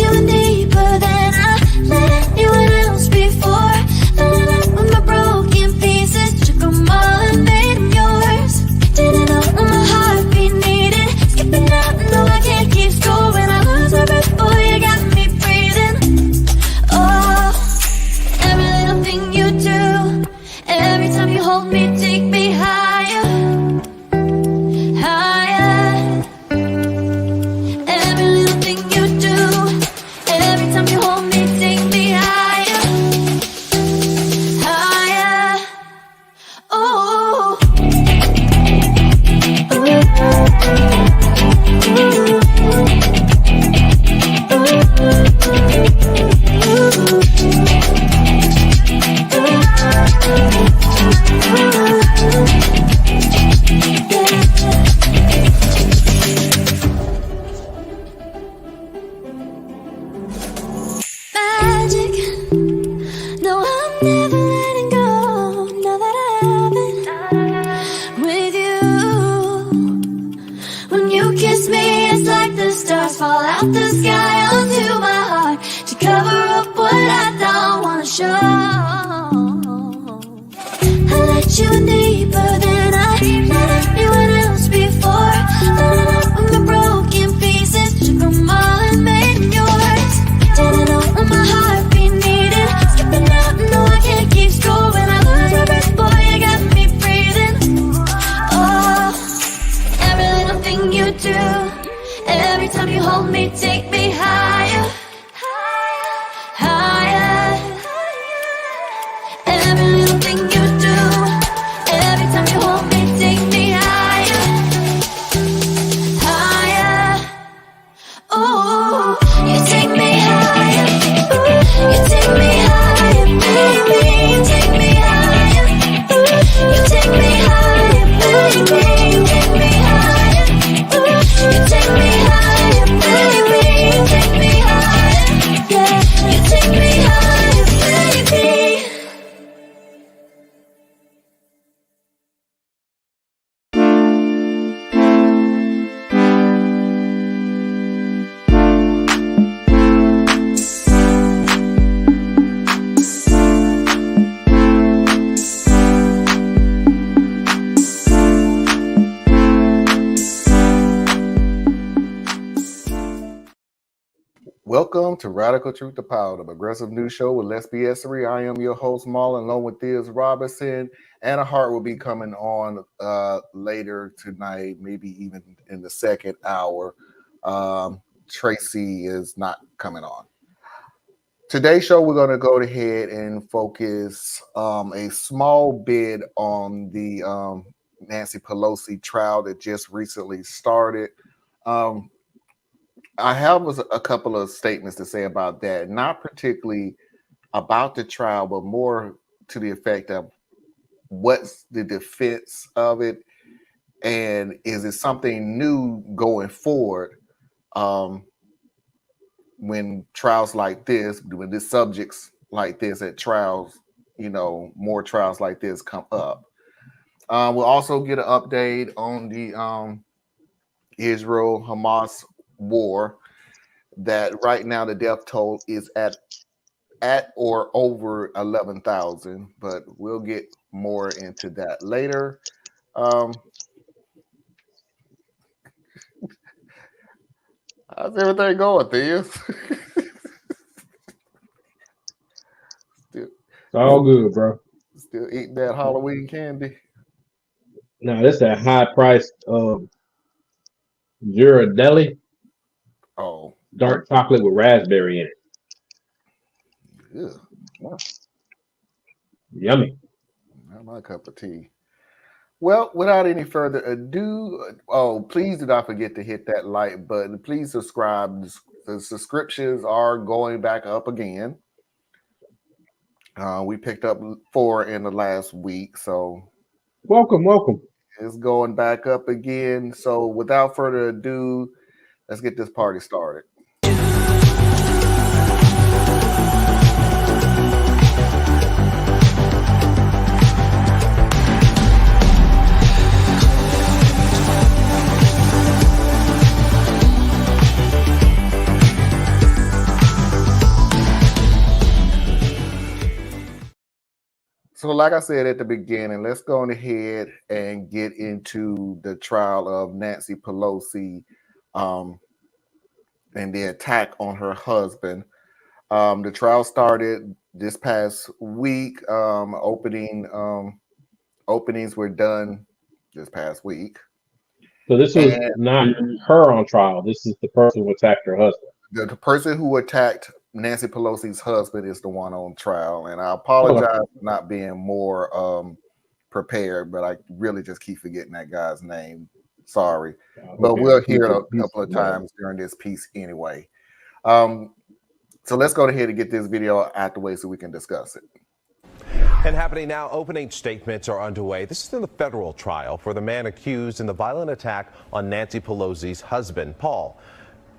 you in deeper than I let anyone else before. Filling up with my broken pieces, took them all and made them yours. Didn't know what my heartbeat needed, skipping out, no I can't keep score. When I lose my breath, boy, you got me breathing. Oh, every little thing you do, every time you hold me, take me higher, higher. Every little thing you do, every time you hold me, take me higher, higher. Oh, magic. No, I'm never letting go. Now that I have it with you. When you kiss me, it's like the stars fall out the sky onto my heart to cover up what I don't wanna show. I let you in deeper than I let anyone else before. Filling up with my broken pieces, took them all and made them yours. Didn't know what my heartbeat needed, skipping out, no I can't keep score. When I lose my breath, boy, you got me breathing. Oh, every little thing you do, every time you hold me, take me higher, higher. Every little thing you do, every time you hold me, take me higher, higher. Oh, you take me higher, you take me higher, baby, you take me higher, you take me higher, baby, you take me higher, you take me higher, baby, you take me higher, yeah, you take me higher, baby. Welcome to Radical Truth to Power, the progressive news show with Let's Be Essery. I am your host, Marlon, along with Theus Robinson. Anna Hart will be coming on later tonight, maybe even in the second hour. Tracy is not coming on. Today's show, we're going to go ahead and focus a small bit on the Nancy Pelosi trial that just recently started. I have a couple of statements to say about that, not particularly about the trial, but more to the effect of what's the defense of it, and is it something new going forward when trials like this, when the subjects like this at trials, more trials like this come up. We'll also get an update on the Israel-Hamas war, that right now the death toll is at or over 11,000, but we'll get more into that later. How's everything going, Theus? It's all good, bro. Still eating that Halloween candy? No, this is a high priced Ghirardelli dark chocolate with raspberry in it. Yeah. Wow. Yummy. Not my cup of tea. Well, without any further ado, please do not forget to hit that like button. Please subscribe. The subscriptions are going back up again. We picked up 4 in the last week, so welcome. It's going back up again. So without further ado, let's get this party started. So, like I said at the beginning, let's go on ahead and get into the trial of Nancy Pelosi and the attack on her husband. The trial started this past week. Openings were done this past week. So this was And not her on trial. This is the person who attacked her husband. the person who attacked Nancy Pelosi's husband is the one on trial. And I Okay. apologize for not being more prepared, but I really just keep forgetting that guy's name. Sorry. But Okay. we'll hear it a couple of times during this piece anyway. So let's go ahead and get this video out the way so we can discuss it. And happening now, opening statements are underway. This is in the federal trial for the man accused in the violent attack on Nancy Pelosi's husband, Paul.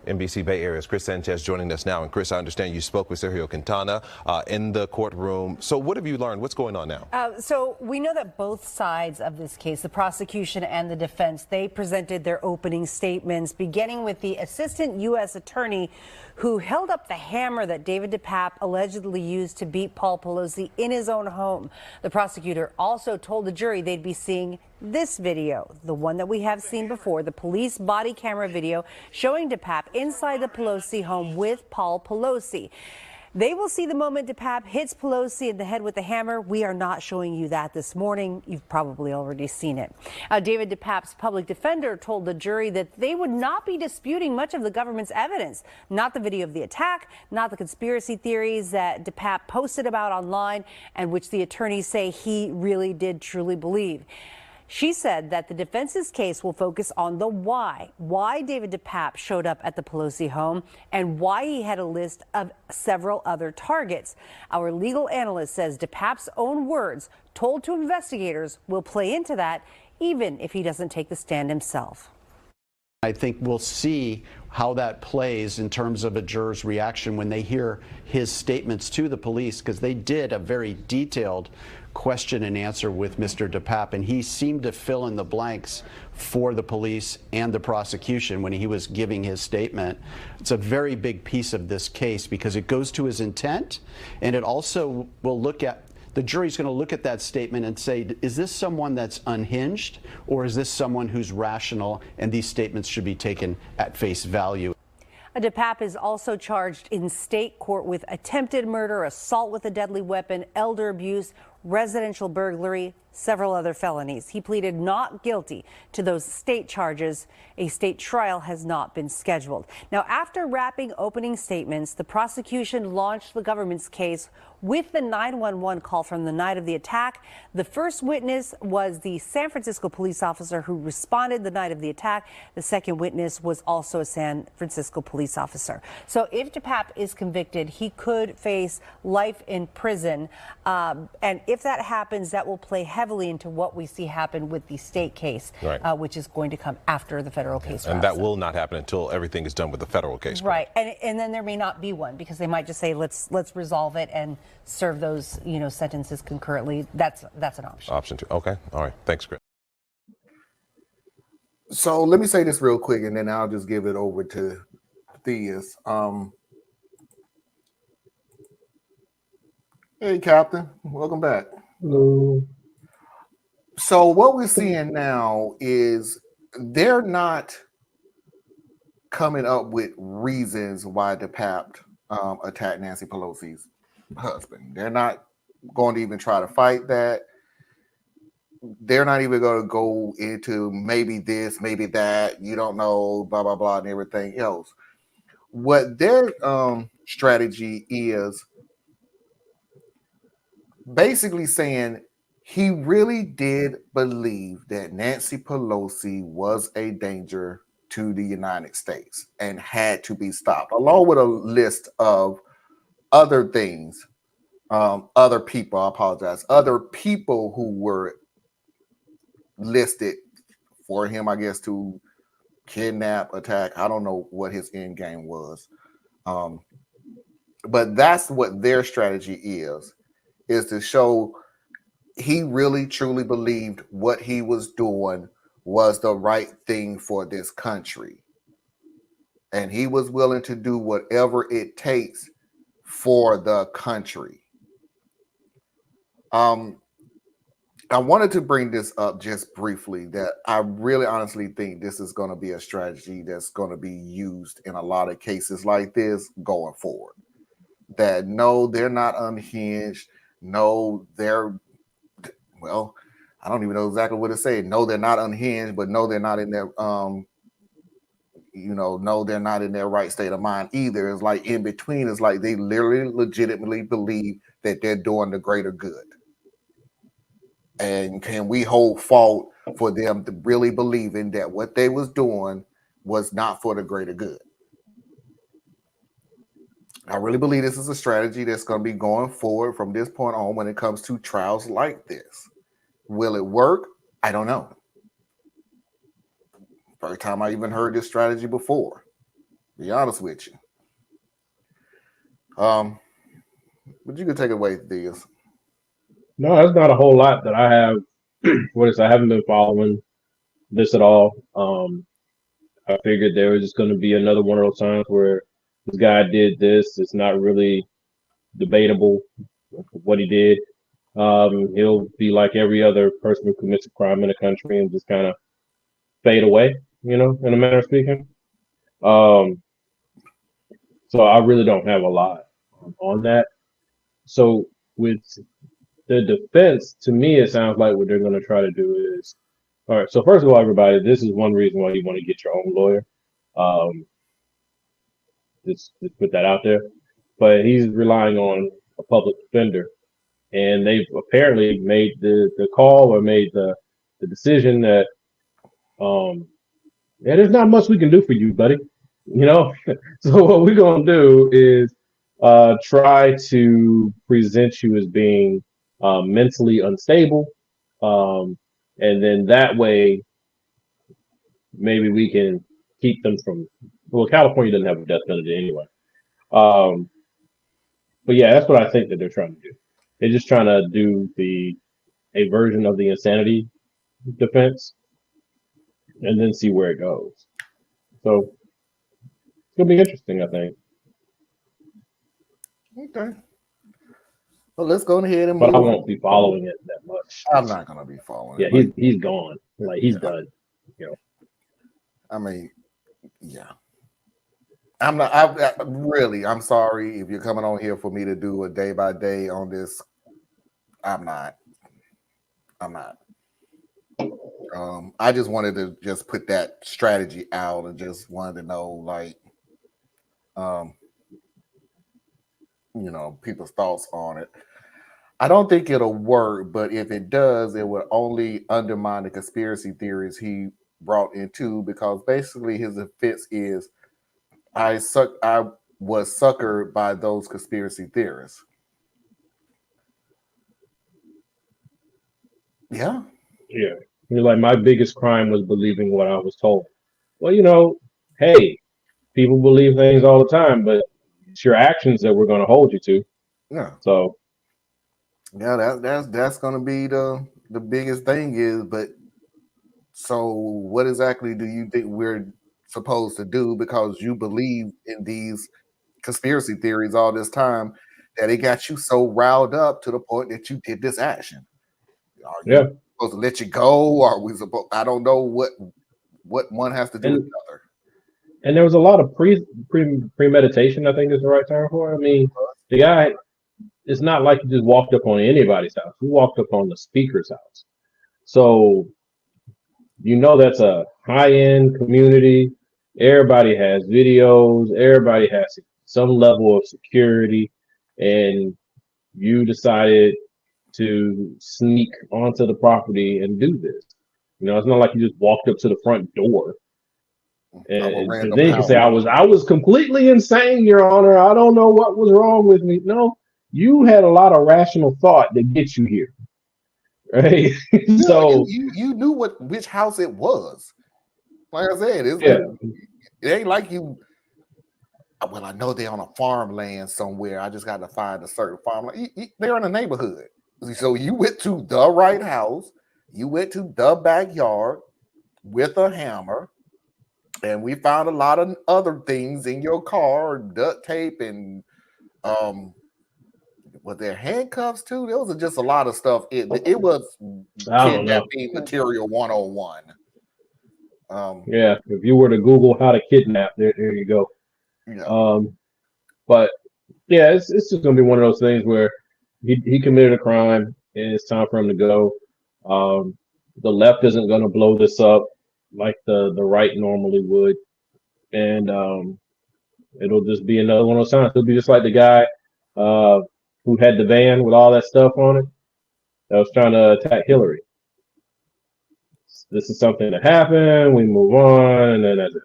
NBC Bay Area's Chris Sanchez joining us now. And Chris, I understand you spoke with Sergio Quintana in the courtroom. So what have you learned? What's going on now? So we know that both sides of this case, the prosecution and the defense, they presented their opening statements, beginning with the assistant U.S. attorney who held up the hammer that David DePape allegedly used to beat Paul Pelosi in his own home. The prosecutor also told the jury they'd be seeing this video, the one that we have seen before, the police body camera video showing DePape inside the Pelosi home with Paul Pelosi. They will see the moment DePape hits Pelosi in the head with a hammer. We are not showing you that this morning. You've probably already seen it. David DePape's public defender told the jury that they would not be disputing much of the government's evidence, not the video of the attack, not the conspiracy theories that DePape posted about online and which the attorneys say he really did truly believe. She said that the defense's case will focus on the why David DePape showed up at the Pelosi home and why he had a list of several other targets. Our legal analyst says DePape's own words told to investigators will play into that, even if he doesn't take the stand himself. I think we'll see how that plays in terms of a juror's reaction when they hear his statements to the police, because they did a very detailed question and answer with Mr. DePape, and he seemed to fill in the blanks for the police and the prosecution when he was giving his statement. It's a very big piece of this case because it goes to his intent, and it also will look at the jury's going to look at that statement and say, is this someone that's unhinged, or is this someone who's rational, and these statements should be taken at face value. DePape is also charged in state court with attempted murder, assault with a deadly weapon, elder abuse, residential burglary, several other felonies. He pleaded not guilty to those state charges. A state trial has not been scheduled. Now, after wrapping opening statements, the prosecution launched the government's case with the 911 call from the night of the attack. The first witness was the San Francisco police officer who responded the night of the attack. The second witness was also a San Francisco police officer. So if DePape is convicted, he could face life in prison. And if that happens, that will play heavily into what we see happen with the state case, right, which is going to come after the federal case. And that will not happen until everything is done with the federal case. Right. And then there may not be one because they might just say, let's resolve it and serve those, sentences concurrently. That's an option. Option 2. Okay. All right. Thanks, Chris. So let me say this real quick, and then I'll just give it over to Theus. Hey, Captain. Welcome back. Hello. So what we're seeing now is they're not coming up with reasons why DePape attacked Nancy Pelosi's husband. They're not going to even try to fight that. They're not even going to go into maybe this, maybe that, you don't know, blah, blah, blah, and everything else. What their strategy is basically saying he really did believe that Nancy Pelosi was a danger to the United States and had to be stopped, along with a list of other things, other people, I apologize, other people who were listed for him, I guess, to kidnap, attack. I don't know what his end game was. But that's what their strategy is to show he really truly believed what he was doing was the right thing for this country. And he was willing to do whatever it takes for the country. I wanted to bring this up just briefly, that I really honestly think this is going to be a strategy that's going to be used in a lot of cases like this going forward. That no, they're not unhinged. No, they're, well, I don't even know exactly what to say. No, they're not unhinged, but no, they're not in their no, they're not in their right state of mind either. It's like in between. It's like they literally legitimately believe that they're doing the greater good. And can we hold fault for them to really believing that what they was doing was not for the greater good? I really believe this is a strategy that's going to be going forward from this point on when it comes to trials like this. Will it work? I don't know. First time I even heard this strategy before. Be honest with you. But you can take it away, Diaz. No, that's not a whole lot that I have. I haven't been following this at all. I figured there was just going to be another one of those times where this guy did this. It's not really debatable what he did. He'll be like every other person who commits a crime in the country and just kind of fade away, in a manner of speaking. So I really don't have a lot on that. So with the defense, to me, it sounds like what they're going to try to do is, all right. So first of all, everybody, this is one reason why you want to get your own lawyer. Just put that out there. But he's relying on a public defender, and they've apparently made the call or made the decision that there's not much we can do for you, buddy. So what we're gonna do is try to present you as being mentally unstable, and then that way maybe we can keep them from. Well, California doesn't have a death penalty anyway. But yeah, that's what I think that they're trying to do. They're just trying to do a version of the insanity defense, and then see where it goes. So it's gonna be interesting, I think. Okay. Well, let's go ahead and But move. I won't be following it that much. I'm not gonna be following Yeah, it. he's gone. Like he's done. I mean, yeah. I'm not. I'm sorry if you're coming on here for me to do a day by day on this. I'm not. I just wanted to just put that strategy out and just wanted to know, like, people's thoughts on it. I don't think it'll work, but if it does, it would only undermine the conspiracy theories he brought into, because basically his defense is, I was suckered by those conspiracy theorists. Yeah. Yeah. You're like, my biggest crime was believing what I was told. Well, hey, people believe things all the time, but it's your actions that we're going to hold you to. Yeah. So. Yeah, that's going to be the biggest thing is, but so what exactly do you think we're supposed to do, because you believe in these conspiracy theories all this time that it got you so riled up to the point that you did this action? Are you supposed to let you go? Or are we supposed? I don't know what one has to do with the other. And there was a lot of premeditation, I think is the right term for it. I mean, the guy, it's not like he just walked up on anybody's house. He walked up on the speaker's house. So, that's a high-end community. Everybody has videos. Everybody has some level of security. And you decided to sneak onto the property and do this. It's not like you just walked up to the front door. And then you can say, I was completely insane, Your Honor. I don't know what was wrong with me. No, you had a lot of rational thought that gets you here. Right? So you knew which house it was. Like I said, it ain't like you. Well, I know they're on a farmland somewhere. I just got to find a certain farmland. They're in a neighborhood. So you went to the right house. You went to the backyard with a hammer, and we found a lot of other things in your car, duct tape and was there handcuffs too? There was just a lot of stuff. It was I don't know. kidnapping material 101. Yeah, if you were to Google how to kidnap, there you go. Yeah. But yeah, it's just gonna be one of those things where he committed a crime and it's time for him to go. The left isn't gonna blow this up like the right normally would, and it'll just be another one of those times. It'll be just like the guy who had the van with all that stuff on it that was trying to attack Hillary. This is something that happened. We move on, and then that's it.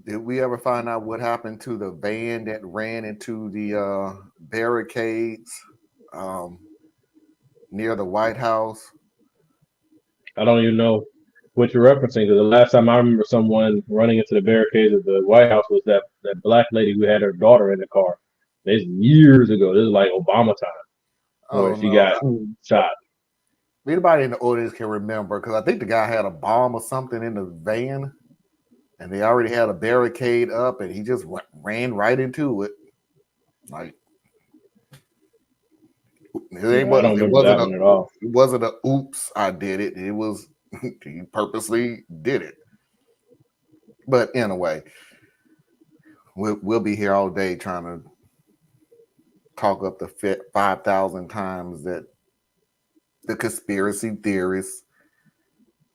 Did we ever find out what happened to the van that ran into the barricades near the White House? I don't even know what you're referencing, because the last time I remember someone running into the barricades of the White House was that black lady who had her daughter in the car. This is years ago. This is like Obama time, where she got shot. Anybody in the audience can remember, because I think the guy had a bomb or something in the van, and they already had a barricade up, and he just ran right into it. Like, I don't remember that one at all. It wasn't a oops, I did it. It was he purposely did it. But anyway, we'll be here all day trying to talk up the 5,000 times that the conspiracy theorists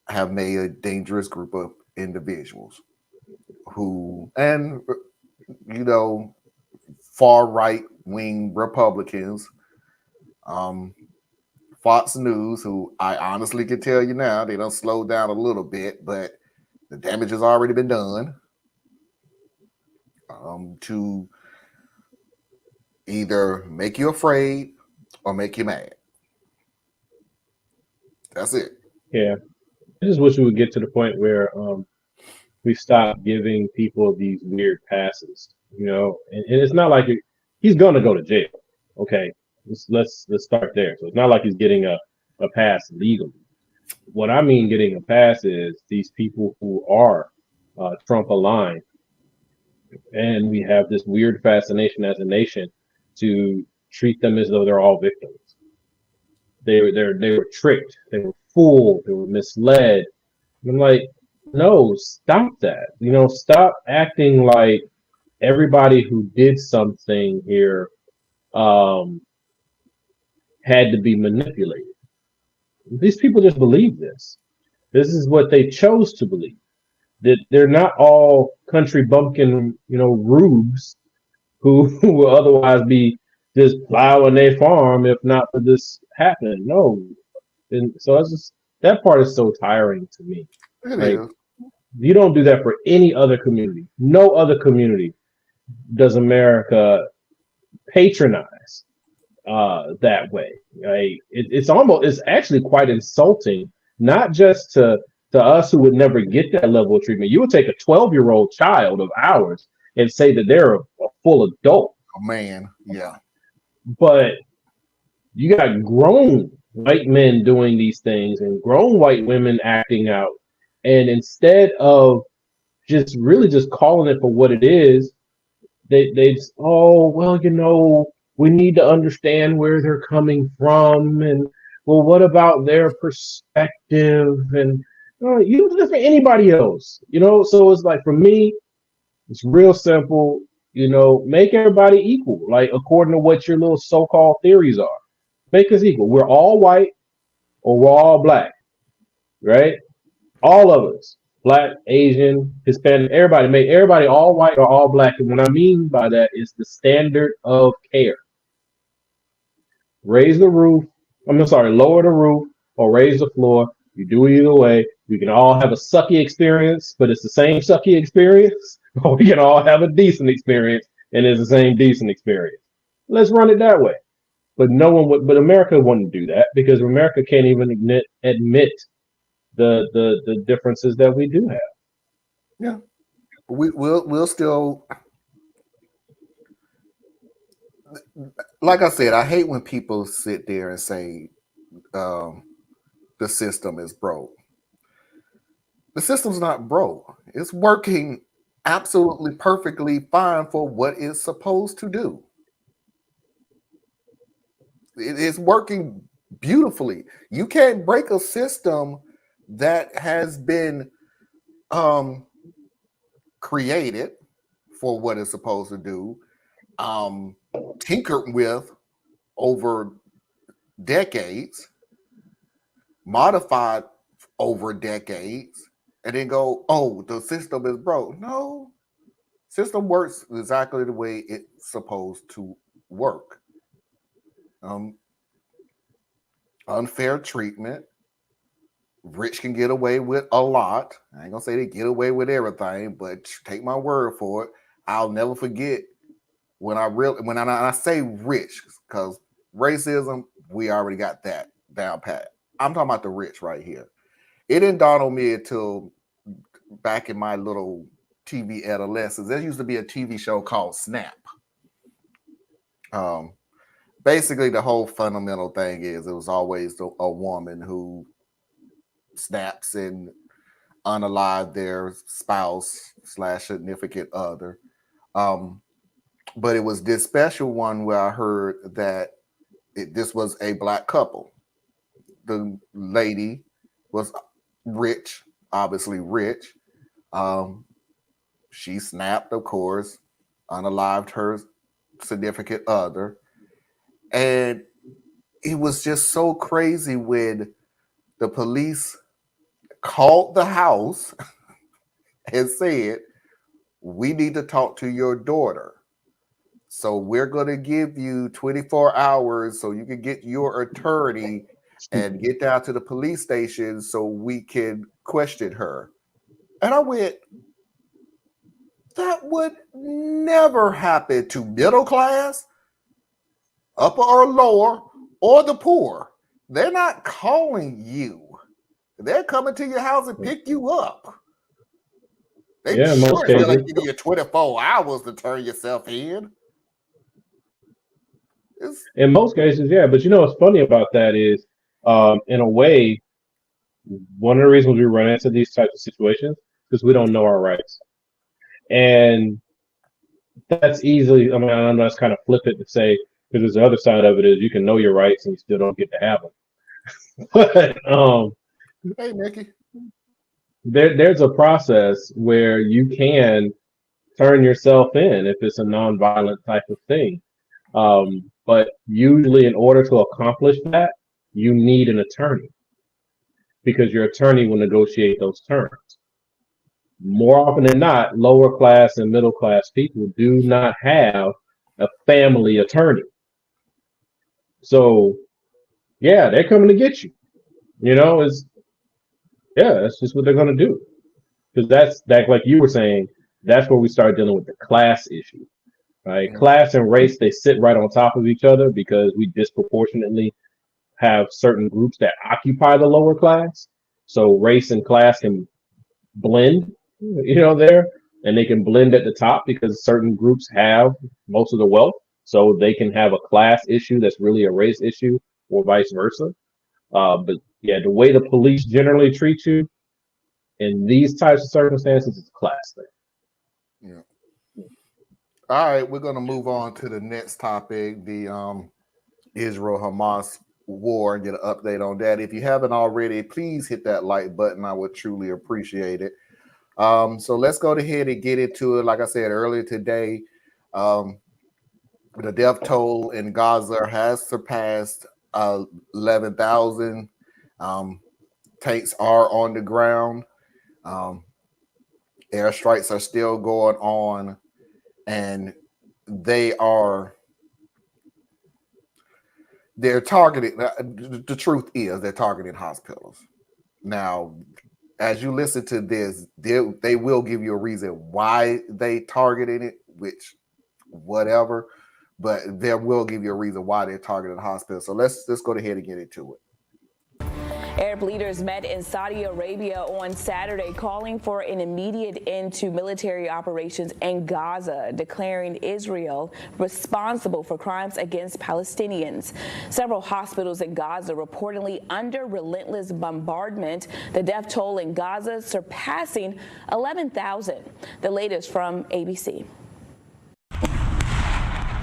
have made a dangerous group of individuals who, and far right wing Republicans, Fox News, who I honestly can tell you now, they don't slow down a little bit, but the damage has already been done to either make you afraid or make you mad. That's it. Yeah. I just wish we would get to the point where we stop giving people these weird passes, and it's not like he's going to go to jail. Okay. Let's start there. So it's not like he's getting a pass legally. What I mean getting a pass is these people who are Trump aligned, and we have this weird fascination as a nation to treat them as though they're all victims. They were tricked. They were fooled. They were misled. And I'm like, no, stop that. Stop acting like everybody who did something here had to be manipulated. These people just believe this. This is what they chose to believe. That they're not all country bumpkin, rubes who will otherwise be just plowing their farm if not for this happening. No. And so it's just, that part is so tiring to me. You don't do that for any other community. No other community does America patronize that way. Right? It's actually quite insulting, not just to us who would never get that level of treatment. You would take a 12-year-old child of ours and say that they're a full adult. Oh, man, yeah. But you got grown white men doing these things and grown white women acting out. And instead of just calling it for what it is, they just, we need to understand where they're coming from. And, well, what about their perspective? And you do this for anybody else, So it's like, for me, it's real simple, make everybody equal, like according to what your little so-called theories are. Make us equal. We're all white or we're all black, right? All of us, black, Asian, Hispanic, everybody, make everybody all white or all black. And what I mean by that is the standard of care. Lower the roof or raise the floor. You do it either way. We can all have a sucky experience, but it's the same sucky experience. Or we can all have a decent experience, and it's the same decent experience. Let's run it that way. But but America wouldn't do that, because America can't even admit the differences that we do have. Yeah, we'll still, like I said, I hate when people sit there and say the system is broke. The system's not broke. It's working absolutely perfectly fine for what it's supposed to do. It's working beautifully. You can't break a system that has been created for what it's supposed to do, tinkered with over decades, modified over decades, and then go, oh, the system is broke. No, system works exactly the way it's supposed to work. Unfair treatment. Rich can get away with a lot. I ain't gonna say they get away with everything, but take my word for it. I'll never forget when I say rich, because racism, we already got that down pat. I'm talking about the rich right here. It didn't dawn on me until back in my little TV adolescence. There used to be a TV show called Snap. Basically, the whole fundamental thing is it was always a woman who snaps and unalive their spouse / significant other. But it was this special one where I heard that this was a Black couple. The lady was rich, obviously rich. She snapped, of course, unalived her significant other. And it was just so crazy when the police called the house and said, we need to talk to your daughter. So we're going to give you 24 hours so you can get your attorney and get down to the police station so we can question her. And I went, that would never happen to middle class, upper or lower, or the poor. They're not calling you. They're coming to your house and pick you up. They sure feel like you need 24 hours to turn yourself in. In most cases, yeah. But you know what's funny about that is, in a way, one of the reasons we run into these types of situations because we don't know our rights. And that's easily, I mean, I know that's kind of flippant to say, because the other side of it is you can know your rights and you still don't get to have them. But hey, Mickey. There's a process where you can turn yourself in if it's a nonviolent type of thing. But usually in order to accomplish that, you need an attorney because your attorney will negotiate those terms. More often than not, lower class and middle class people do not have a family attorney. So, yeah, they're coming to get you. You know, that's just what they're going to do. Because that's like you were saying, that's where we start dealing with the class issue. Right? Mm-hmm. Class and race, they sit right on top of each other because we disproportionately have certain groups that occupy the lower class. So race and class can blend, there, and they can blend at the top because certain groups have most of the wealth. So they can have a class issue that's really a race issue or vice versa. But yeah, the way the police generally treat you in these types of circumstances is a class thing. Yeah. All right, we're going to move on to the next topic, the Israel-Hamas war, and get an update on that. If you haven't already, please hit that like button. I would truly appreciate it. So let's go ahead and get into it. Like I said earlier today, the death toll in Gaza has surpassed 11,000. Tanks are on the ground. Airstrikes are still going on. And they're targeting, the truth is they're targeting hospitals. Now, as you listen to this, they will give you a reason why they targeted it, which whatever, but they will give you a reason why they're targeting hospitals. So let's go ahead and get into it. Arab leaders met in Saudi Arabia on Saturday, calling for an immediate end to military operations in Gaza, declaring Israel responsible for crimes against Palestinians. Several hospitals in Gaza reportedly under relentless bombardment, the death toll in Gaza surpassing 11,000. The latest from ABC.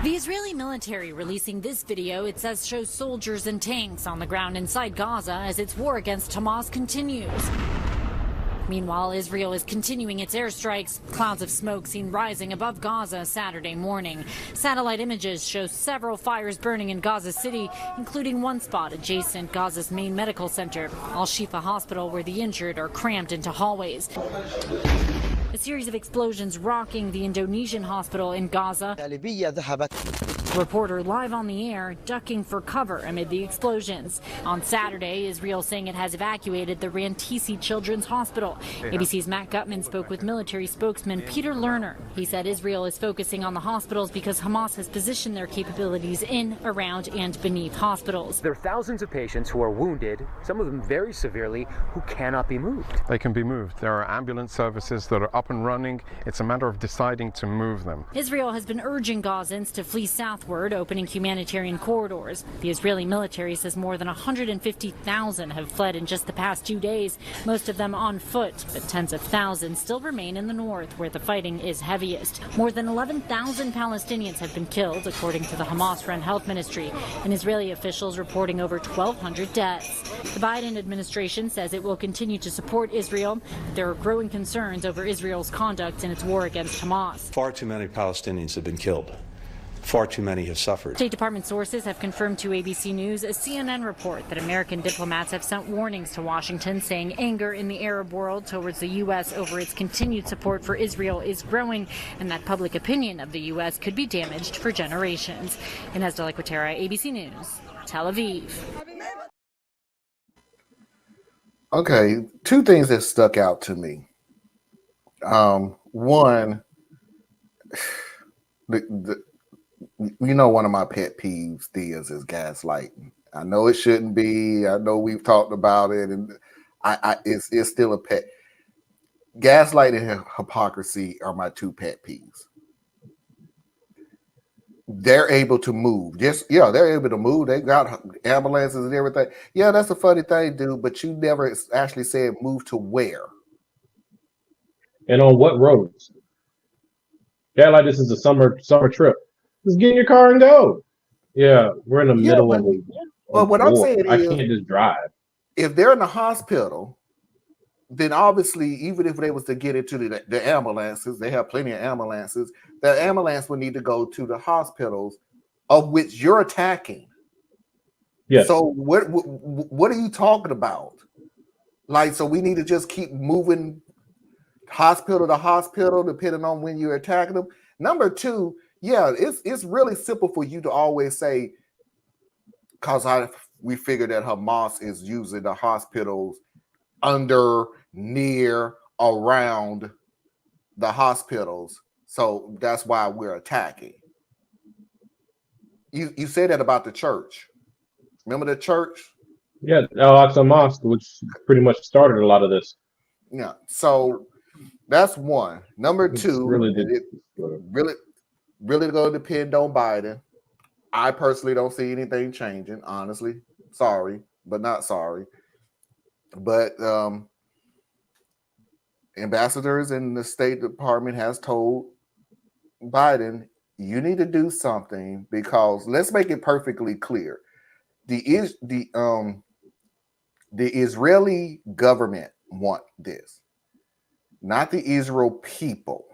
The Israeli military releasing this video, it says, shows soldiers and tanks on the ground inside Gaza as its war against Hamas continues. Meanwhile, Israel is continuing its airstrikes. Clouds of smoke seen rising above Gaza Saturday morning. Satellite images show several fires burning in Gaza City, including one spot adjacent Gaza's main medical center, Al-Shifa Hospital, where the injured are crammed into hallways. A series of explosions rocking the Indonesian hospital in Gaza. Reporter live on the air, ducking for cover amid the explosions. On Saturday, Israel saying it has evacuated the Rantisi Children's Hospital. ABC's Matt Gutman spoke with military spokesman Peter Lerner. He said Israel is focusing on the hospitals because Hamas has positioned their capabilities in, around, and beneath hospitals. There are thousands of patients who are wounded, some of them very severely, who cannot be moved. They can be moved. There are ambulance services that are up and running. It's a matter of deciding to move them. Israel has been urging Gazans to flee southward, opening humanitarian corridors. The Israeli military says more than 150,000 have fled in just the past 2 days, most of them on foot, but tens of thousands still remain in the north, where the fighting is heaviest. More than 11,000 Palestinians have been killed, according to the Hamas-run health ministry, and Israeli officials reporting over 1,200 deaths. The Biden administration says it will continue to support Israel. There are growing concerns over Israel's conduct in its war against Hamas. Far too many Palestinians have been killed. Far too many have suffered. State Department sources have confirmed to ABC News a CNN report that American diplomats have sent warnings to Washington, saying anger in the Arab world towards the U.S. over its continued support for Israel is growing, and that public opinion of the U.S. could be damaged for generations. Inez de la Quatera, ABC News, Tel Aviv. Okay, two things that stuck out to me. One, one of my pet peeves is gaslighting. I know it shouldn't be. I know we've talked about it, and it's still a pet. Gaslighting and hypocrisy are my two pet peeves. They're able to move. They're able to move. They got ambulances and everything. Yeah, that's a funny thing, dude. But you never actually said move to where. And on what roads? Yeah, like this is a summer trip. Just get in your car and go. Yeah, we're in the middle of a But what I'm saying I is, can't just drive. If they're in the hospital, then obviously, even if they was to get into the ambulances, they have plenty of ambulances. The ambulance would need to go to the hospitals of which you're attacking. Yes. So what are you talking about? Like, so we need to just keep moving hospital to hospital, depending on when you're attacking them. Number two, it's really simple for you to always say, because we figure that Hamas is using the hospitals under, near, around the hospitals, so that's why we're attacking. You say that about the church. Remember the church? Yeah, Al-Aqsa Mosque, which pretty much started a lot of this. Yeah, so that's one. Number two, really going to depend on Biden. I personally don't see anything changing, honestly. Sorry, but not sorry. But ambassadors in the State Department has told Biden, you need to do something, because let's make it perfectly clear. The Israeli government want this, not the Israel people.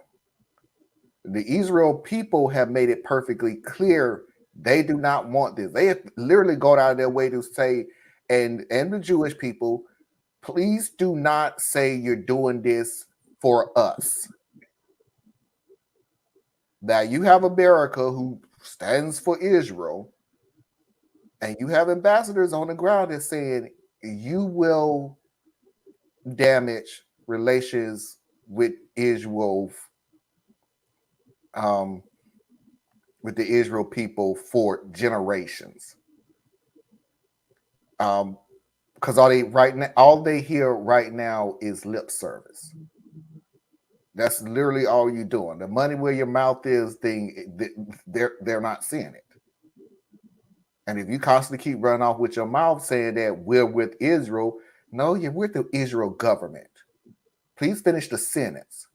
The Israel people have made it perfectly clear they do not want this. They have literally gone out of their way to say, and the Jewish people, please do not say you're doing this for us. Now you have America who stands for Israel, and you have ambassadors on the ground that saying you will damage relations with Israel, with the Israel people for generations. Because all they hear right now is lip service. That's literally all you're doing. The money where your mouth is thing, they're not seeing it. And if you constantly keep running off with your mouth saying that we're with Israel, no, you're with the Israel government. Please finish the sentence.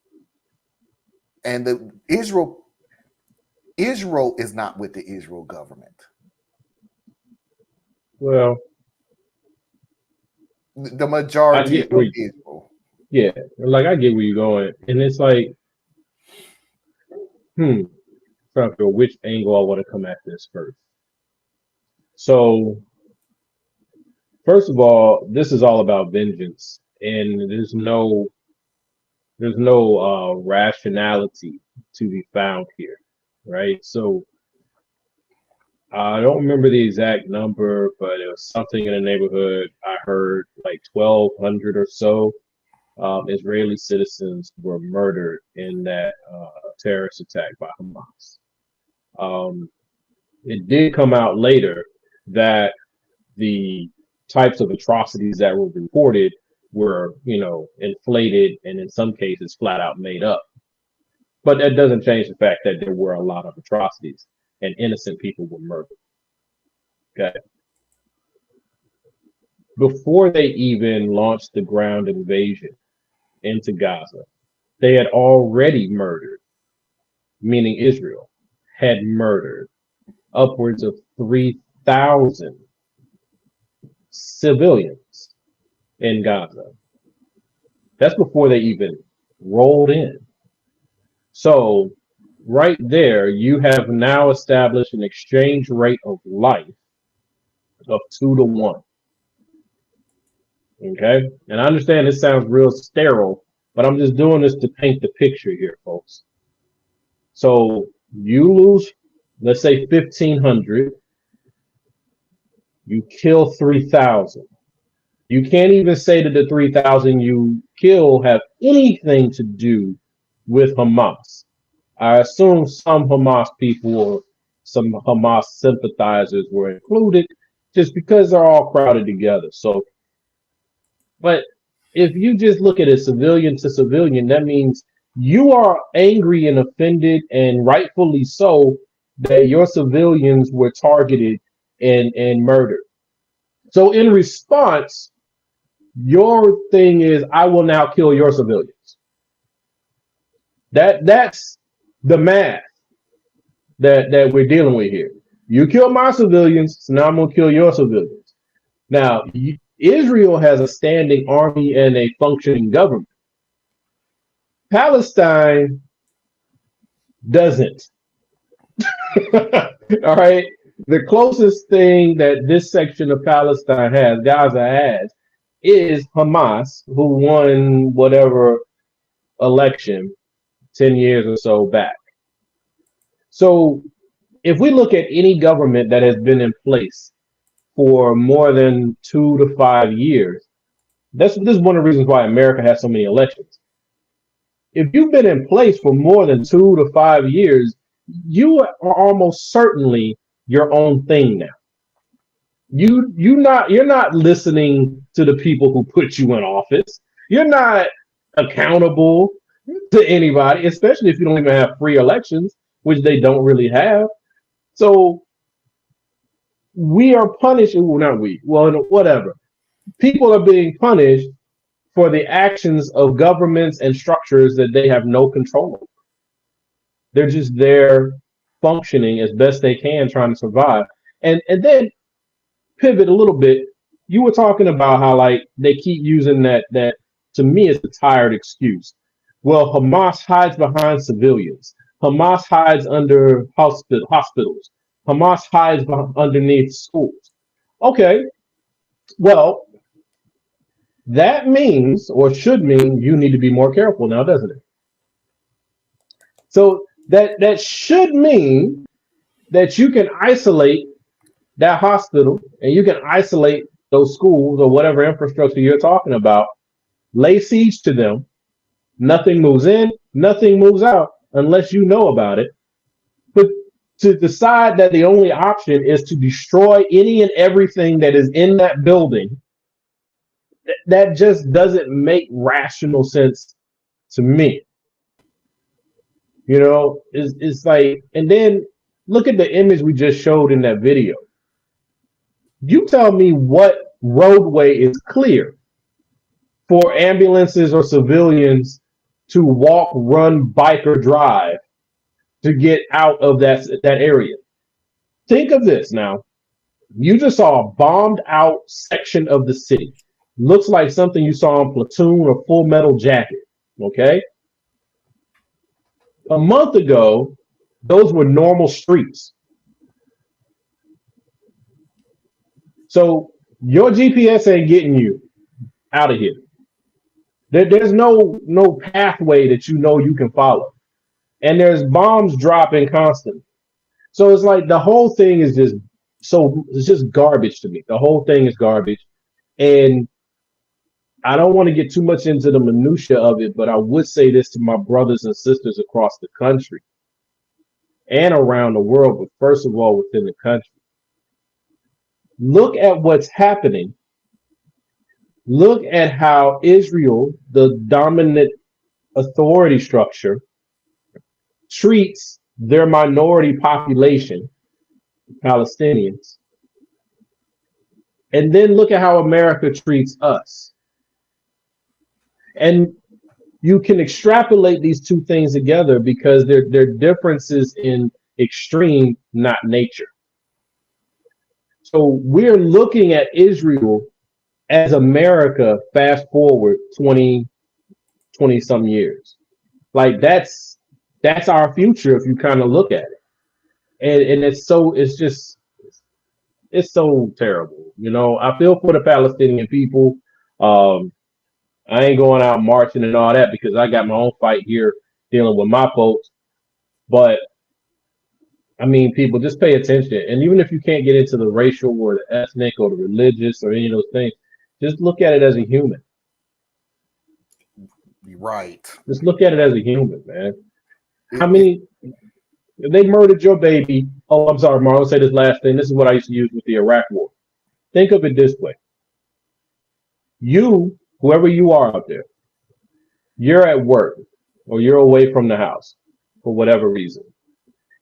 And the Israel, Israel is not with the Israel government. Well, The I majority get where of Israel. yeah, like I get where you're going, and it's like, trying to figure which angle I want to come at this first. So, first of all, this is all about vengeance, and there's no rationality to be found here, right? So I don't remember the exact number, but it was something in the neighborhood. I heard like 1,200 or so Israeli citizens were murdered in that terrorist attack by Hamas. It did come out later that the types of atrocities that were reported were, inflated and in some cases flat out made up. But that doesn't change the fact that there were a lot of atrocities and innocent people were murdered. Okay. Before they even launched the ground invasion into Gaza, they had already murdered, meaning Israel had murdered upwards of 3,000 civilians in Gaza. That's before they even rolled in. So right there, you have now established an exchange rate of life of 2-to-1. Okay? And I understand this sounds real sterile, but I'm just doing this to paint the picture here, folks. So you lose, let's say 1,500, you kill 3,000. You can't even say that the 3,000 you kill have anything to do with Hamas. I assume some Hamas people or some Hamas sympathizers were included just because they're all crowded together. So, but if you just look at it civilian to civilian, that means you are angry and offended, and rightfully so, that your civilians were targeted and murdered. So in response, your thing is, I will now kill your civilians. That's the math that we're dealing with here. You kill my civilians, so now I'm going to kill your civilians. Now, Israel has a standing army and a functioning government. Palestine doesn't. All right. The closest thing that this section of Palestine has, Gaza has, is Hamas, who won whatever election 10 years or so back. So if we look at any government that has been in place for more than 2 to 5 years, this is one of the reasons why America has so many elections. If you've been in place for more than 2 to 5 years, you are almost certainly your own thing now. You're not listening to the people who put you in office. You're not accountable to anybody, especially if you don't even have free elections, which they don't really have. So we are punished. Well, not we. Well, whatever. People are being punished for the actions of governments and structures that they have no control over. They're just there functioning as best they can, trying to survive. And then pivot a little bit. You were talking about how like they keep using that to me is a tired excuse. Well, Hamas hides behind civilians. Hamas hides under hospitals. Hamas hides underneath schools. Okay, well, that means or should mean you need to be more careful now, doesn't it? So that should mean that you can isolate that hospital and you can isolate those schools or whatever infrastructure you're talking about, lay siege to them. Nothing moves in, nothing moves out unless you know about it. But to decide that the only option is to destroy any and everything that is in that building, that just doesn't make rational sense to me. You know, it's like, and then look at the image we just showed in that video. You tell me what roadway is clear for ambulances or civilians to walk, run, bike, or drive to get out of that area. Think of this now. You just saw a bombed out section of the city. Looks like something you saw in Platoon or Full Metal Jacket. Okay. A month ago, those were normal streets. So your GPS ain't getting you out of here. There's no pathway that you know you can follow. And there's bombs dropping constantly. So it's like the whole thing is it's just garbage to me. The whole thing is garbage. And I don't want to get too much into the minutia of it, but I would say this to my brothers and sisters across the country and around the world, but first of all, within the country. Look at what's happening. Look at how Israel, the dominant authority structure, treats their minority population, Palestinians. And then look at how America treats us. And you can extrapolate these two things together because they're differences in extreme, not nature. So we're looking at Israel as America fast forward 20 some years. Like that's our future if you kind of look at it. And it's so terrible. You know, I feel for the Palestinian people. I ain't going out marching and all that because I got my own fight here dealing with my folks. But I mean, people, just pay attention. And even if you can't get into the racial or the ethnic or the religious or any of those things, just look at it as a human. Right. Just look at it as a human, man. How many? They murdered your baby. Oh, I'm sorry, Marlon. I'll say this last thing. This is what I used to use with the Iraq War. Think of it this way. You, whoever you are out there, you're at work or you're away from the house for whatever reason.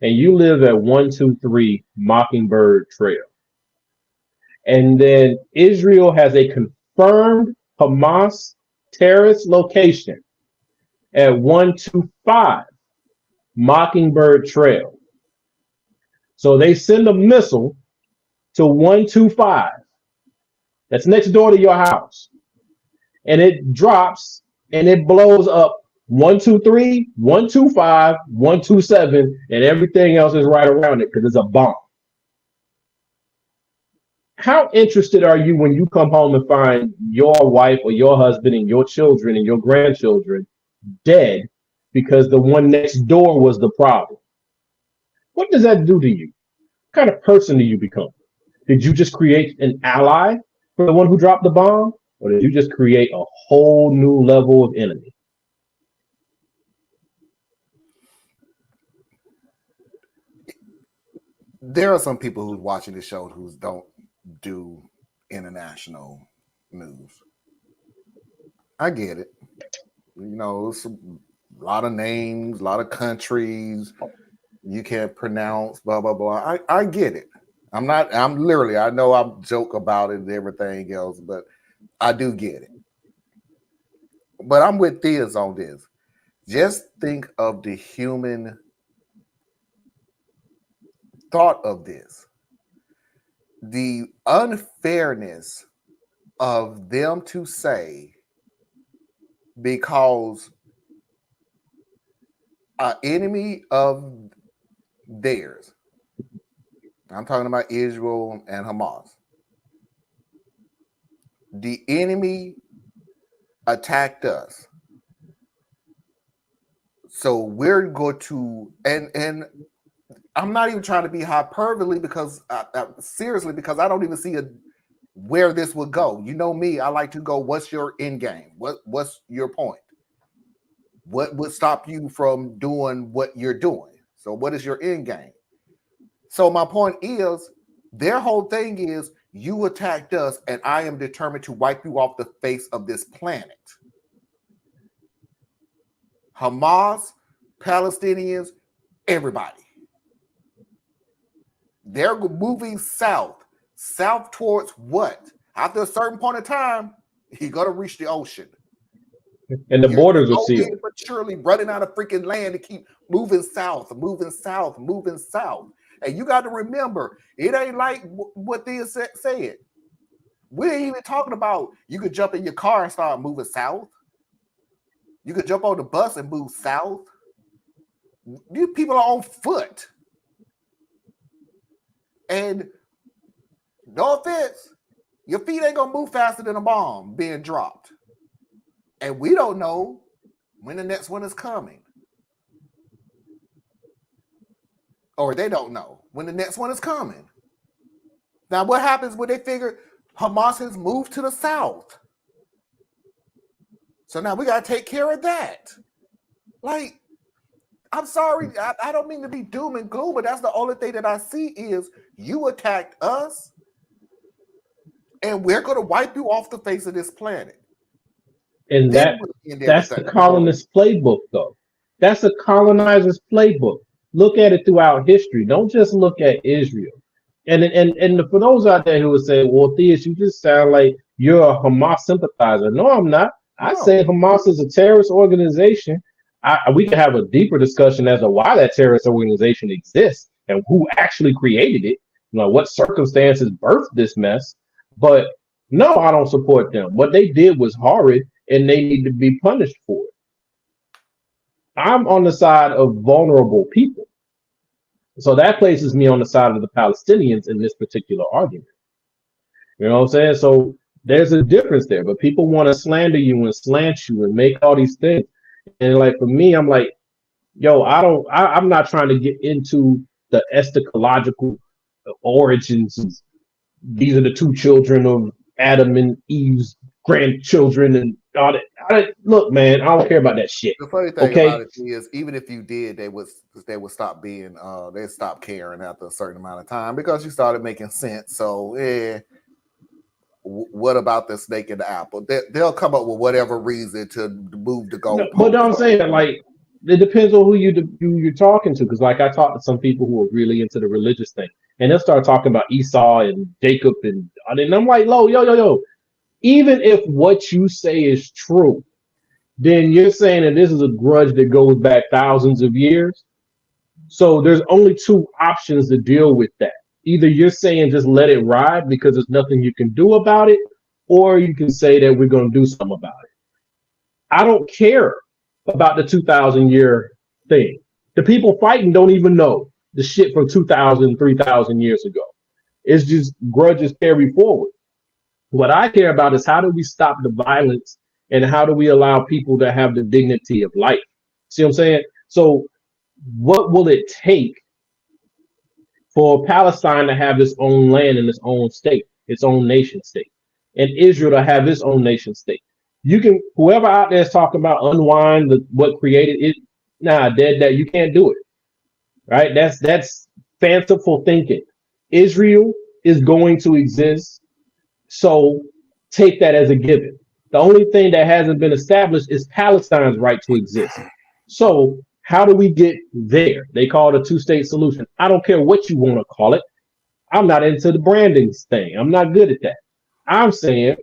And you live at 123 Mockingbird Trail. And then Israel has a confirmed Hamas terrorist location at 125 Mockingbird Trail. So they send a missile to 125. That's next door to your house. And it drops and it blows up 123, 125, 127, and everything else is right around it because it's a bomb. How interested are you when you come home and find your wife or your husband and your children and your grandchildren dead because the one next door was the problem? What does that do to you? What kind of person do you become? Did you just create an ally for the one who dropped the bomb? Or did you just create a whole new level of enemy? There are some people who's watching this show who don't do international news. I get it. You know, it's a lot of names, a lot of countries you can't pronounce, blah, blah, blah. I get it. I know I joke about it and everything else, but I do get it. But I'm with Theas on this. Just think of the human thought of this. The unfairness of them to say because an enemy of theirs, I'm talking about Israel and Hamas, the enemy attacked us. So we're going to, and I'm not even trying to be hyperbole because seriously, because I don't even see where this would go. You know me, I like to go, what's your end game? What's your point? What would stop you from doing what you're doing? So what is your end game? So my point is, their whole thing is, you attacked us and I am determined to wipe you off the face of this planet. Hamas, Palestinians, everybody. They're moving south towards what? After a certain point of time, you're going to reach the ocean. And the You're borders are slowly sealed. but surely running out of freaking land to keep moving south, moving south, moving south. And you got to remember, it ain't like what they said. We ain't even talking about you could jump in your car and start moving south. You could jump on the bus and move south. These people are on foot. And no offense, your feet ain't gonna move faster than a bomb being dropped. And we don't know when the next one is coming. Or they don't know when the next one is coming. Now, what happens when they figure Hamas has moved to the south? So now we got to take care of that. Like, I'm sorry, I don't mean to be doom and gloom, but that's the only thing that I see is you attacked us, and we're going to wipe you off the face of this planet. And Then that's the colonist playbook, though. That's a colonizer's playbook. Look at it throughout history. Don't just look at Israel. And for those out there who would say, well, Theus, you just sound like you're a Hamas sympathizer. No, I'm not. I say Hamas is a terrorist organization. We can have a deeper discussion as to why that terrorist organization exists and who actually created it, what circumstances birthed this mess. But no, I don't support them. What they did was horrid, and they need to be punished for it. I'm on the side of vulnerable people. So that places me on the side of the Palestinians in this particular argument. You know what I'm saying? So there's a difference there, but people want to slander you and slant you and make all these things. And like for me, I'm like, yo, I'm not trying to get into the eschatological origins. These are the two children of Adam and Eve's grandchildren and all that. Look, man, I don't care about that shit. The funny thing about it is, even if you did, they would stop being, they'd stop caring after a certain amount of time because you started making sense. So, what about the snake in the apple? They'll come up with whatever reason to move the goalpost. But I'm saying, like, it depends on who you're talking to. Because, like, I talked to some people who are really into the religious thing, and they'll start talking about Esau and Jacob, and I'm like, yo. Even if what you say is true, then you're saying that this is a grudge that goes back thousands of years. So there's only two options to deal with that. Either you're saying just let it ride because there's nothing you can do about it, or you can say that we're going to do something about it. I don't care about the 2,000-year thing. The people fighting don't even know the shit from 2,000, 3,000 years ago. It's just grudges carry forward. What I care about is how do we stop the violence and how do we allow people to have the dignity of life? See what I'm saying? So what will it take for Palestine to have its own land and its own state, its own nation state, and Israel to have its own nation state? You can, whoever out there is talking about unwind what created it, dead, you can't do it. Right? That's fanciful thinking. Israel is going to exist. So take that as a given. The only thing that hasn't been established is Palestine's right to exist. So how do we get there? They call it a two-state solution. I don't care what you want to call it. I'm not into the branding thing. I'm not good at that. I'm saying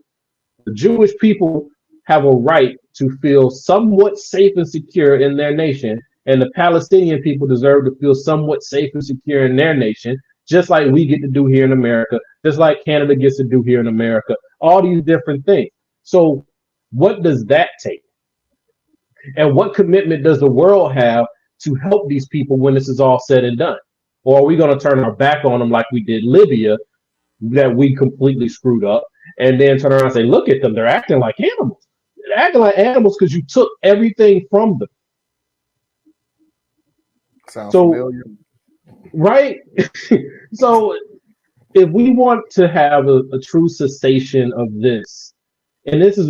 the Jewish people have a right to feel somewhat safe and secure in their nation, and the Palestinian people deserve to feel somewhat safe and secure in their nation, just like we get to do here in America, just like Canada gets to do here in America, all these different things. So what does that take? And what commitment does the world have to help these people when this is all said and done? Or are we going to turn our back on them like we did Libya, that we completely screwed up, and then turn around and say, look at them, they're acting like animals. They're acting like animals because you took everything from them. Sounds familiar. Right? So if we want to have a true cessation of this, and this is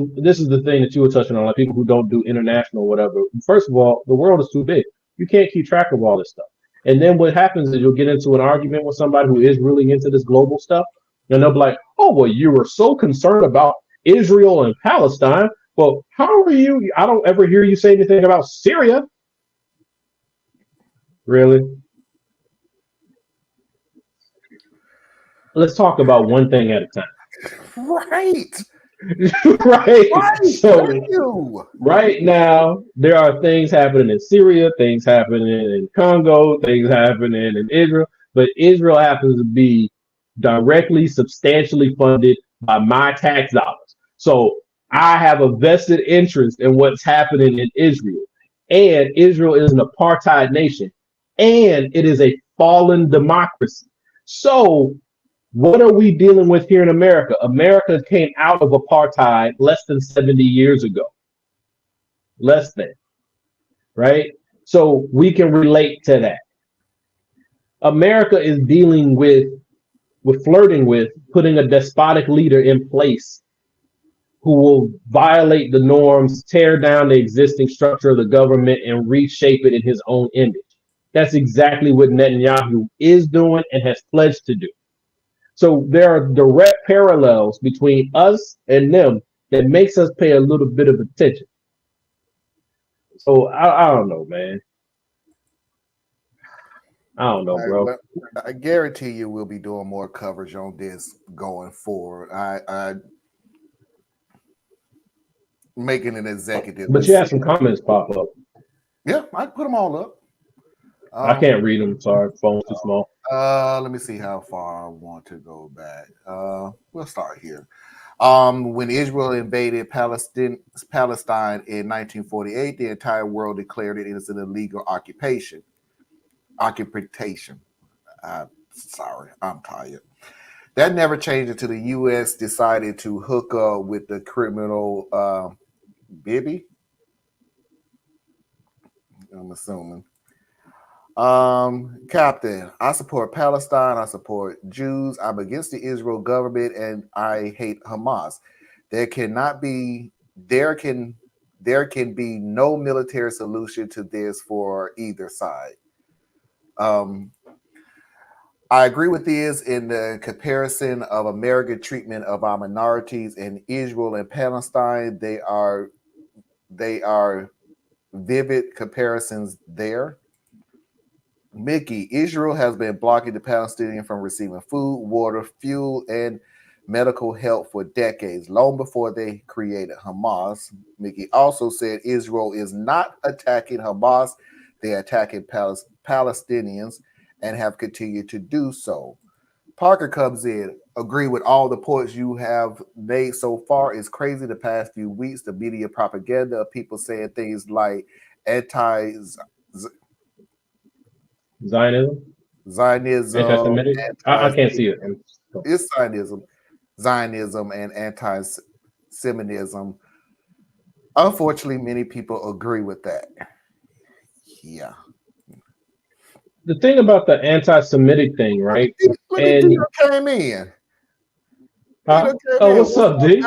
the thing that you were touching on, like people who don't do international or whatever. First of all, the world is too big. You can't keep track of all this stuff. And then what happens is you'll get into an argument with somebody who is really into this global stuff, and they'll be like, oh, well, you were so concerned about Israel and Palestine. Well, how are you? I don't ever hear you say anything about Syria. Really? Let's talk about one thing at a time. Right. Right? Right. So Thank you. right now, there are things happening in Syria, things happening in Congo, things happening in Israel, but Israel happens to be directly, substantially funded by my tax dollars. So I have a vested interest in what's happening in Israel. And Israel is an apartheid nation, and it is a fallen democracy. So what are we dealing with here in America? America came out of apartheid less than 70 years ago. Less than, right? So we can relate to that. America is dealing with flirting with putting a despotic leader in place who will violate the norms, tear down the existing structure of the government, and reshape it in his own image. That's exactly what Netanyahu is doing and has pledged to do. So there are direct parallels between us and them that makes us pay a little bit of attention. So I don't know, man. I don't know, bro. Well, I guarantee you we'll be doing more coverage on this going forward. I making an executive. But you had some comments pop up. Yeah, I put them all up. I can't read them. Sorry, phone's too small. Let me see how far I want to go back. We'll start here. When Israel invaded Palestine in 1948, the entire world declared it as an illegal occupation. Sorry, I'm tired. That never changed until the U.S. decided to hook up with the criminal Bibi. I'm assuming. Captain, I support Palestine. I support Jews. I'm against the Israel government, and I hate Hamas. There can be no military solution to this for either side. I agree with this in the comparison of American treatment of our minorities in Israel and Palestine. They are vivid comparisons there. Mickey, Israel has been blocking the Palestinians from receiving food, water, fuel, and medical help for decades, long before they created Hamas. Mickey also said Israel is not attacking Hamas. They're attacking Palestinians and have continued to do so. Parker comes in, agree with all the points you have made so far. It's crazy the past few weeks, the media propaganda of people saying things like Zionism, anti-Semitic. I can't see it. It's Zionism, and anti-Semitism. Unfortunately, many people agree with that. Yeah. The thing about the anti-Semitic thing, right? Look at you came in. What's up, D?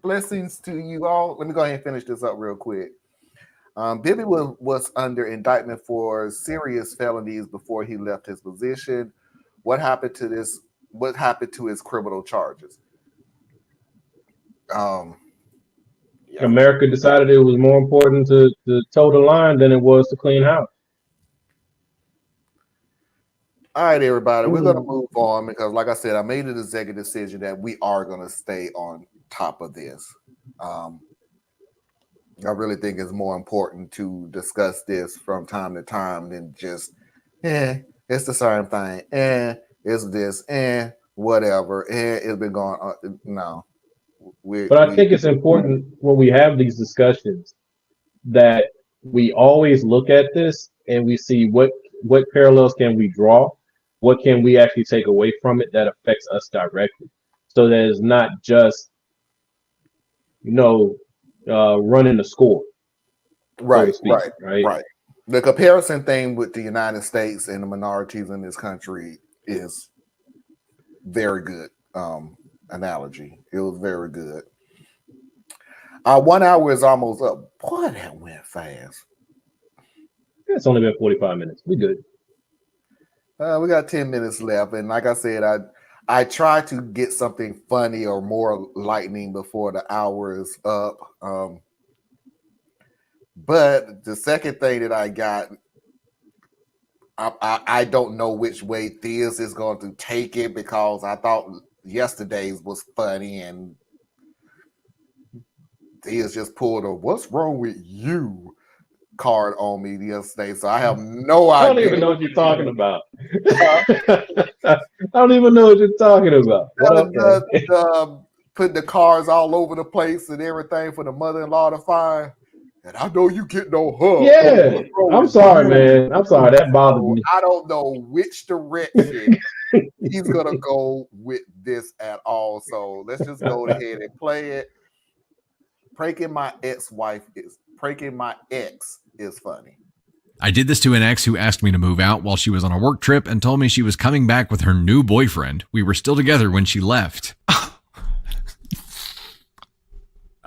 Blessings to you all. Let me go ahead and finish this up real quick. Bibi was under indictment for serious felonies before he left his position. What happened to this? What happened to his criminal charges? Yeah. America decided it was more important to toe the line than it was to clean house. All right, everybody, we're going to move on because, like I said, I made an executive decision that we are going to stay on top of this. I really think it's more important to discuss this from time to time than just, it's the same thing, it's this, whatever, it's been going on. No. But I think it's important when we have these discussions that we always look at this and we see what parallels can we draw, what can we actually take away from it that affects us directly, so that it's not just running the score. Right, so speak, right. The comparison thing with the United States and the minorities in this country is very good analogy. It was very good. 1 hour is almost up. Boy, that went fast. It's only been 45 minutes. We good. We got 10 minutes left, and like I said, I try to get something funny or more lightning before the hour is up. But the second thing that I got, I don't know which way Theus is going to take it, because I thought yesterday's was funny, and Diaz just pulled a "What's wrong with you?" card on me yesterday, so I have no idea. I don't even know what you're talking about. I don't even know what you're talking about. Putting the cards all over the place and everything for the mother-in-law to find. And I know you get no hug. Yeah, I'm sorry, man. I'm sorry. That bothered me. I don't know which direction he's gonna go with this at all. So let's just go ahead and play it. Pranking my ex is funny. I did this to an ex who asked me to move out while she was on a work trip and told me she was coming back with her new boyfriend. We were still together when she left.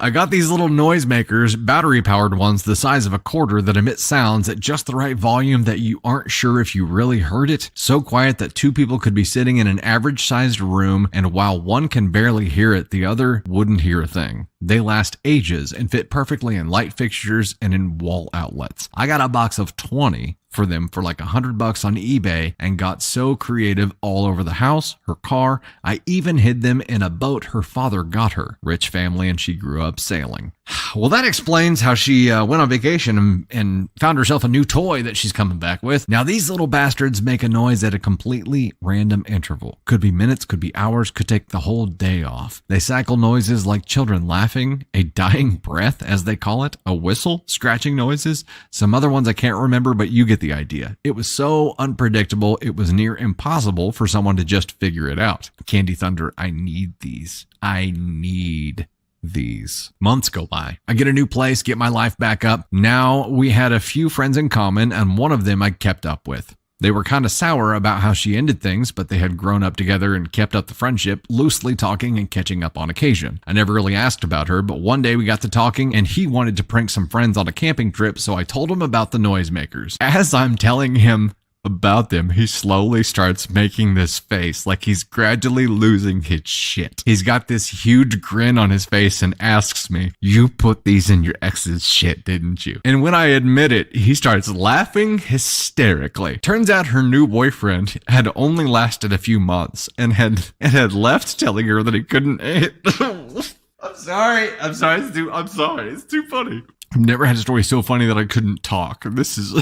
I got these little noisemakers, battery-powered ones the size of a quarter that emit sounds at just the right volume that you aren't sure if you really heard it. So quiet that two people could be sitting in an average-sized room, and while one can barely hear it, the other wouldn't hear a thing. They last ages and fit perfectly in light fixtures and in wall outlets. I got a box of 20 for them for like $100 on eBay and got so creative all over the house, her car. I even hid them in a boat her father got her. Rich family, and she grew up sailing. Well, that explains how she went on vacation and found herself a new toy that she's coming back with. Now, these little bastards make a noise at a completely random interval. Could be minutes, could be hours, could take the whole day off. They cycle noises like children laughing, a dying breath, as they call it, a whistle, scratching noises, some other ones I can't remember, but you get the idea. It was so unpredictable, it was near impossible for someone to just figure it out. Candy Thunder, I need these. I need these. Months go by. I get a new place, get my life back up. Now we had a few friends in common, and one of them I kept up with. They were kind of sour about how she ended things, but they had grown up together and kept up the friendship, loosely talking and catching up on occasion. I never really asked about her, but one day we got to talking and he wanted to prank some friends on a camping trip, so I told him about the noisemakers. As I'm telling him about them, he slowly starts making this face like he's gradually losing his shit. He's got this huge grin on his face and asks me, "You put these in your ex's shit, didn't you?" And when I admit it, he starts laughing hysterically. Turns out her new boyfriend had only lasted a few months and had left telling her that he couldn't. I'm sorry. It's too funny. I've never had a story so funny that I couldn't talk. This is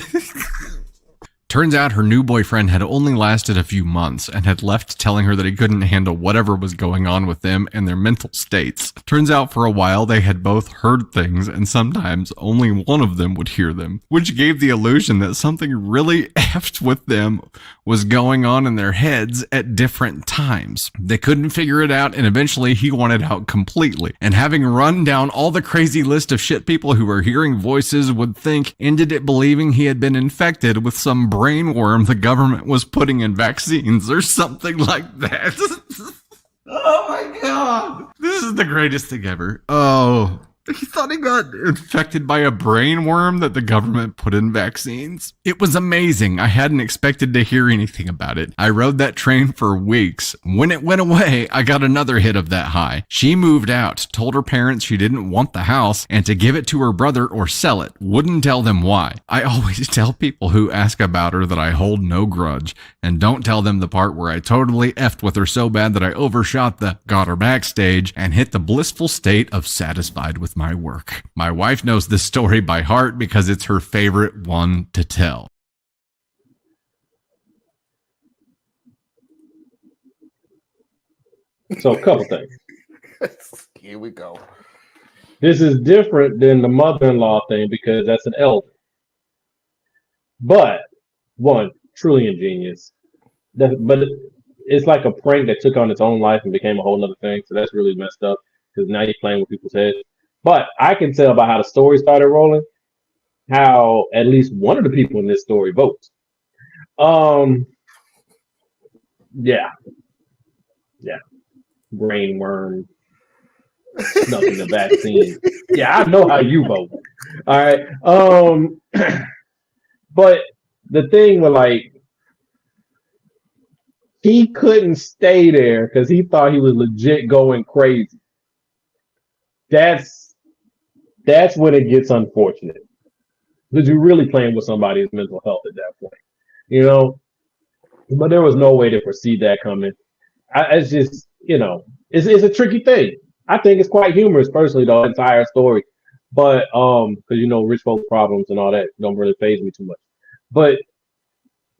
Turns out her new boyfriend had only lasted a few months and had left telling her that he couldn't handle whatever was going on with them and their mental states. Turns out for a while they had both heard things and sometimes only one of them would hear them, which gave the illusion that something really effed with them was going on in their heads at different times. They couldn't figure it out, and eventually he wanted out completely. And having run down all the crazy list of shit people who were hearing voices would think, ended it believing he had been infected with some brain worm the government was putting in vaccines or something like that. Oh my god. This is the greatest thing ever. Oh, he thought he got infected by a brain worm that the government put in vaccines. It was amazing. I hadn't expected to hear anything about it. I rode that train for weeks. When it went away, I got another hit of that high. She moved out, told her parents she didn't want the house and to give it to her brother or sell it. Wouldn't tell them why. I always tell people who ask about her that I hold no grudge, and don't tell them the part where I totally effed with her so bad that I overshot the got her back stage and hit the blissful state of satisfied with my work. My wife knows this story by heart because it's her favorite one to tell. So a couple things. Here we go. This is different than the mother-in-law thing because that's an elder. But one, truly ingenious. But it's like a prank that took on its own life and became a whole other thing. So that's really messed up because now you're playing with people's heads. But I can tell by how the story started rolling how at least one of the people in this story votes. Yeah. Brain worm, nothing, the vaccine. Yeah, I know how you vote. All right. But the thing with he couldn't stay there because he thought he was legit going crazy. That's when it gets unfortunate. Because you're really playing with somebody's mental health at that point. You know? But there was no way to foresee that coming. It's just, it's a tricky thing. I think it's quite humorous, personally, the entire story. But because rich folks' problems and all that don't really faze me too much. But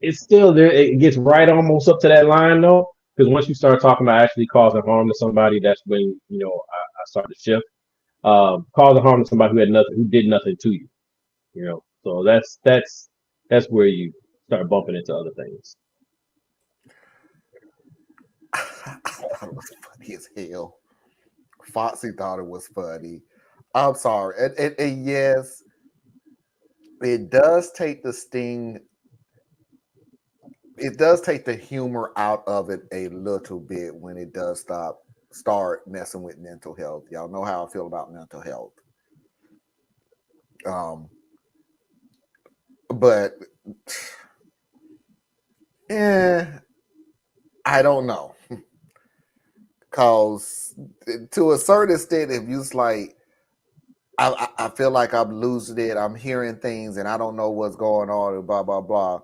it's still there. It gets right almost up to that line though, because once you start talking about actually causing harm to somebody, that's when I start to shift. Causing harm to somebody who did nothing to you. So that's where you start bumping into other things. I thought it was funny as hell. Foxy thought it was funny. I'm sorry. And yes, it does take the sting. It does take the humor out of it a little bit when it does start messing with mental health. Y'all know how I feel about mental health. But I don't know. Because to a certain extent, if you like, I feel like I'm losing it. I'm hearing things and I don't know what's going on and blah, blah, blah.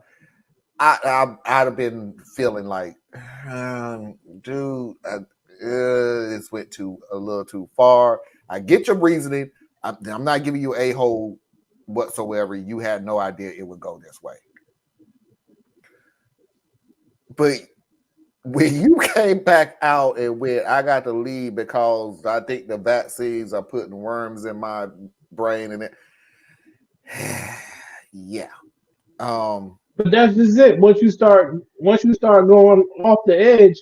I'd have been feeling like, dude, this went a little too far. I get your reasoning. I'm not giving you a hole whatsoever. You had no idea it would go this way. But when you came back out and went, I got to leave because I think the vaccines are putting worms in my brain and it. Yeah. But that's just it. Once you start going off the edge,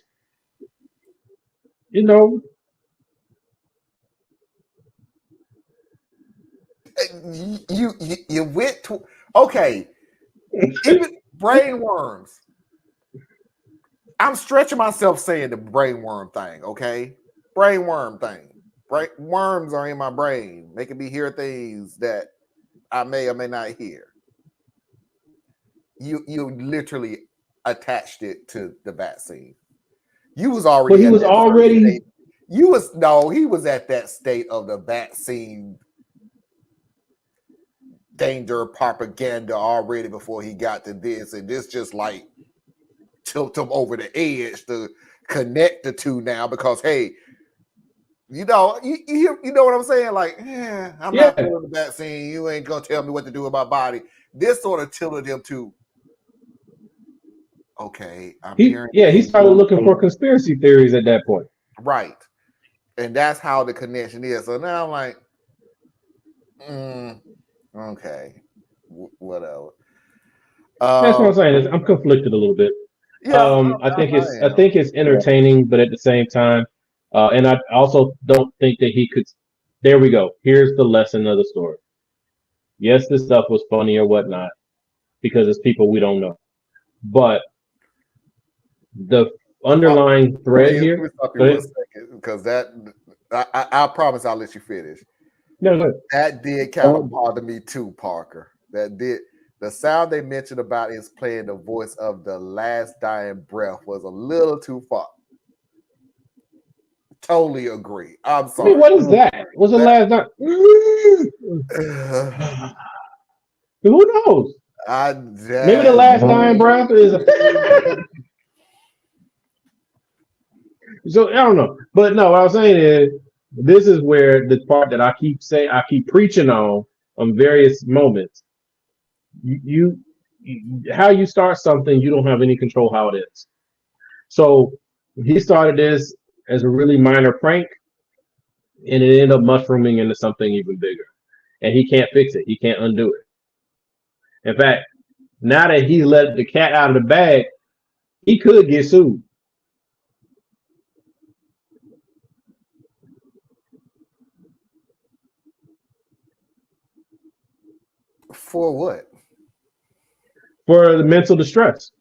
you went to even brain worms. I'm stretching myself saying the brain worm thing, okay? Brain worm thing. Worms are in my brain, making me hear things that I may or may not hear. You literally attached it to the vaccine. You was already. But he was already. He was at that state of the vaccine danger propaganda already before he got to this, and this just like tilt him over the edge to connect the two now because hey, you know what I'm saying? Like, I'm not doing the vaccine. You ain't gonna tell me what to do with my body. This sort of tilted him to. Okay, he started looking for conspiracy theories at that point. Right. And that's how the connection is. So now I'm like, okay, whatever. That's what I'm saying. I'm conflicted a little bit. Yeah, I think it's entertaining, but at the same time, and I also don't think that he could. There we go. Here's the lesson of the story. Yes, this stuff was funny or whatnot because it's people we don't know, but the underlying thread here. Let me stop you 1 second because I promise I'll let you finish. No. That did kind of bother me too, Parker. That did. The sound they mentioned about is playing the voice of the last dying breath was a little too far. Totally agree. I'm sorry. I mean, what is that? What's the last dying? Who knows? Maybe the last dying breath is. So I don't know, but no. What I was saying is, this is where the part that I keep preaching on various moments. How you start something, you don't have any control how it is. So he started this as a really minor prank, and it ended up mushrooming into something even bigger. And he can't fix it. He can't undo it. In fact, now that he let the cat out of the bag, he could get sued. For what? For the mental distress,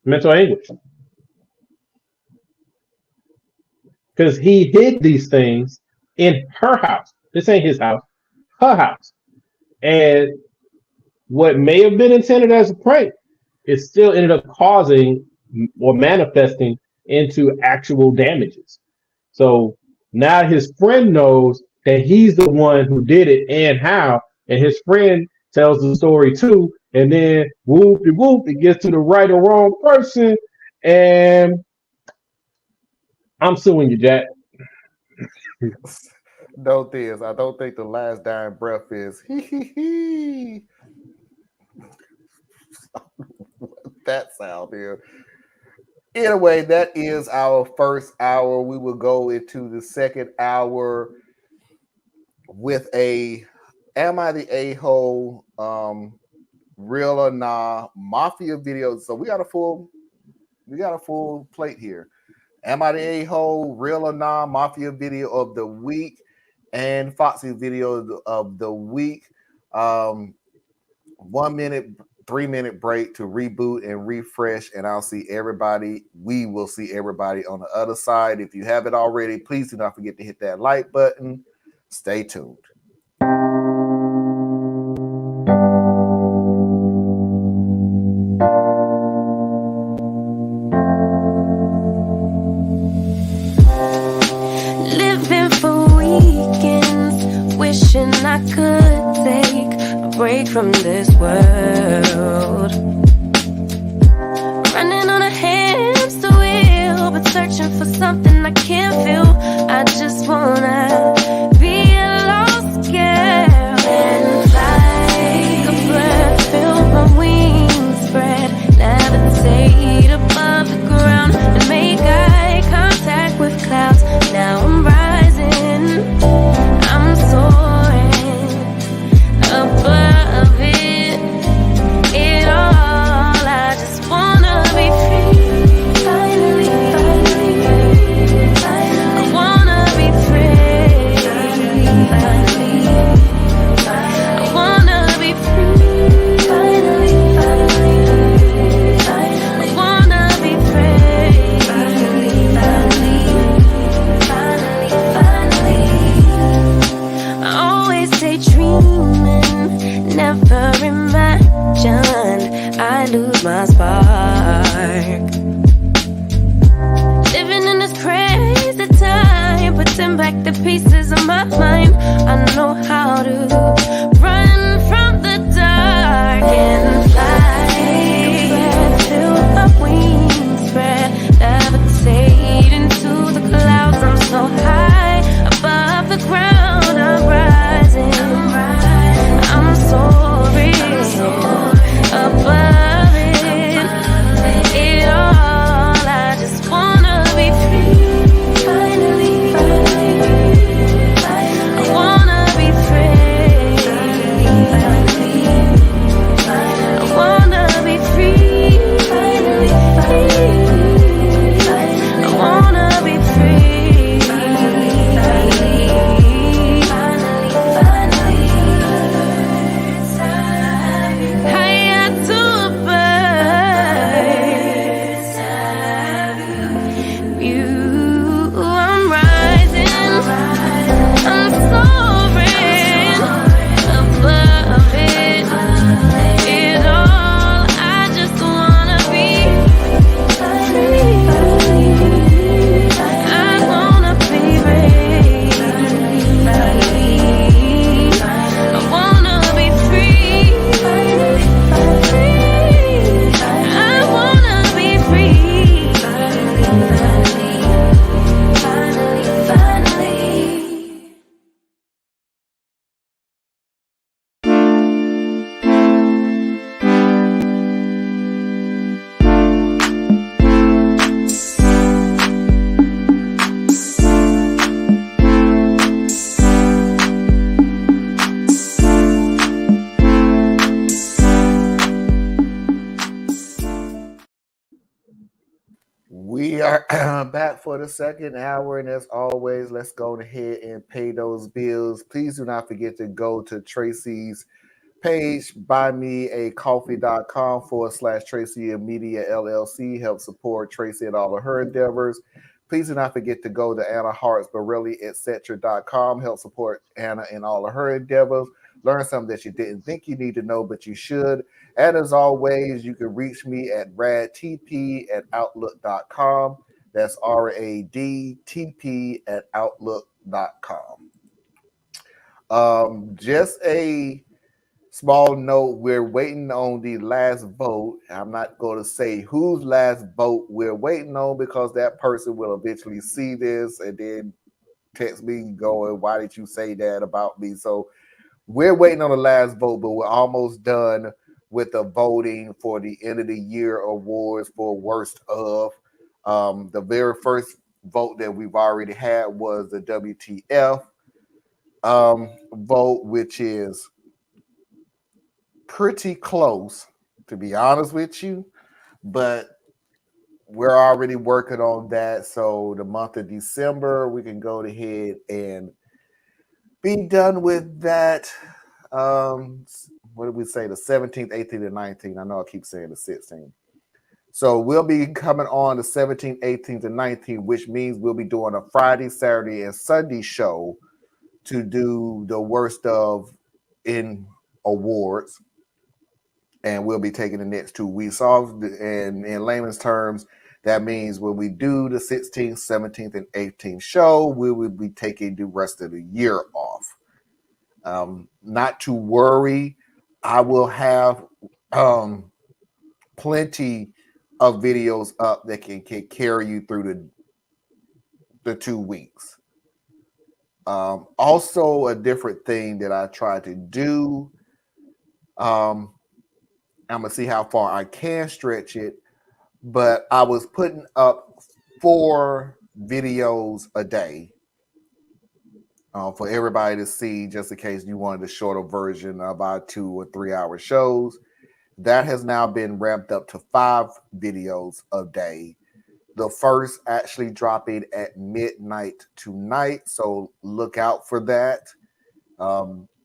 mental anguish. Because he hid these things in her house. This ain't his house, her house. And what may have been intended as a prank, it still ended up causing or manifesting into actual damages. So now his friend knows that he's the one who did it and how, and his friend tells the story too, and then whoop, it gets to the right or wrong person, and I'm suing you, Jack. Note this. I don't think the last dying breath is hee hee hee. That sound here. Anyway, that is our first hour. We will go into the second hour with a Am I the A-hole? Real or nah mafia video. So we got a full plate here. Am I the A-hole? Real or nah mafia video of the week and Foxy video of the week. 1 minute, 3-minute break to reboot and refresh, and I'll see everybody. We will see everybody on the other side. If you haven't already, please do not forget to hit that like button. Stay tuned. Living for weekends, wishing I could take a break from this world. Running on a hamster wheel, but searching for something I can't feel. I just wanna be a lost girl and fly. Take a breath, feel my wings spread, levitate above the ground and make eye contact with clouds. Now I'm rising, I'm soaring above it all. I just wanna be free, finally, I wanna be free, finally, I wanna be free, finally, I wanna be free, finally. I always daydreaming, never imagined I lose my spark. Living in this crazy time, putting back the pieces of my mind. I know how to run from the dark and fly. Feel my wings spread, levitate into the clouds. I'm so high above the ground. I'm rising, I'm soaring above it all. I just wanna be free, finally, I wanna be free, I wanna be free, finally, I wanna be free, higher to a bird. You, I'm rising, I'm soaring above it all. I just wanna be free, I wanna be free, I wanna be free, I wanna be free, finally. We are back for the second hour, and as always, let's go ahead and pay those bills. Please do not forget to go to Tracy's page, buymeacoffee.com/Tracy Media LLC. Help support Tracy and all of her endeavors. Please do not forget to go to Anna Hart's Borelli, etc.com. Help support Anna and all of her endeavors. Learn something that you didn't think you need to know, but you should. And as always, you can reach me at radtp@outlook.com. That's radtp@outlook.com. Just a small note, we're waiting on the last vote. I'm not going to say whose last vote we're waiting on because that person will eventually see this and then text me going, "Why did you say that about me?" So we're waiting on the last vote, but we're almost done with the voting for the end of the year awards for worst of. The very first vote that we've already had was the WTF vote, which is pretty close, to be honest with you, but we're already working on that. So the month of December, we can go ahead and be done with that. What did we say? The 17th, 18th, and 19th. I know I keep saying the 16th. So we'll be coming on the 17th, 18th, and 19th, which means we'll be doing a Friday, Saturday, and Sunday show to do the worst of in awards. And we'll be taking the next 2 weeks off. And in layman's terms, that means when we do the 16th, 17th, and 18th show, we will be taking the rest of the year off. Not to worry, I will have plenty of videos up that can carry you through the 2 weeks. Also, a different thing that I try to do, I'm gonna see how far I can stretch it, but I was putting up 4 videos a day for everybody to see, just in case you wanted a shorter version of our 2 or 3 hour shows. That has now been ramped up to 5 videos a day. The first actually dropping at midnight tonight, so look out for that.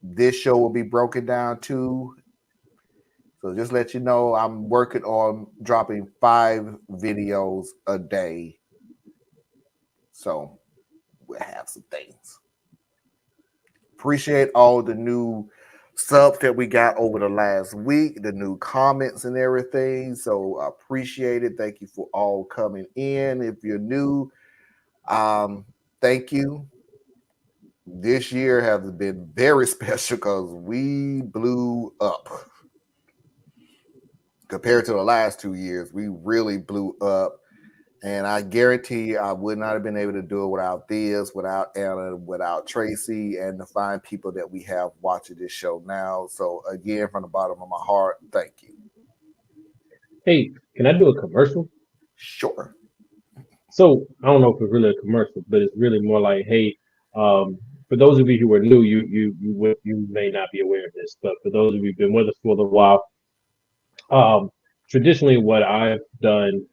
This show will be broken down too. So just let you know, I'm working on dropping 5 videos a day. So we'll have some things. Appreciate all the new subs that we got over the last week, the new comments and everything. So I appreciate it. Thank you for all coming in. If you're new, thank you. This year has been very special because we blew up. Compared to the last 2 years, we really blew up. And I guarantee I would not have been able to do it without this, without Anna, without Tracy, and the fine people that we have watching this show now. So again, from the bottom of my heart, thank you. Hey, can I do a commercial? Sure. So I don't know if it's really a commercial, but it's really more like, hey, for those of you who are new, you may not be aware of this, but for those of you who've been with us for a little while, traditionally what I've done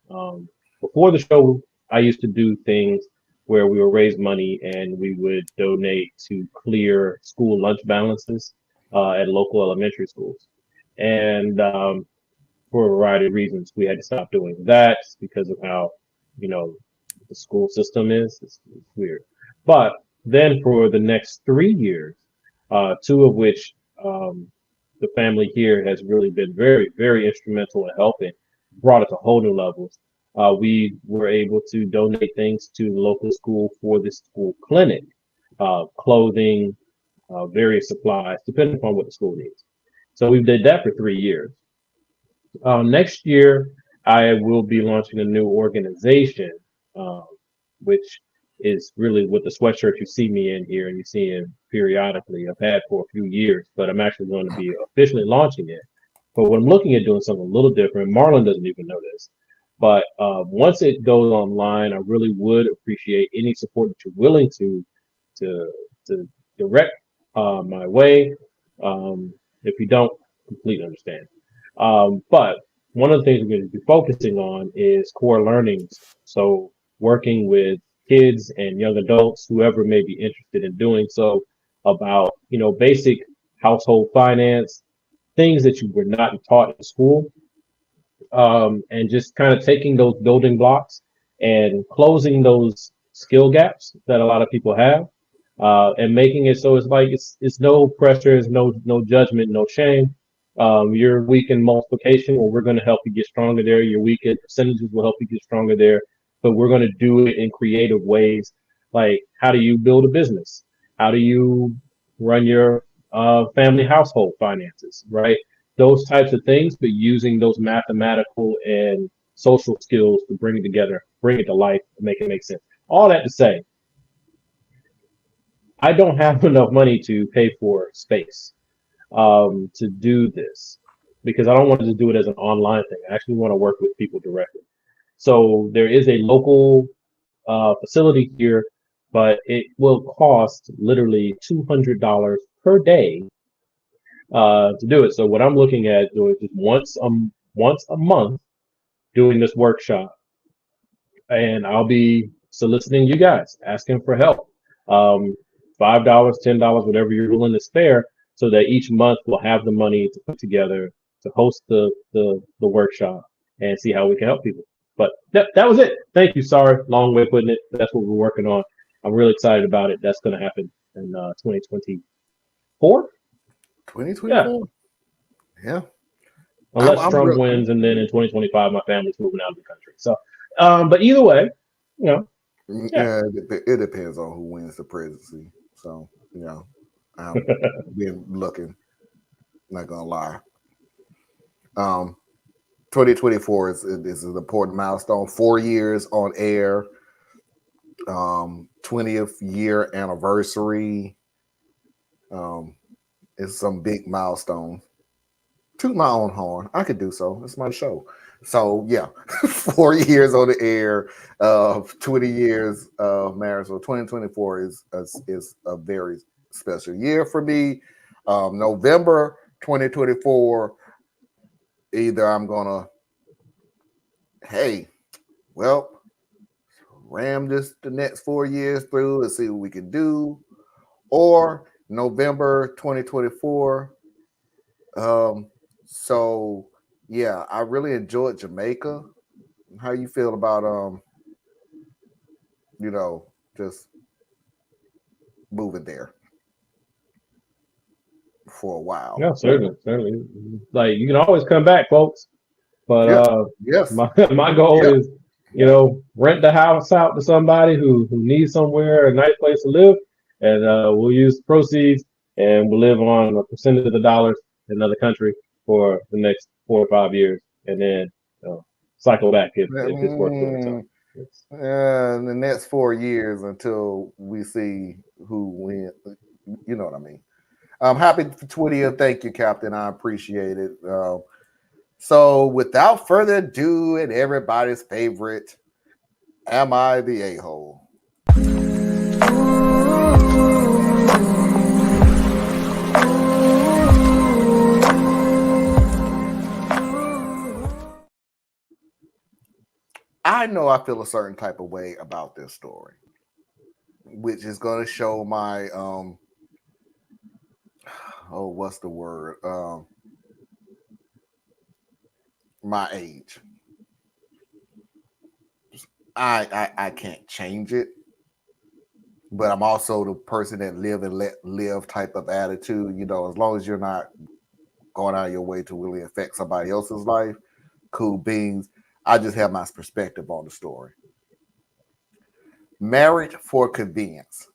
before the show, I used to do things where we would raise money and we would donate to clear school lunch balances at local elementary schools. And for a variety of reasons, we had to stop doing that because of how, the school system is. It's weird. But then for the next 3 years, 2 of which the family here has really been very, very instrumental in helping, brought it to whole new levels. We were able to donate things to the local school for the school clinic, clothing, various supplies, depending upon what the school needs. So we did that for 3 years. Next year, I will be launching a new organization, which is really with the sweatshirt you see me in here and you see in periodically. I've had for a few years, but I'm actually going to be officially launching it. But when I'm looking at doing something a little different, Marlon doesn't even know this, but once it goes online, I really would appreciate any support that you're willing to direct my way. If you don't, completely understand. But one of the things we're going to be focusing on is core learnings. So working with kids and young adults, whoever may be interested in doing so, about, basic household finance, things that you were not taught in school, and just kind of taking those building blocks and closing those skill gaps that a lot of people have, and making it so it's like it's no pressure, it's no judgment, no shame. You're weak in multiplication, well, we're going to help you get stronger there. You're weak in percentages, will help you get stronger there. But we're going to do it in creative ways, like how do you build a business? How do you run your family household finances, right? Those types of things, but using those mathematical and social skills to bring it together, bring it to life, make it make sense. All that to say, I don't have enough money to pay for space to do this because I don't want to just do it as an online thing. I actually want to work with people directly. So there is a local facility here, but it will cost literally $200 per day to do it. So what I'm looking at doing is just once a month doing this workshop, and I'll be soliciting you guys, asking for help. $5, $10, whatever you're willing to spare, so that each month we'll have the money to put together to host the workshop and see how we can help people. But that was it. Thank you. Sorry, long way of putting it. That's what we're working on. I'm really excited about it. That's going to happen in 2024. 2024. Yeah. Unless Trump wins, and then in 2025, my family's moving out of the country. So, but either way, you know. Yeah, it depends on who wins the presidency. So, you know, I've been looking. Not gonna lie. 2024 is an important milestone. 4 years on air. 20th year anniversary. It's some big milestone. Toot my own horn. I could do so. It's my show. So yeah, 4 years on the air, 20 years of marriage. So 2024 is a very special year for me. November 2024, either I'm gonna, ram the next 4 years through and see what we can do, or November 2024. So yeah, I really enjoyed Jamaica. How you feel about just moving there for a while? Yeah, certainly. Like, you can always come back, folks. But yes, my goal is, rent the house out to somebody who needs somewhere, a nice place to live, and we'll use the proceeds and we'll live on a percentage of the dollars in another country for the next 4 or 5 years, and then cycle back if it's worth doing. So in the next 4 years until we see who wins. You know what I mean? Happy 20th. Thank you, Captain. I appreciate it. So without further ado, and everybody's favorite, am I the a-hole? I know I feel a certain type of way about this story, which is going to show my what's the word? My age. I can't change it, but I'm also the person that live and let live type of attitude. As long as you're not going out of your way to really affect somebody else's life, cool beans. I just have my perspective on the story. Married for convenience.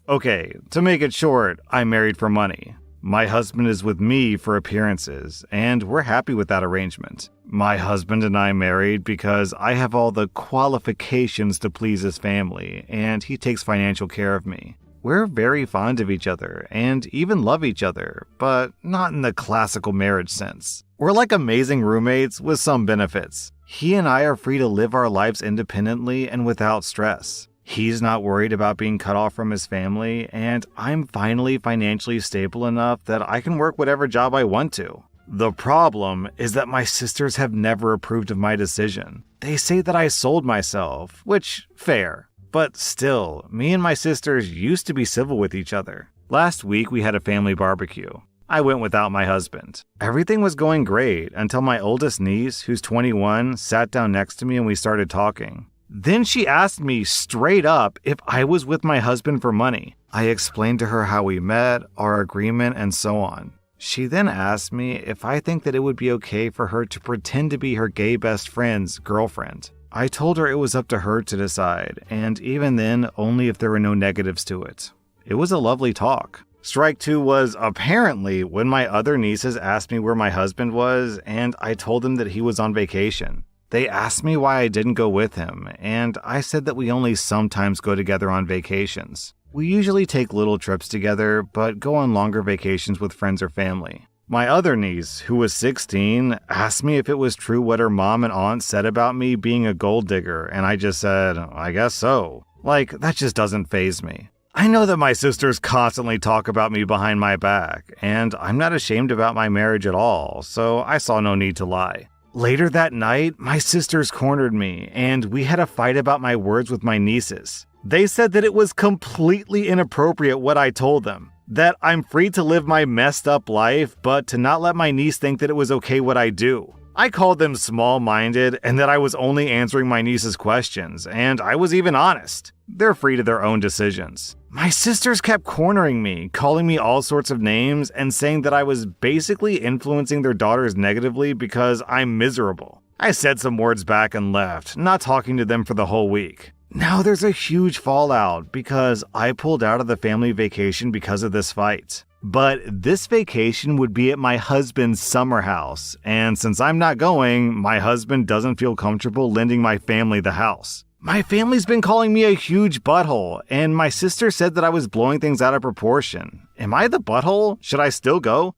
Okay, to make it short, I'm married for money. My husband is with me for appearances, and we're happy with that arrangement. My husband and I married because I have all the qualifications to please his family, and he takes financial care of me. We're very fond of each other, and even love each other, but not in the classical marriage sense. We're like amazing roommates with some benefits. He and I are free to live our lives independently and without stress. He's not worried about being cut off from his family, and I'm finally financially stable enough that I can work whatever job I want to. The problem is that my sisters have never approved of my decision. They say that I sold myself, which, fair. But still, me and my sisters used to be civil with each other. Last week we had a family barbecue. I went without my husband. Everything was going great until my oldest niece, who's 21, sat down next to me and we started talking. Then she asked me straight up if I was with my husband for money. I explained to her how we met, our agreement, and so on. She then asked me if I think that it would be okay for her to pretend to be her gay best friend's girlfriend. I told her it was up to her to decide, and even then, only if there were no negatives to it. It was a lovely talk. Strike two was apparently when my other nieces asked me where my husband was, and I told them that he was on vacation. They asked me why I didn't go with him, and I said that we only sometimes go together on vacations. We usually take little trips together, but go on longer vacations with friends or family. My other niece, who was 16, asked me if it was true what her mom and aunt said about me being a gold digger, and I just said, I guess so. Like, that just doesn't faze me. I know that my sisters constantly talk about me behind my back, and I'm not ashamed about my marriage at all, so I saw no need to lie. Later that night, my sisters cornered me, and we had a fight about my words with my nieces. They said that it was completely inappropriate what I told them, that I'm free to live my messed up life, but to not let my niece think that it was okay what I do. I called them small-minded and that I was only answering my niece's questions, and I was even honest. They're free to their own decisions. My sisters kept cornering me, calling me all sorts of names, and saying that I was basically influencing their daughters negatively because I'm miserable. I said some words back and left, not talking to them for the whole week. Now there's a huge fallout because I pulled out of the family vacation because of this fight. But this vacation would be at my husband's summer house, and since I'm not going, my husband doesn't feel comfortable lending my family the house. My family's been calling me a huge butthole, and my sister said that I was blowing things out of proportion. Am I the butthole? Should I still go?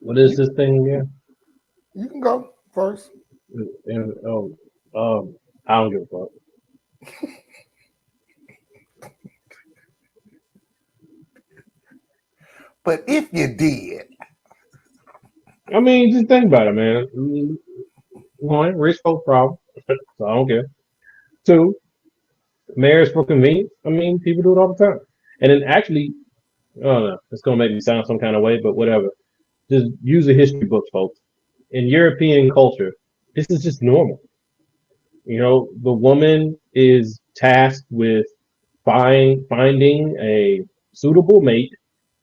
What is this thing again? You can go first. I don't give a fuck. But if you did, I mean, just think about it, man. One, rich folk problem, so I don't care. Two, marriage for convenience. I mean, people do it all the time. And then actually, I don't know, it's gonna make me sound some kind of way, but whatever. Just use the history books, folks. In European culture, this is just normal. You know, the woman is tasked with finding a suitable mate.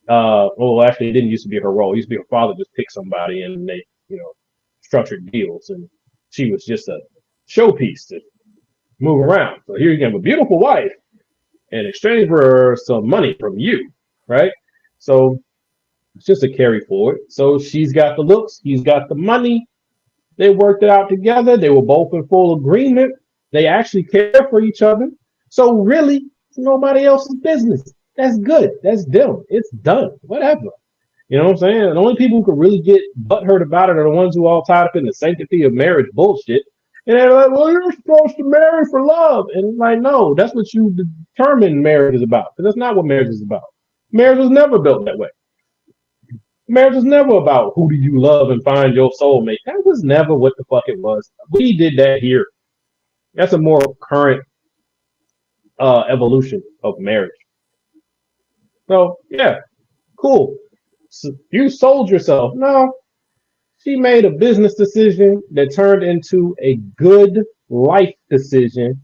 Well, actually, it didn't used to be her role. It used to be her father just picked somebody and they, structured deals. And she was just a showpiece to move around. So here you have a beautiful wife in exchange for some money from you, right? So it's just a carry forward. So she's got the looks, he's got the money. They worked it out together. They were both in full agreement. They actually care for each other. So really, it's nobody else's business. That's good. That's them. It's done. Whatever. You know what I'm saying? The only people who could really get butthurt about it are the ones who are all tied up in the sanctity of marriage bullshit. And they're like, well, you're supposed to marry for love. And like, no, that's what you determine marriage is about. But that's not what marriage is about. Marriage was never built that way. Marriage was never about who do you love and find your soulmate. That was never what the fuck it was. We did that here. That's a more current evolution of marriage. So yeah, cool. So you sold yourself. No, she made a business decision that turned into a good life decision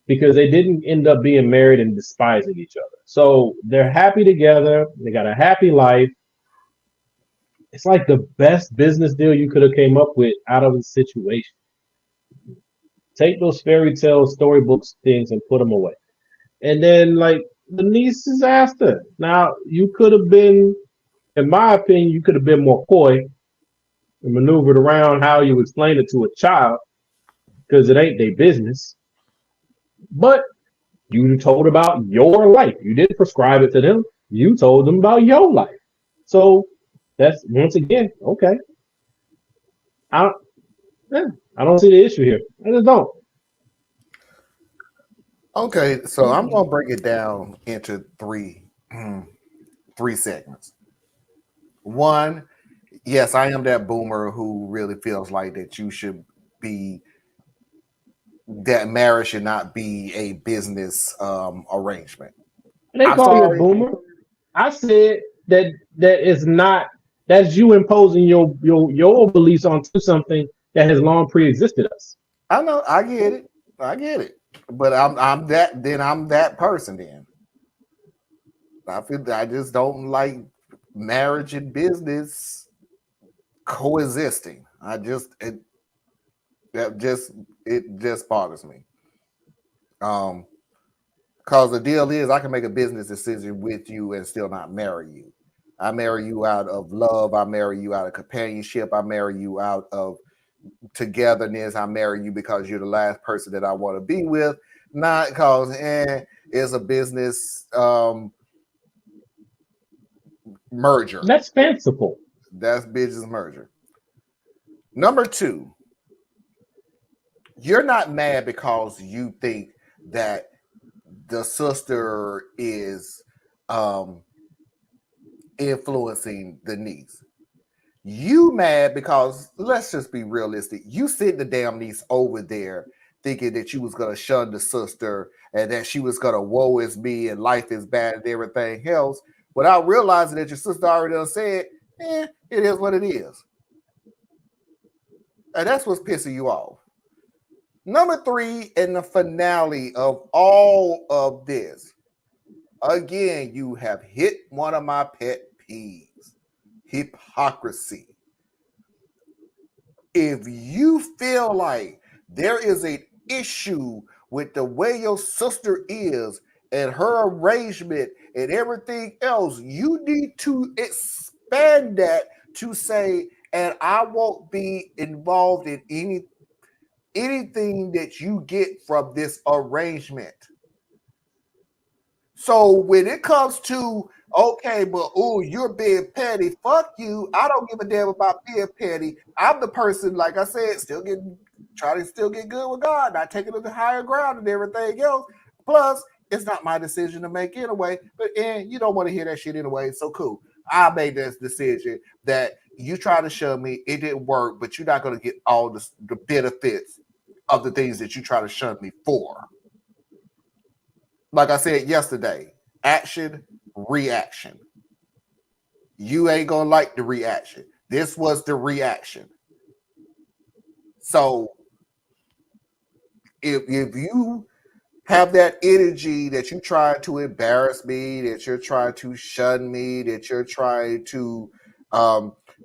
because they didn't end up being married and despising each other. So they're happy together. They got a happy life. It's like the best business deal you could have came up with out of the situation. Take those fairy tale storybooks things and put them away. And then like the nieces asked her. Now you could have been, in my opinion, you could have been more coy and maneuvered around how you explain it to a child because it ain't their business. But you told about your life. You didn't prescribe it to them. You told them about your life. So that's once again okay. I don't see the issue here. I just don't. Okay, so I'm gonna break it down into three segments. One, yes, I am that boomer who really feels like that you should be that marriage should not be a business arrangement. They call you a boomer. I said that is not. That's you imposing your beliefs onto something that has long pre-existed us. I know. I get it. But I'm that person. Then I just don't like marriage and business coexisting. It just bothers me. Because the deal is I can make a business decision with you and still not marry you. I marry you out of love. I marry you out of companionship. I marry you out of togetherness. I marry you because you're the last person that I want to be with, not because it's a business merger. That's fanciful. That's business merger. Number 2, you're not mad because you think that the sister is influencing the niece. You mad because, let's just be realistic, you sent the damn niece over there thinking that you was going to shun the sister and that she was going to woe is me and life is bad and everything else, without realizing that your sister already done said, it is what it is. And that's what's pissing you off. Number 3, and the finale of all of this, again, you have hit one of my pet peeves: hypocrisy. If you feel like there is an issue with the way your sister is and her arrangement and everything else, you need to expand that to say, and I won't be involved in anything that you get from this arrangement. So when it comes to, okay, but you're being petty, fuck you. I don't give a damn about being petty. I'm the person, like I said, trying to still get good with God, not taking it to higher ground and everything else. Plus, it's not my decision to make anyway, but you don't want to hear that shit anyway, so cool. I made this decision that you try to show me it didn't work, but you're not going to get all the benefits of the things that you try to shun me for. Like I said yesterday, action, reaction. You ain't gonna like the reaction. This was the reaction. So if you have that energy that you try to embarrass me, that you're trying to shun me, that you're trying to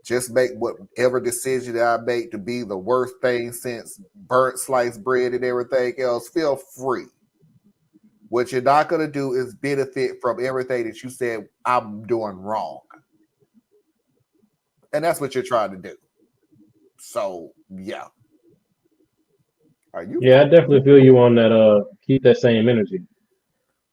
just make whatever decision that I make to be the worst thing since burnt sliced bread and everything else, feel free. What you're not going to do is benefit from everything that you said I'm doing wrong. And that's what you're trying to do. So, yeah. Yeah, I definitely feel you on that. Keep that same energy.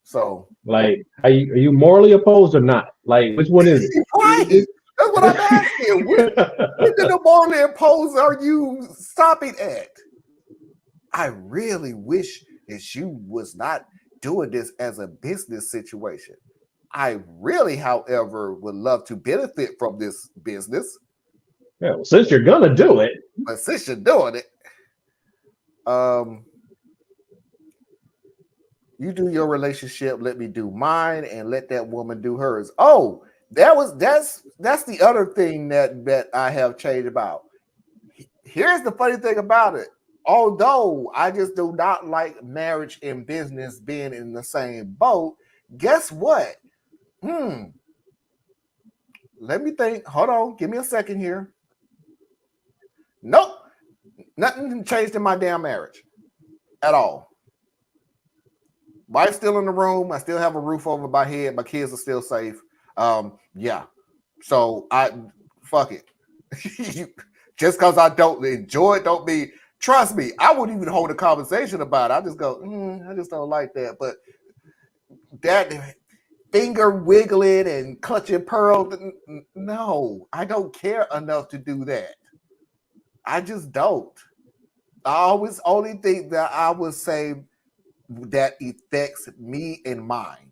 So, like, are you morally opposed or not? Like, which one is it? Right. That's what I'm asking. Which the morally opposed are you stopping at? I really wish that you was not doing this as a business situation. I really, however, would love to benefit from this business. Yeah, well, since you're gonna do it. But since you're doing it, you do your relationship, let me do mine, and let that woman do hers. Oh, that's the other thing that I have changed about. Here's the funny thing about it. Although I just do not like marriage and business being in the same boat, guess what? Let me think. Hold on. Give me a second here. Nope. Nothing changed in my damn marriage at all. Wife's still in the room. I still have a roof over my head. My kids are still safe. Yeah. So fuck it. Just because I don't enjoy it, don't mean, trust me, I wouldn't even hold a conversation about it. I just go, I just don't like that. But that finger wiggling and clutching pearls, no, I don't care enough to do that. I just don't. I always only think that I would say that affects me and mine.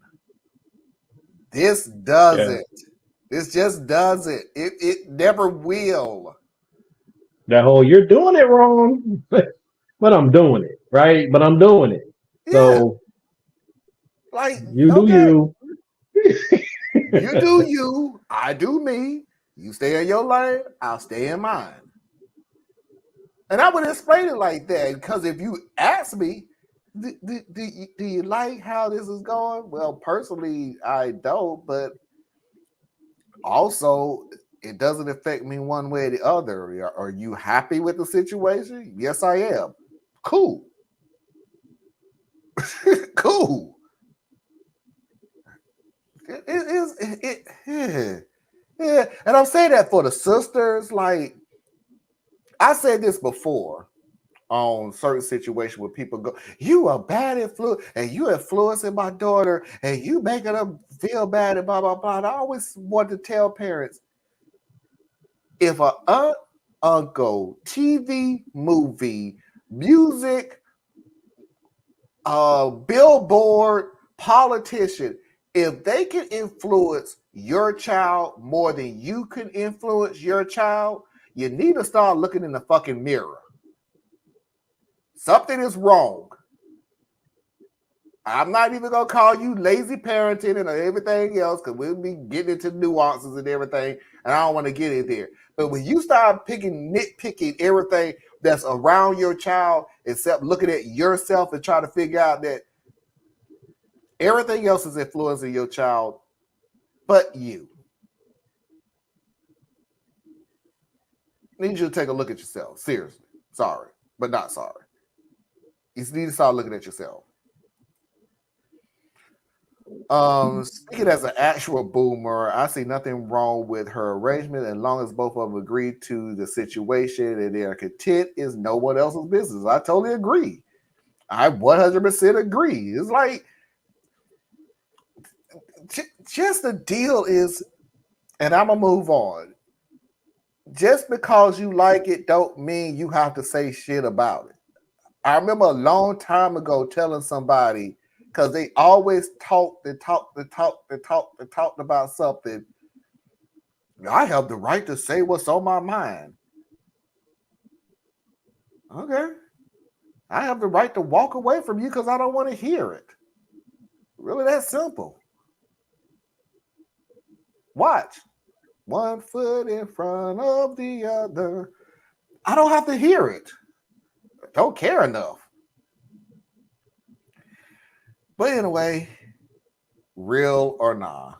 This doesn't. Yeah. This just doesn't. It never will. That whole, you're doing it wrong, but I'm doing it, right? But I'm doing it. Yeah. So, like, you do you. You do you. I do me. You stay in your lane. I'll stay in mine. And I would explain it like that, because if you ask me, do you like how this is going? Well, personally, I don't, but also it doesn't affect me one way or the other. Are you happy with the situation? Yes, I am. Cool. Cool. Yeah. And I'm saying that for the sisters, like, I said this before on certain situations where people go, you are bad influence, and you influencing my daughter, and you making her feel bad, and blah, blah, blah. And I always want to tell parents, if an aunt, uncle, TV, movie, music, billboard, politician, if they can influence your child more than you can influence your child, you need to start looking in the fucking mirror. Something is wrong. I'm not even going to call you lazy parenting and everything else, because we'll be getting into nuances and everything, and I don't want to get in there. But when you start nitpicking everything that's around your child, except looking at yourself and trying to figure out that everything else is influencing your child but you, I need you to take a look at yourself. Seriously. Sorry, but not sorry. You need to start looking at yourself. Speaking as an actual boomer, I see nothing wrong with her arrangement as long as both of them agree to the situation and they are content. Is no one else's business. I totally agree. I 100% agree. It's like, just the deal is, and I'm gonna move on. Just because you like it don't mean you have to say shit about it. I remember a long time ago telling somebody, because they always talked about something. I have the right to say what's on my mind. Okay. I have the right to walk away from you because I don't want to hear it. Really that simple. Watch. One foot in front of the other. I don't have to hear it. I don't care enough. But anyway, real or nah.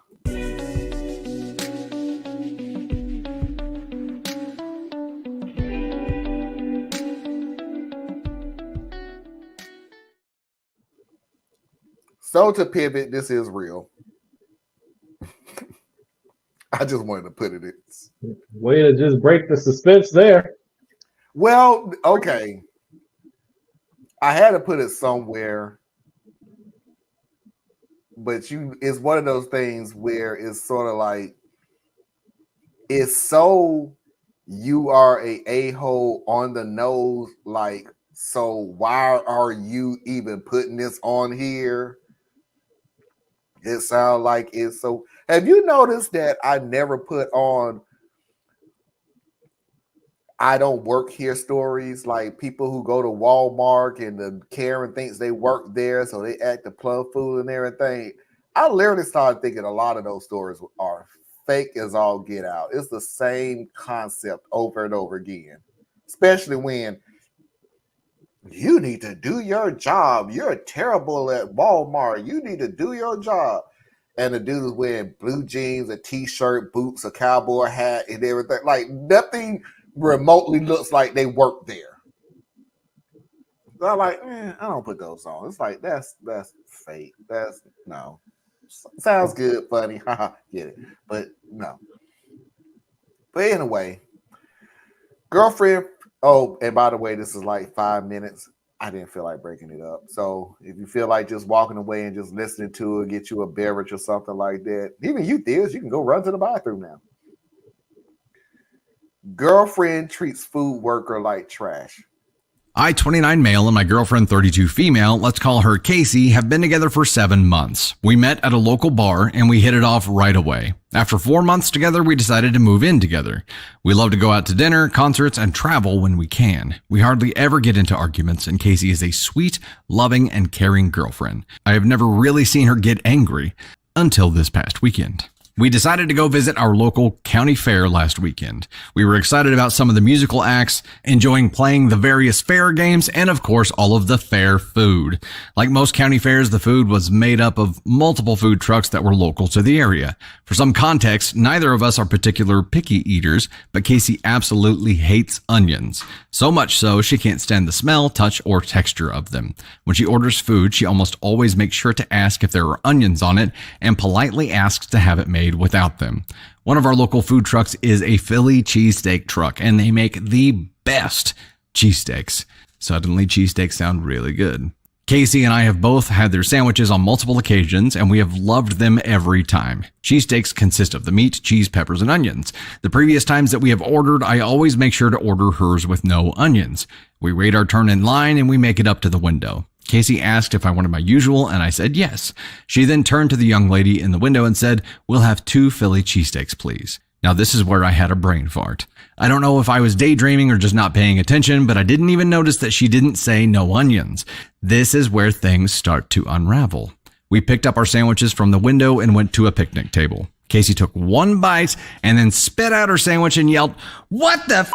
So to pivot, this is real. I just wanted to put it in. Way to just break the suspense there. Well, okay. I had to put it somewhere. But it's one of those things where it's sort of like, it's so you are a hole on the nose, like, so why are you even putting this on here? It sounds like it's so. Have you noticed that I never put on I don't work here stories, like people who go to Walmart and the Karen thinks they work there, so they act the plum fool and everything. I literally started thinking a lot of those stories are fake as all get out. It's the same concept over and over again, especially when you need to do your job. You're terrible at Walmart. You need to do your job. And the dude is wearing blue jeans, a t-shirt, boots, a cowboy hat, and everything. Like nothing remotely looks like they work there. So I'm like, I don't put those on. It's like that's fake. That's no. Sounds good, funny. Haha, get it. But no. But anyway, girlfriend. Oh, and by the way, this is like 5 minutes. I didn't feel like breaking it up. So if you feel like just walking away and just listening to it, get you a beverage or something like that. Even you, Theus, you can go run to the bathroom now. Girlfriend treats food worker like trash. I, 29 male, and my girlfriend, 32 female, let's call her Casey, have been together for 7 months. We met at a local bar and we hit it off right away. After 4 months together, we decided to move in together. We love to go out to dinner, concerts, and travel when we can. We hardly ever get into arguments, and Casey is a sweet, loving, and caring girlfriend. I have never really seen her get angry until this past weekend. We decided to go visit our local county fair last weekend. We were excited about some of the musical acts, enjoying playing the various fair games, and of course, all of the fair food. Like most county fairs, the food was made up of multiple food trucks that were local to the area. For some context, neither of us are particular picky eaters, but Casey absolutely hates onions. So much so, she can't stand the smell, touch, or texture of them. When she orders food, she almost always makes sure to ask if there are onions on it, and politely asks to have it made without them. One of our local food trucks is a Philly cheesesteak truck, and they make the best cheesesteaks. Suddenly, cheesesteaks sound really good. Casey and I have both had their sandwiches on multiple occasions, and we have loved them every time. Cheesesteaks consist of the meat, cheese, peppers, and onions. The previous times that we have ordered, I always make sure to order hers with no onions. We wait our turn in line, and we make it up to the window. Casey asked if I wanted my usual, and I said yes. She then turned to the young lady in the window and said, "We'll have 2 Philly cheesesteaks, please." Now, this is where I had a brain fart. I don't know if I was daydreaming or just not paying attention, but I didn't even notice that she didn't say no onions. This is where things start to unravel. We picked up our sandwiches from the window and went to a picnic table. Casey took 1 bite and then spit out her sandwich and yelled, "What the f***?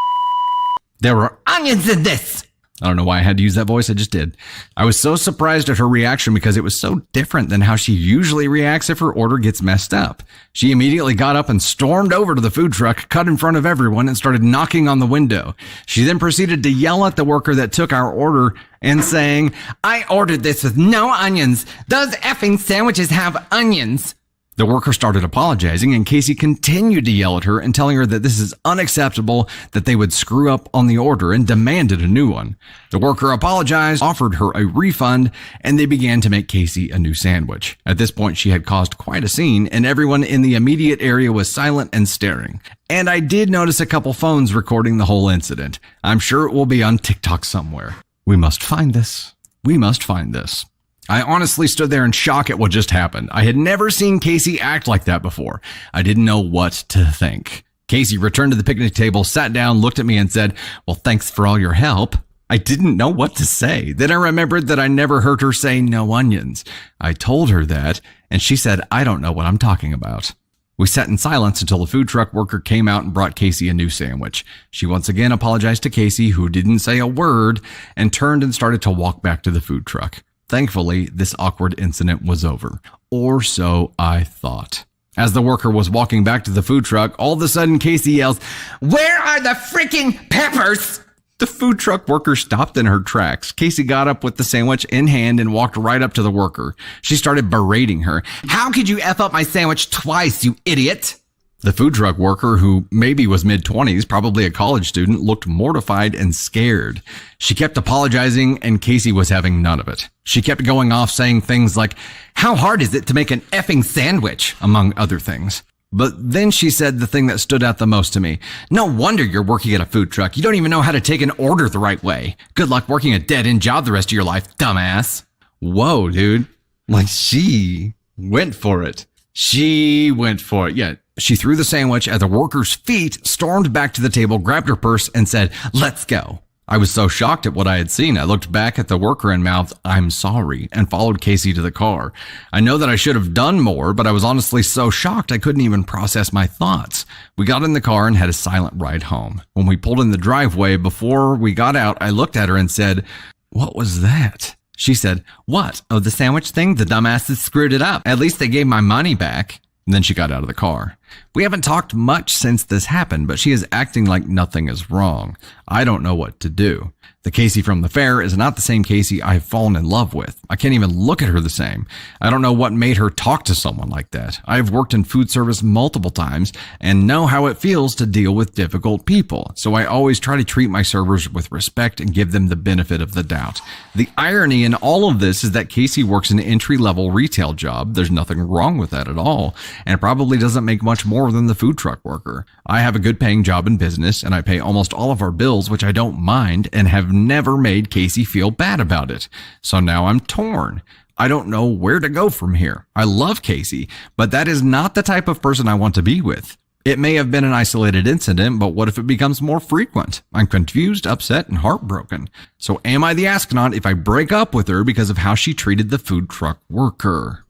There were onions in this!" I don't know why I had to use that voice. I just did. I was so surprised at her reaction because it was so different than how she usually reacts if her order gets messed up. She immediately got up and stormed over to the food truck, cut in front of everyone, and started knocking on the window. She then proceeded to yell at the worker that took our order and saying, "I ordered this with no onions. Those effing sandwiches have onions." The worker started apologizing, and Casey continued to yell at her and telling her that this is unacceptable, that they would screw up on the order, and demanded a new one. The worker apologized, offered her a refund, and they began to make Casey a new sandwich. At this point, she had caused quite a scene, and everyone in the immediate area was silent and staring. And I did notice a couple phones recording the whole incident. I'm sure it will be on TikTok somewhere. We must find this. We must find this. I honestly stood there in shock at what just happened. I had never seen Casey act like that before. I didn't know what to think. Casey returned to the picnic table, sat down, looked at me and said, "Well, thanks for all your help." I didn't know what to say. Then I remembered that I never heard her say no onions. I told her that, and she said, "I don't know what I'm talking about." We sat in silence until the food truck worker came out and brought Casey a new sandwich. She once again apologized to Casey, who didn't say a word, and turned and started to walk back to the food truck. Thankfully, this awkward incident was over. Or so I thought. As the worker was walking back to the food truck, all of a sudden Casey yells, "Where are the freaking peppers?" The food truck worker stopped in her tracks. Casey got up with the sandwich in hand and walked right up to the worker. She started berating her. "How could you F up my sandwich twice, you idiot?" The food truck worker, who maybe was mid-20s, probably a college student, looked mortified and scared. She kept apologizing, and Casey was having none of it. She kept going off saying things like, "How hard is it to make an effing sandwich?" among other things. But then she said the thing that stood out the most to me. "No wonder you're working at a food truck. You don't even know how to take an order the right way. Good luck working a dead-end job the rest of your life, dumbass." Whoa, dude. Like, she went for it. She went for it. Yeah. She threw the sandwich at the worker's feet, stormed back to the table, grabbed her purse, and said, "Let's go." I was so shocked at what I had seen. I looked back at the worker and mouthed, "I'm sorry," and followed Casey to the car. I know that I should have done more, but I was honestly so shocked I couldn't even process my thoughts. We got in the car and had a silent ride home. When we pulled in the driveway, before we got out, I looked at her and said, "What was that?" She said, "What? Oh, the sandwich thing? The dumbasses screwed it up. At least they gave my money back." And then she got out of the car. We haven't talked much since this happened, but she is acting like nothing is wrong. I don't know what to do. The Casey from the fair is not the same Casey I have fallen in love with. I can't even look at her the same. I don't know what made her talk to someone like that. I have worked in food service multiple times and know how it feels to deal with difficult people. So I always try to treat my servers with respect and give them the benefit of the doubt. The irony in all of this is that Casey works an entry-level retail job. There's nothing wrong with that at all, and probably doesn't make much more than the food truck worker. I have a good paying job in business, and I pay almost all of our bills, which I don't mind, and have never made Casey feel bad about it. So now I'm torn. I don't know where to go from here. I love Casey, but that is not the type of person I want to be with. It may have been an isolated incident, but what if it becomes more frequent? I'm confused, upset, and heartbroken. So am I the astronaut if I break up with her because of how she treated the food truck worker?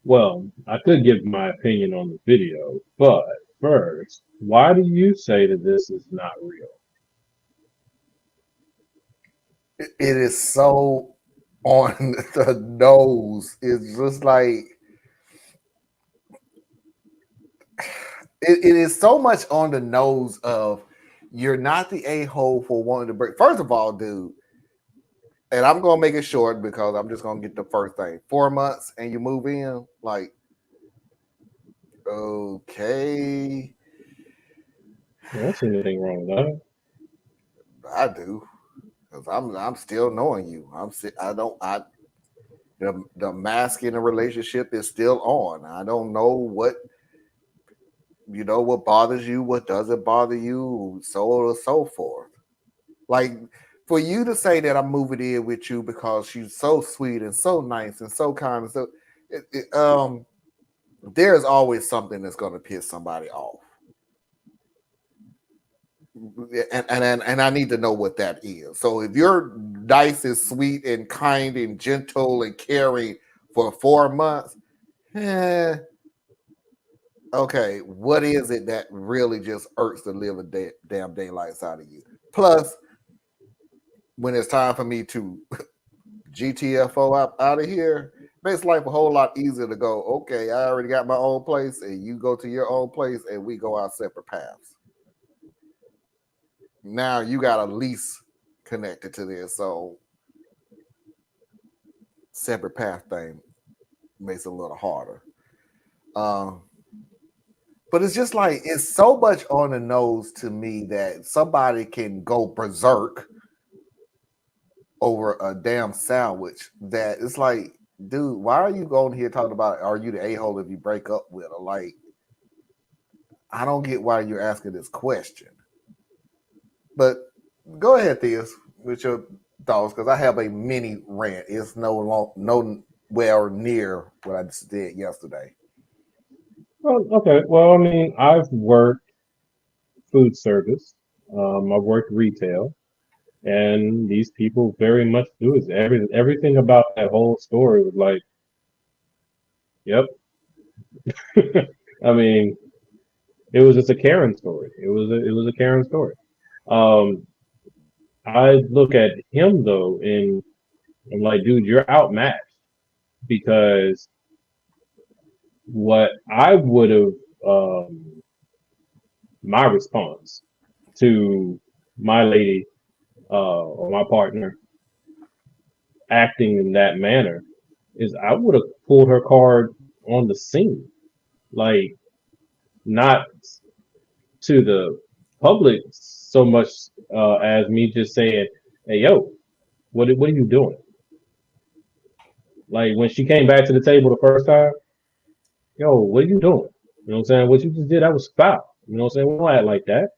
Well, I could give my opinion on the video, but first, why do you say that this is not real? It is so on the nose. It's just like it is so much on the nose of you're not the a-hole for wanting to break. First of all, dude, and I'm gonna make it short because I'm just gonna get the first thing. 4 months and you move in, like Okay, I don't see anything wrong with that. I do, because I'm still knowing you. The mask in the relationship is still on. I don't know what what bothers you, what doesn't bother you, so on and so forth. Like for you to say that I'm moving in with you because she's so sweet and so nice and so kind and so there's always something that's going to piss somebody off. And I need to know what that is. So if you're nice and sweet and kind and gentle and caring for 4 months, okay, what is it that really just irks the living damn daylights out of you? Plus, when it's time for me to GTFO out of here, makes life a whole lot easier to go, okay, I already got my own place and you go to your own place and we go our separate paths. Now you got a lease connected to this, so separate path thing makes it a little harder. But it's just like it's so much on the nose to me that somebody can go berserk over a damn sandwich that it's like, dude, why are you going here talking about are you the a-hole if you break up with her? Like, I don't get why you're asking this question. But go ahead, Theus, with your thoughts, because I have a mini rant. It's nowhere near what I just did yesterday. Well, okay. Well, I mean, I've worked food service. I've worked retail, and these people very much do it. Everything about that whole story was like, yep. I mean, it was just a Karen story. It was a Karen story. I look at him though, and I'm like, dude, you're outmatched because what I would have, my response to my lady or my partner acting in that manner is I would have pulled her card on the scene, like not to the public so much as me just saying, "Hey, yo, what are you doing?" Like when she came back to the table the first time, "Yo, what are you doing?" You know what I'm saying? What you just did, that was foul. You know what I'm saying? We don't act like that.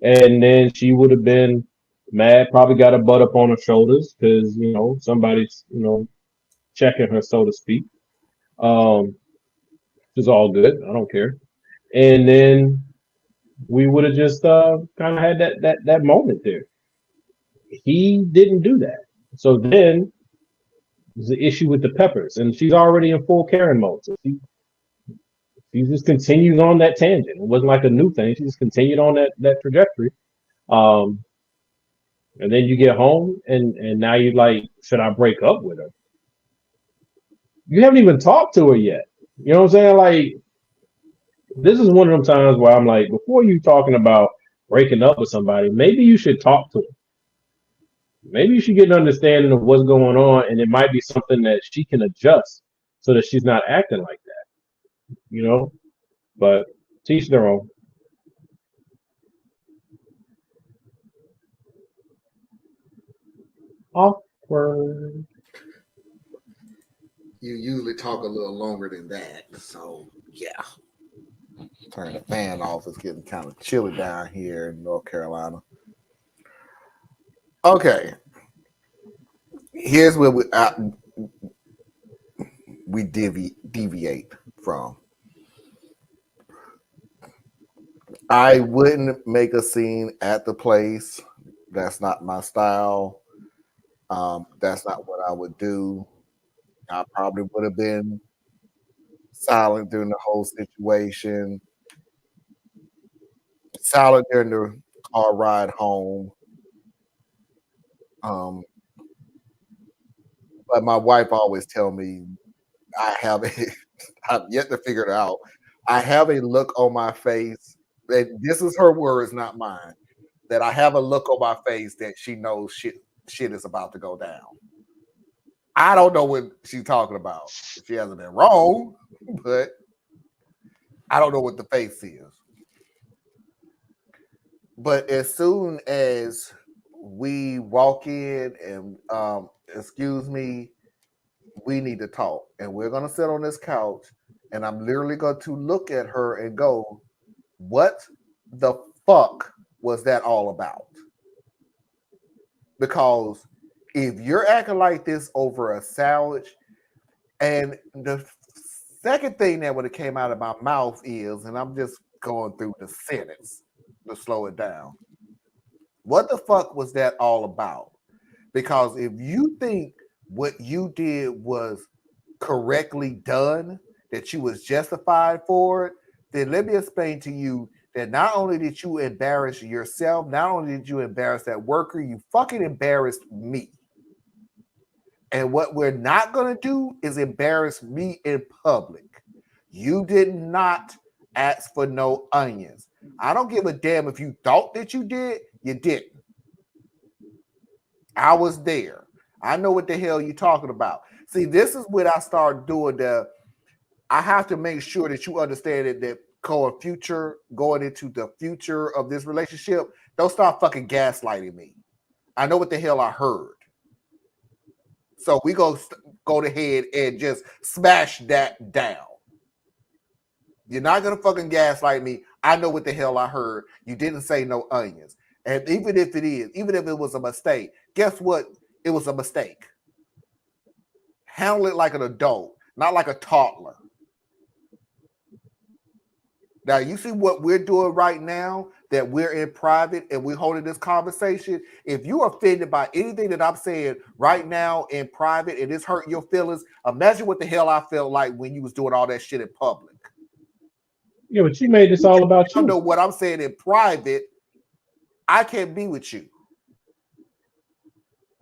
And then she would have been mad, probably got a butt up on her shoulders because somebody's checking her, so to speak. It's all good. I don't care. And then we would have just kind of had that moment there. He didn't do that. So then there's the issue with the peppers, and she's already in full Karen mode. So she just continues on that tangent. It wasn't like a new thing. She just continued on that trajectory. And then you get home, and now you're like, should I break up with her? You haven't even talked to her yet. You know what I'm saying? Like, this is one of them times where I'm like, before you talking about breaking up with somebody, maybe you should talk to her. Maybe you should get an understanding of what's going on, and it might be something that she can adjust so that she's not acting like that. But teach their own. Awkward. You usually talk a little longer than that, so yeah. Turn the fan off. It's getting kind of chilly down here in North Carolina. Okay, here's where we deviate from. I wouldn't make a scene at the place. That's not my style. That's not what I would do. I probably would have been silent during the whole situation, silent during the car ride home. But my wife always tell me I've yet to figure it out. I have a look on my face. And this is her words, not mine. That I have a look on my face that she knows shit is about to go down. I don't know what she's talking about. She hasn't been wrong, but I don't know what the face is. But as soon as we walk in and excuse me, we need to talk. And we're gonna sit on this couch and I'm literally going to look at her and go, what the fuck was that all about? Because if you're acting like this over a sandwich, and the second thing that would have came out of my mouth is, and I'm just going through the sentence to slow it down. What the fuck was that all about? Because if you think what you did was correctly done, that you was justified for it, then let me explain to you that not only did you embarrass yourself, not only did you embarrass that worker, you fucking embarrassed me. And what we're not going to do is embarrass me in public. You did not ask for no onions. I don't give a damn if you thought that you did, you didn't. I was there. I know what the hell you're talking about. See, this is when I start doing I have to make sure that you understand that going into the future of this relationship, don't start fucking gaslighting me. I know what the hell I heard. So we go ahead and just smash that down. You're not going to fucking gaslight me. I know what the hell I heard. You didn't say no onions. And even if it was a mistake, guess what? It was a mistake. Handle it like an adult, not like a toddler. Now, you see what we're doing right now, that we're in private and we're holding this conversation. If you're offended by anything that I'm saying right now in private and it's hurting your feelings, imagine what the hell I felt like when you was doing all that shit in public. Yeah, but you made this all about you. I know what I'm saying in private. I can't be with you.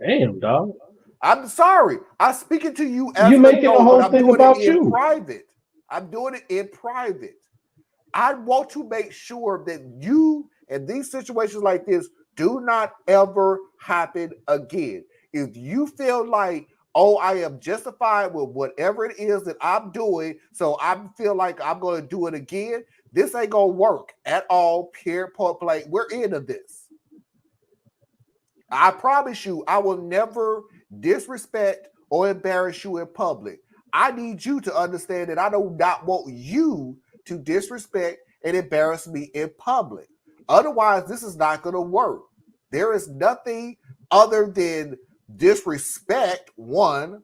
Damn, dog. I'm sorry. I'm speaking to you as you making the whole thing about you. Private. I'm doing it in private. I want to make sure that you and these situations like this do not ever happen again. If you feel like, oh, I am justified with whatever it is that I'm doing, so I feel like I'm going to do it again, this ain't going to work at all. Period, point blank. We're into this. I promise you, I will never disrespect or embarrass you in public. I need you to understand that I do not want you to disrespect and embarrass me in public. Otherwise, this is not going to work. There is nothing other than disrespect, one,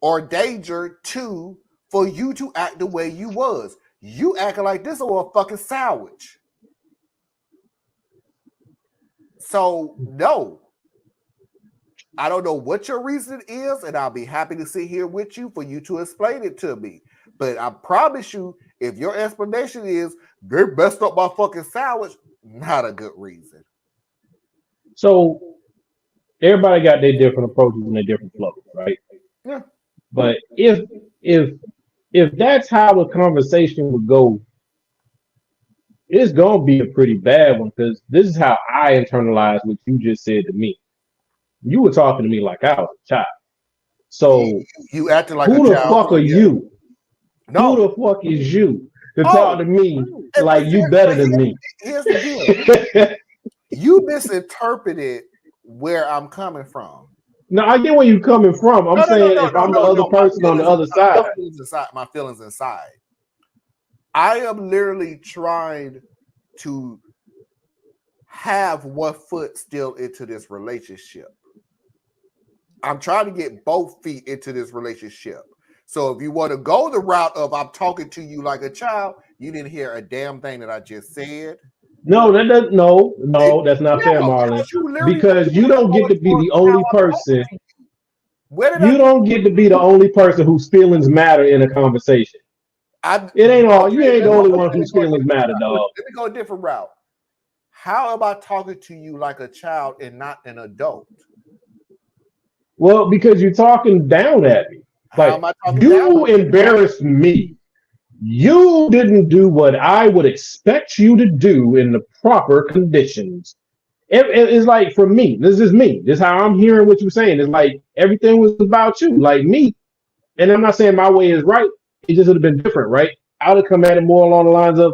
or danger, two, for you to act the way you was. You acting like this or a fucking sandwich. So, no. I don't know what your reason is, and I'll be happy to sit here with you for you to explain it to me. But I promise you, if your explanation is they messed up my fucking sandwich, not a good reason. So everybody got their different approaches and their different flows, right? Yeah. But if that's how the conversation would go, it's gonna be a pretty bad one, because this is how I internalize what you just said to me. You were talking to me like I was a child. So you acted like who a the child. fuck are you? No. Who the fuck is you to talk to me like you better than me? Here's the deal. You misinterpreted where I'm coming from. No, I get where you're coming from. I'm saying if I'm the other person on the other side. My feelings inside. I am literally trying to have one foot still into this relationship. I'm trying to get both feet into this relationship. So if you want to go the route of I'm talking to you like a child, you didn't hear a damn thing that I just said. No, that's not fair, Marlon. Because you don't get to be the only person. You don't get to be the only person whose feelings matter in a conversation. You ain't the only one whose feelings matter, dog. Let me go a different route. How am I talking to you like a child and not an adult? Well, because you're talking down at me. Like, you embarrassed me. You didn't do what I would expect you to do in the proper conditions. It's like, for me, this is me. This is how I'm hearing what you're saying. It's like everything was about you, like me. And I'm not saying my way is right. It just would have been different, right? I would have come at it more along the lines of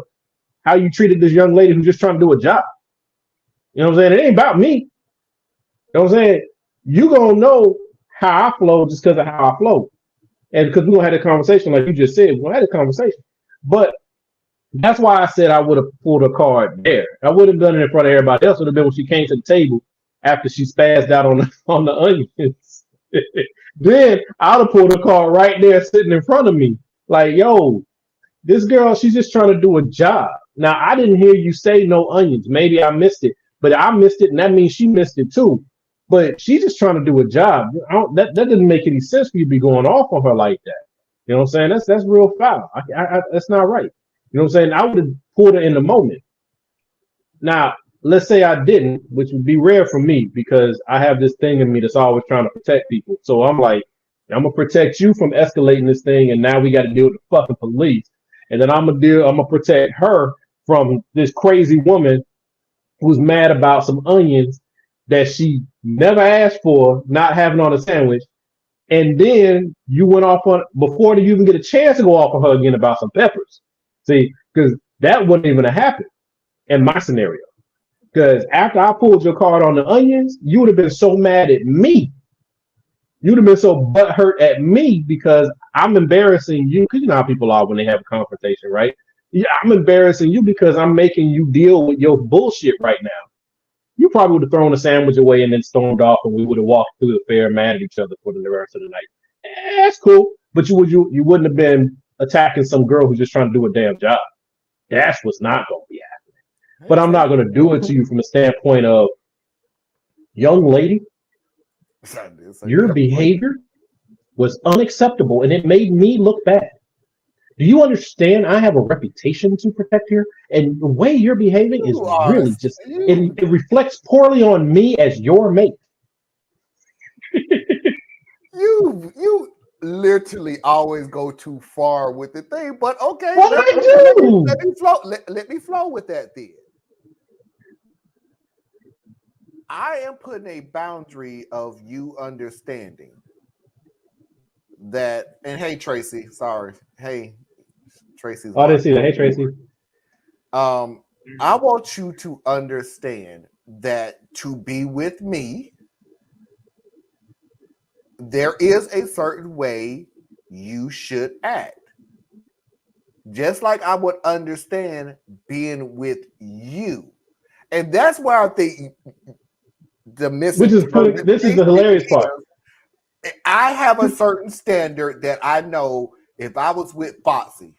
how you treated this young lady who's just trying to do a job. You know what I'm saying? It ain't about me. You know what I'm saying? You gonna know how I flow just because of how I flow. And because we're gonna have a conversation, like you just said, we're gonna have a conversation. But that's why I said I would have pulled a card there. I wouldn't have done it in front of everybody else. It would have been when she came to the table after she spazzed out on the onions. Then I'd have pulled a card right there sitting in front of me. Like, yo, this girl, she's just trying to do a job. Now, I didn't hear you say no onions. Maybe I missed it, but I missed it, and that means she missed it too. But she's just trying to do a job. That doesn't make any sense for you to be going off on her like that. You know what I'm saying? That's real foul. That's not right. You know what I'm saying? I would have pulled her in the moment. Now, let's say I didn't, which would be rare for me because I have this thing in me that's always trying to protect people. So I'm like, I'm gonna protect you from escalating this thing, and now we got to deal with the fucking police. And then I'm gonna protect her from this crazy woman who's mad about some onions that she never asked for, not having on a sandwich. And then you went off on before you even get a chance to go off on her again about some peppers. See, because that wouldn't even have happened in my scenario. Because after I pulled your card on the onions, you would have been so mad at me. You'd have been so butthurt at me because I'm embarrassing you. Because you know how people are when they have a confrontation, right? Yeah, I'm embarrassing you because I'm making you deal with your bullshit right now. You probably would have thrown the sandwich away and then stormed off, and we would have walked through the fair mad at each other for the rest of the night. That's cool, but you wouldn't have been attacking some girl who's just trying to do a damn job. That's what's not going to be happening. But I'm not going to do it to you from the standpoint of, young lady, your behavior was unacceptable, and it made me look bad. Do you understand? I have a reputation to protect here, and the way you're behaving is really just it reflects poorly on me as your mate. You literally always go too far with the thing, but okay. Let me flow with that then. I am putting a boundary of you understanding that, and hey Tracy, sorry. Hey Tracy's. I didn't see that. Hey Tracy. I want you to understand that to be with me, there is a certain way you should act. Just like I would understand being with you. And that's where I think the missing. This is the hilarious part. I have a certain standard that I know if I was with Foxy,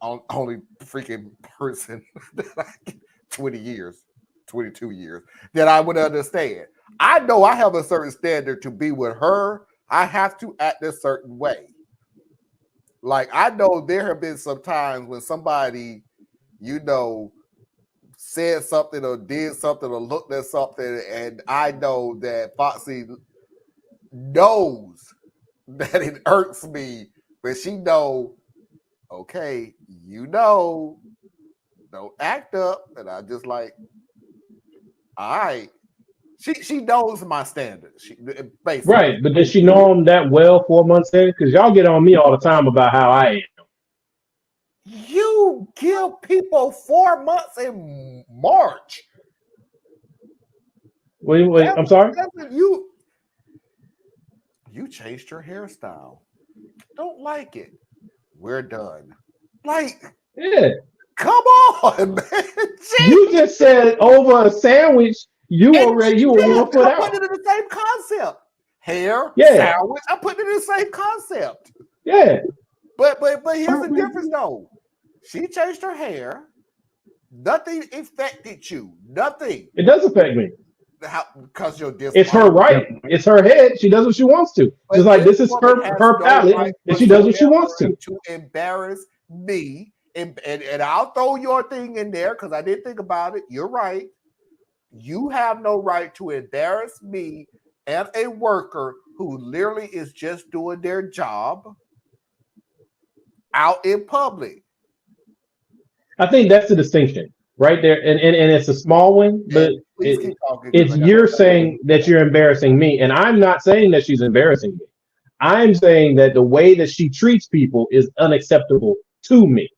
only freaking person that 20 years, 22 years, that I would understand. I know I have a certain standard to be with her. I have to act a certain way. Like, I know there have been some times when somebody, said something or did something or looked at something, and I know that Foxy knows that it irks me, but she know, okay, don't act up, and I just like, all right. She knows my standards. Basically. Right, but does she know them that well 4 months in? Because y'all get on me all the time about how I am. You give people 4 months in March. Wait, I'm sorry? You changed your hairstyle. Don't like it. We're done. Like, yeah. Come on, man. Jeez. You just said over a sandwich, you were 1 foot out. I put it in the same concept. Hair, yeah. sandwich. I put it in the same concept. Yeah. But here's the difference though. She changed her hair. Nothing affected you. Nothing. It does affect me. Because you're different. It's her right. It's her head. She does what she wants to. But just like this is her palette, right, and she does what she wants to. To embarrass me, and I'll throw your thing in there because I didn't think about it. You're right. You have no right to embarrass me and a worker who literally is just doing their job out in public. I think that's the distinction right there. And it's a small one, but it's you're saying that you're embarrassing me. And I'm not saying that she's embarrassing me. I'm saying that the way that she treats people is unacceptable to me.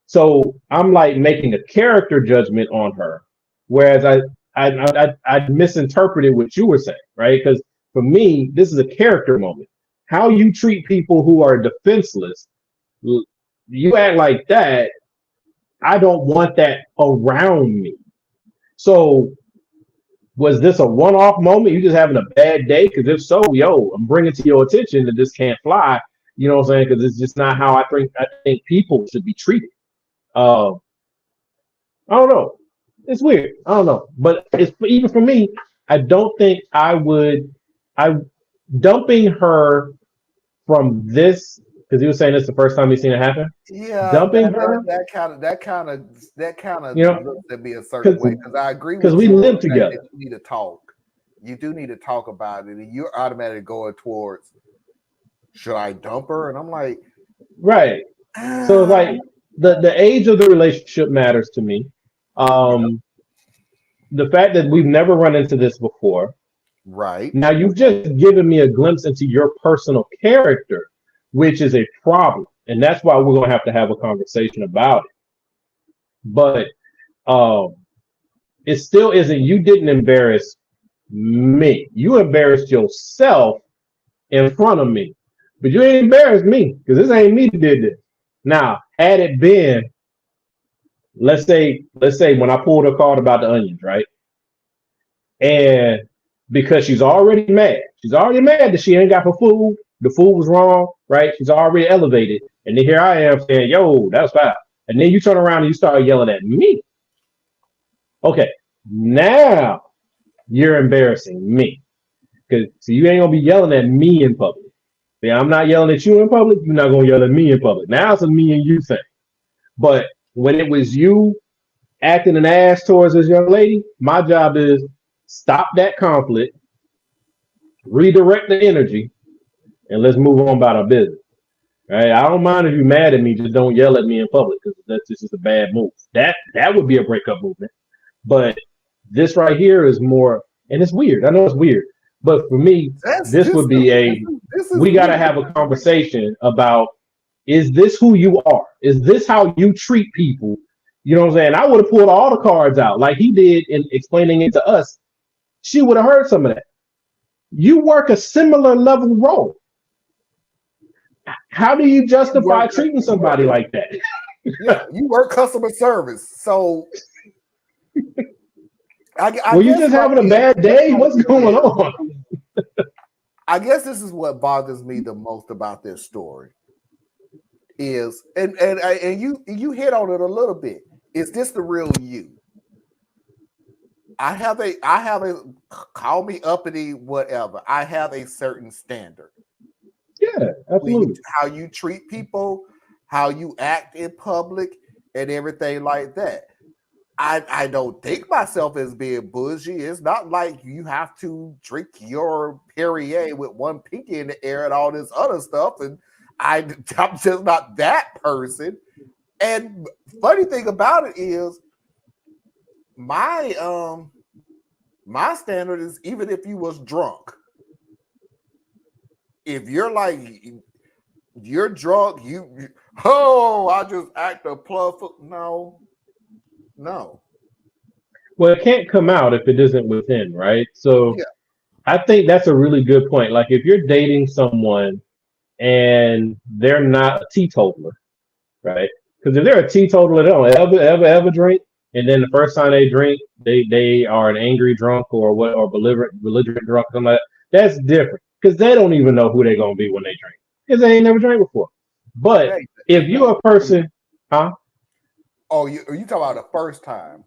So I'm like making a character judgment on her, whereas I misinterpreted what you were saying, right? Because for me, this is a character moment. How you treat people who are defenseless, you act like that. I don't want that around me. So was this a one-off moment? You just having a bad day? Because if so, yo, I'm bringing to your attention that this can't fly. You know what I'm saying? Because it's just not how I think people should be treated. I don't know. It's weird. I don't know. But it's even for me, I don't think I would. Dumping her from this, because he was saying this the first time he's seen it happen. Yeah, dumping her. That kind of You know, looks to be a certain way. Because I agree with because we you live that together. You need to talk. You do need to talk about it, and you're automatically going towards, should I dump her? And I'm like, right. So like the age of the relationship matters to me. The fact that we've never run into this before. Right. Now you've just given me a glimpse into your personal character, which is a problem. And that's why we're going to have a conversation about it. But it still isn't, you didn't embarrass me. You embarrassed yourself in front of me. But you ain't embarrassed me, because this ain't me that did this. Now, had it been, let's say when I pulled a card about the onions, right? And because she's already mad that she ain't got her food, the food was wrong, right? She's already elevated. And then here I am saying, yo, that's foul. And then you turn around and you start yelling at me. Okay, now you're embarrassing me. Because so you ain't gonna be yelling at me in public. See, I'm not yelling at you in public, you're not gonna yell at me in public. Now it's a me and you thing. But when it was you acting an ass towards this young lady, my job is stop that conflict, redirect the energy, and let's move on about our business. Right? I don't mind if you're mad at me, just don't yell at me in public, because that's just a bad move. That would be a breakup movement. But this right here is more, and it's weird. I know it's weird, but for me, this would be we got to have a conversation about, is this who you are? Is this how you treat people? You know what I'm saying? I would have pulled all the cards out like he did in explaining it to us. She would have heard some of that. You work a similar level role. How do you justify treating somebody like that? Yeah, you work customer service. So were you just having a bad day? What's going on? I guess this is what bothers me the most about this story. Is and you hit on it a little bit. Is this the real you? I have a call me uppity, whatever. I have a certain standard. Yeah, absolutely. How you treat people, how you act in public, and everything like that. I don't think myself as being bougie. It's not like you have to drink your Perrier with one pinky in the air and all this other stuff. And I'm just not that person. And funny thing about it is, my standard is, even if you was drunk, if you're like, you're drunk, I just act a plug. No. Well, it can't come out if it isn't within, right? So yeah. I think that's a really good point. Like if you're dating someone and they're not a teetotaler, right? Because if they're a teetotaler, they don't ever drink, and then the first time they drink, they are an angry drunk or belligerent drunk, something like that. That's different, because they don't even know who they're gonna be when they drink, because they ain't never drank before. But if you're a person, huh? Oh, you talking about the first time?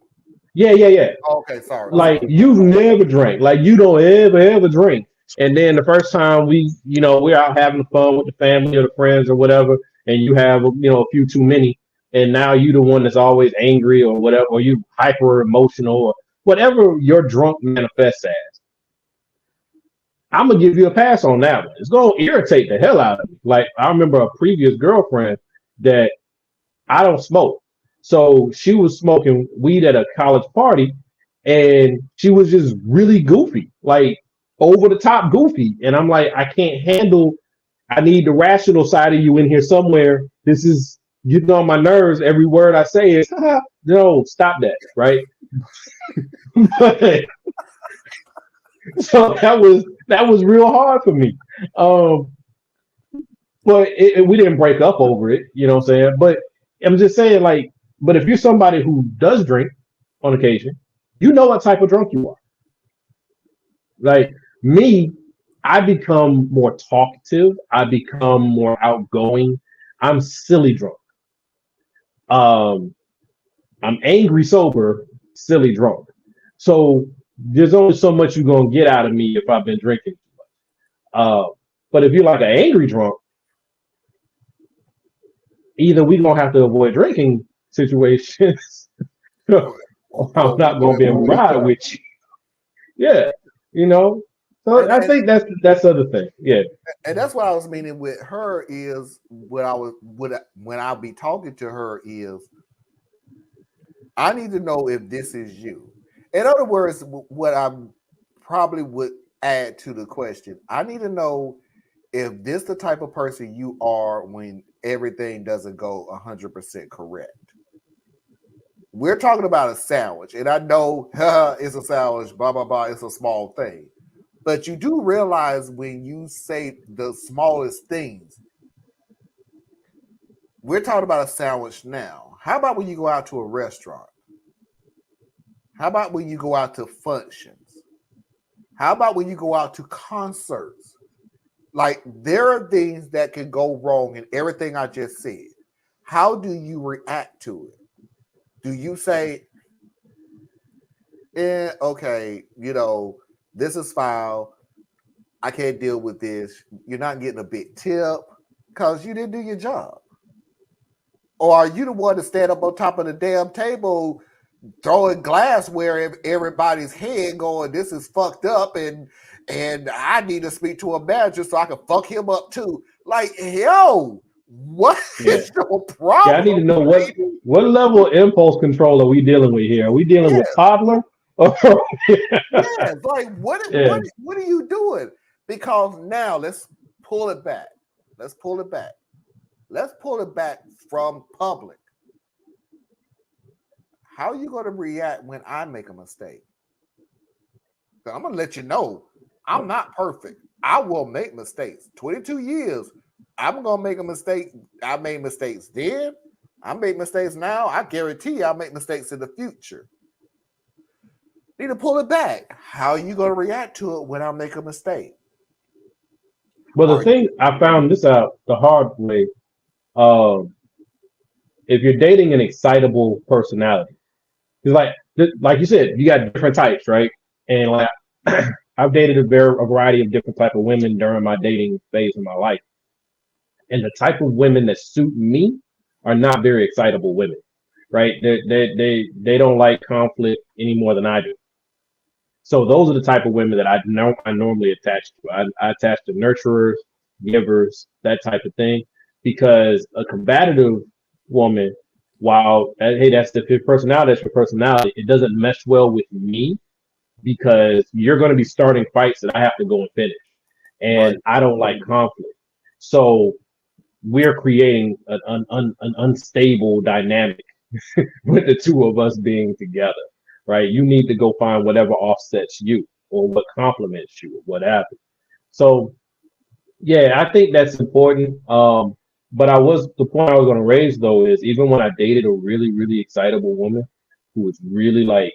Yeah. Okay, sorry. Like you've never drank, like you don't ever drink, and then the first time we're out having fun with the family or the friends or whatever, and you have a few too many, and now you the one that's always angry or whatever, or you hyper emotional or whatever your drunk manifests as. I'm gonna give you a pass on that one. It's gonna irritate the hell out of me. Like I remember a previous girlfriend that I don't smoke. So she was smoking weed at a college party, and she was just really goofy, like over the top goofy. And I'm like, I can't handle, I need the rational side of you in here somewhere. This is getting on my nerves. Every word I say is, no, stop that, right? But, so that was real hard for me. But we didn't break up over it, you know what I'm saying? But I'm just saying, like, but if you're somebody who does drink on occasion, you know what type of drunk you are. Like me, I become more talkative. I become more outgoing. I'm silly drunk. I'm angry sober, silly drunk. So there's only so much you're gonna get out of me if I've been drinking too much. But if you're like an angry drunk, either we're gonna have to avoid drinking situations, or I'm not gonna be able to ride with you. Yeah, you know. So I think that's the other thing. Yeah, and that's what I was meaning with her is when I'll be talking to her is I need to know if this is you. In other words, what I probably would add to the question, I need to know if this the type of person you are when everything doesn't go 100% correct. We're talking about a sandwich, and I know it's a sandwich, blah, blah, blah, it's a small thing. But you do realize when you say the smallest things, we're talking about a sandwich now. How about when you go out to a restaurant? How about when you go out to functions? How about when you go out to concerts? Like, there are things that can go wrong in everything I just said. How do you react to it? Do you say, okay, you know, this is foul. I can't deal with this. You're not getting a big tip because you didn't do your job. Or are you the one to stand up on top of the damn table throwing glassware at everybody's head going, this is fucked up and I need to speak to a manager so I can fuck him up too. Like, yo, what is your problem? Yeah, I need to know what level of impulse control are we dealing with here? Are we dealing with toddler? Yes, like what are you doing? Because now let's pull it back. Let's pull it back from public. How are you going to react when I make a mistake? I'm going to let you know I'm not perfect. I will make mistakes. 22 years, I'm going to make a mistake. I made mistakes then. I make mistakes now. I guarantee you I'll make mistakes in the future. Need to pull it back. How are you going to react to it when I make a mistake? Well, the thing, I found this out the hard way. If you're dating an excitable personality, because like you said, you got different types, right? And like I've dated a variety of different type of women during my dating phase of my life, and the type of women that suit me are not very excitable women, right? They don't like conflict any more than I do. So those are the type of women that I normally attach to. I attach to nurturers, givers, that type of thing, because a combative woman, while hey, that's your personality, it doesn't mesh well with me because you're going to be starting fights that I have to go and finish, and I don't like conflict. So we're creating an unstable dynamic with the two of us being together. Right, you need to go find whatever offsets you or what complements you or whatever. So, yeah, I think that's important. But the point I was going to raise though is even when I dated a really, really excitable woman who was really like,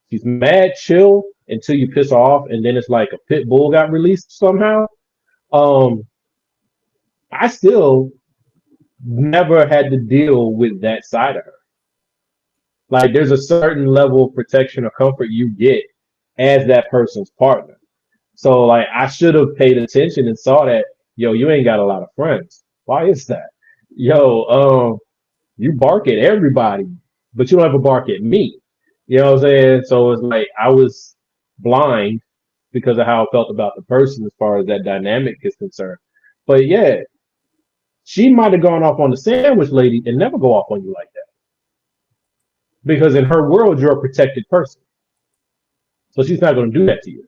she's mad chill until you piss her off, and then it's like a pit bull got released somehow. I still never had to deal with that side of her. Like there's a certain level of protection or comfort you get as that person's partner. So like I should have paid attention and saw that, yo, you ain't got a lot of friends. Why is that? Yo, you bark at everybody, but you don't ever bark at me. You know what I'm saying? So it's like I was blind because of how I felt about the person as far as that dynamic is concerned. But yeah, she might have gone off on the sandwich lady and never go off on you like that. Because in her world, you're a protected person. So she's not going to do that to you.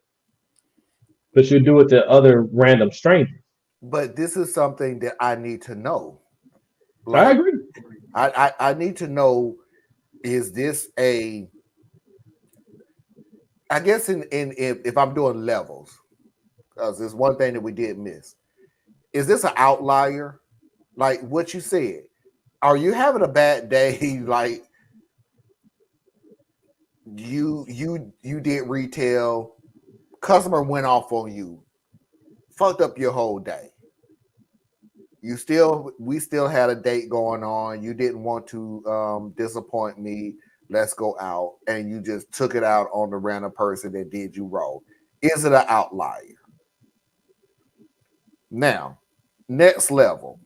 But she'll do it to other random strangers. But this is something that I need to know. Like, I agree. I need to know, is this a, I guess if I'm doing levels, because there's one thing that we did miss. Is this an outlier? Like what you said, are you having a bad day? Like you did retail, customer went off on you, fucked up your whole day. We still had a date going on. You didn't want to disappoint me. Let's go out, and you just took it out on the random person that did you wrong. Is it an outlier? Now, next level.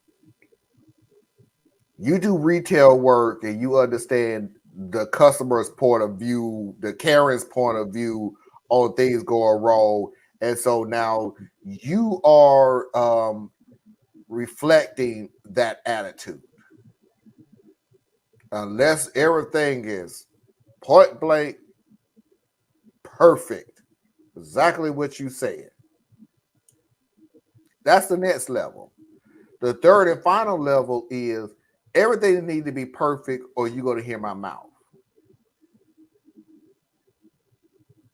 You do retail work and you understand the customer's point of view, the Karen's point of view on things going wrong. And so now you are reflecting that attitude. Unless everything is point blank, perfect, exactly what you said. That's the next level. The third and final level is everything needs to be perfect or you're going to hear my mouth.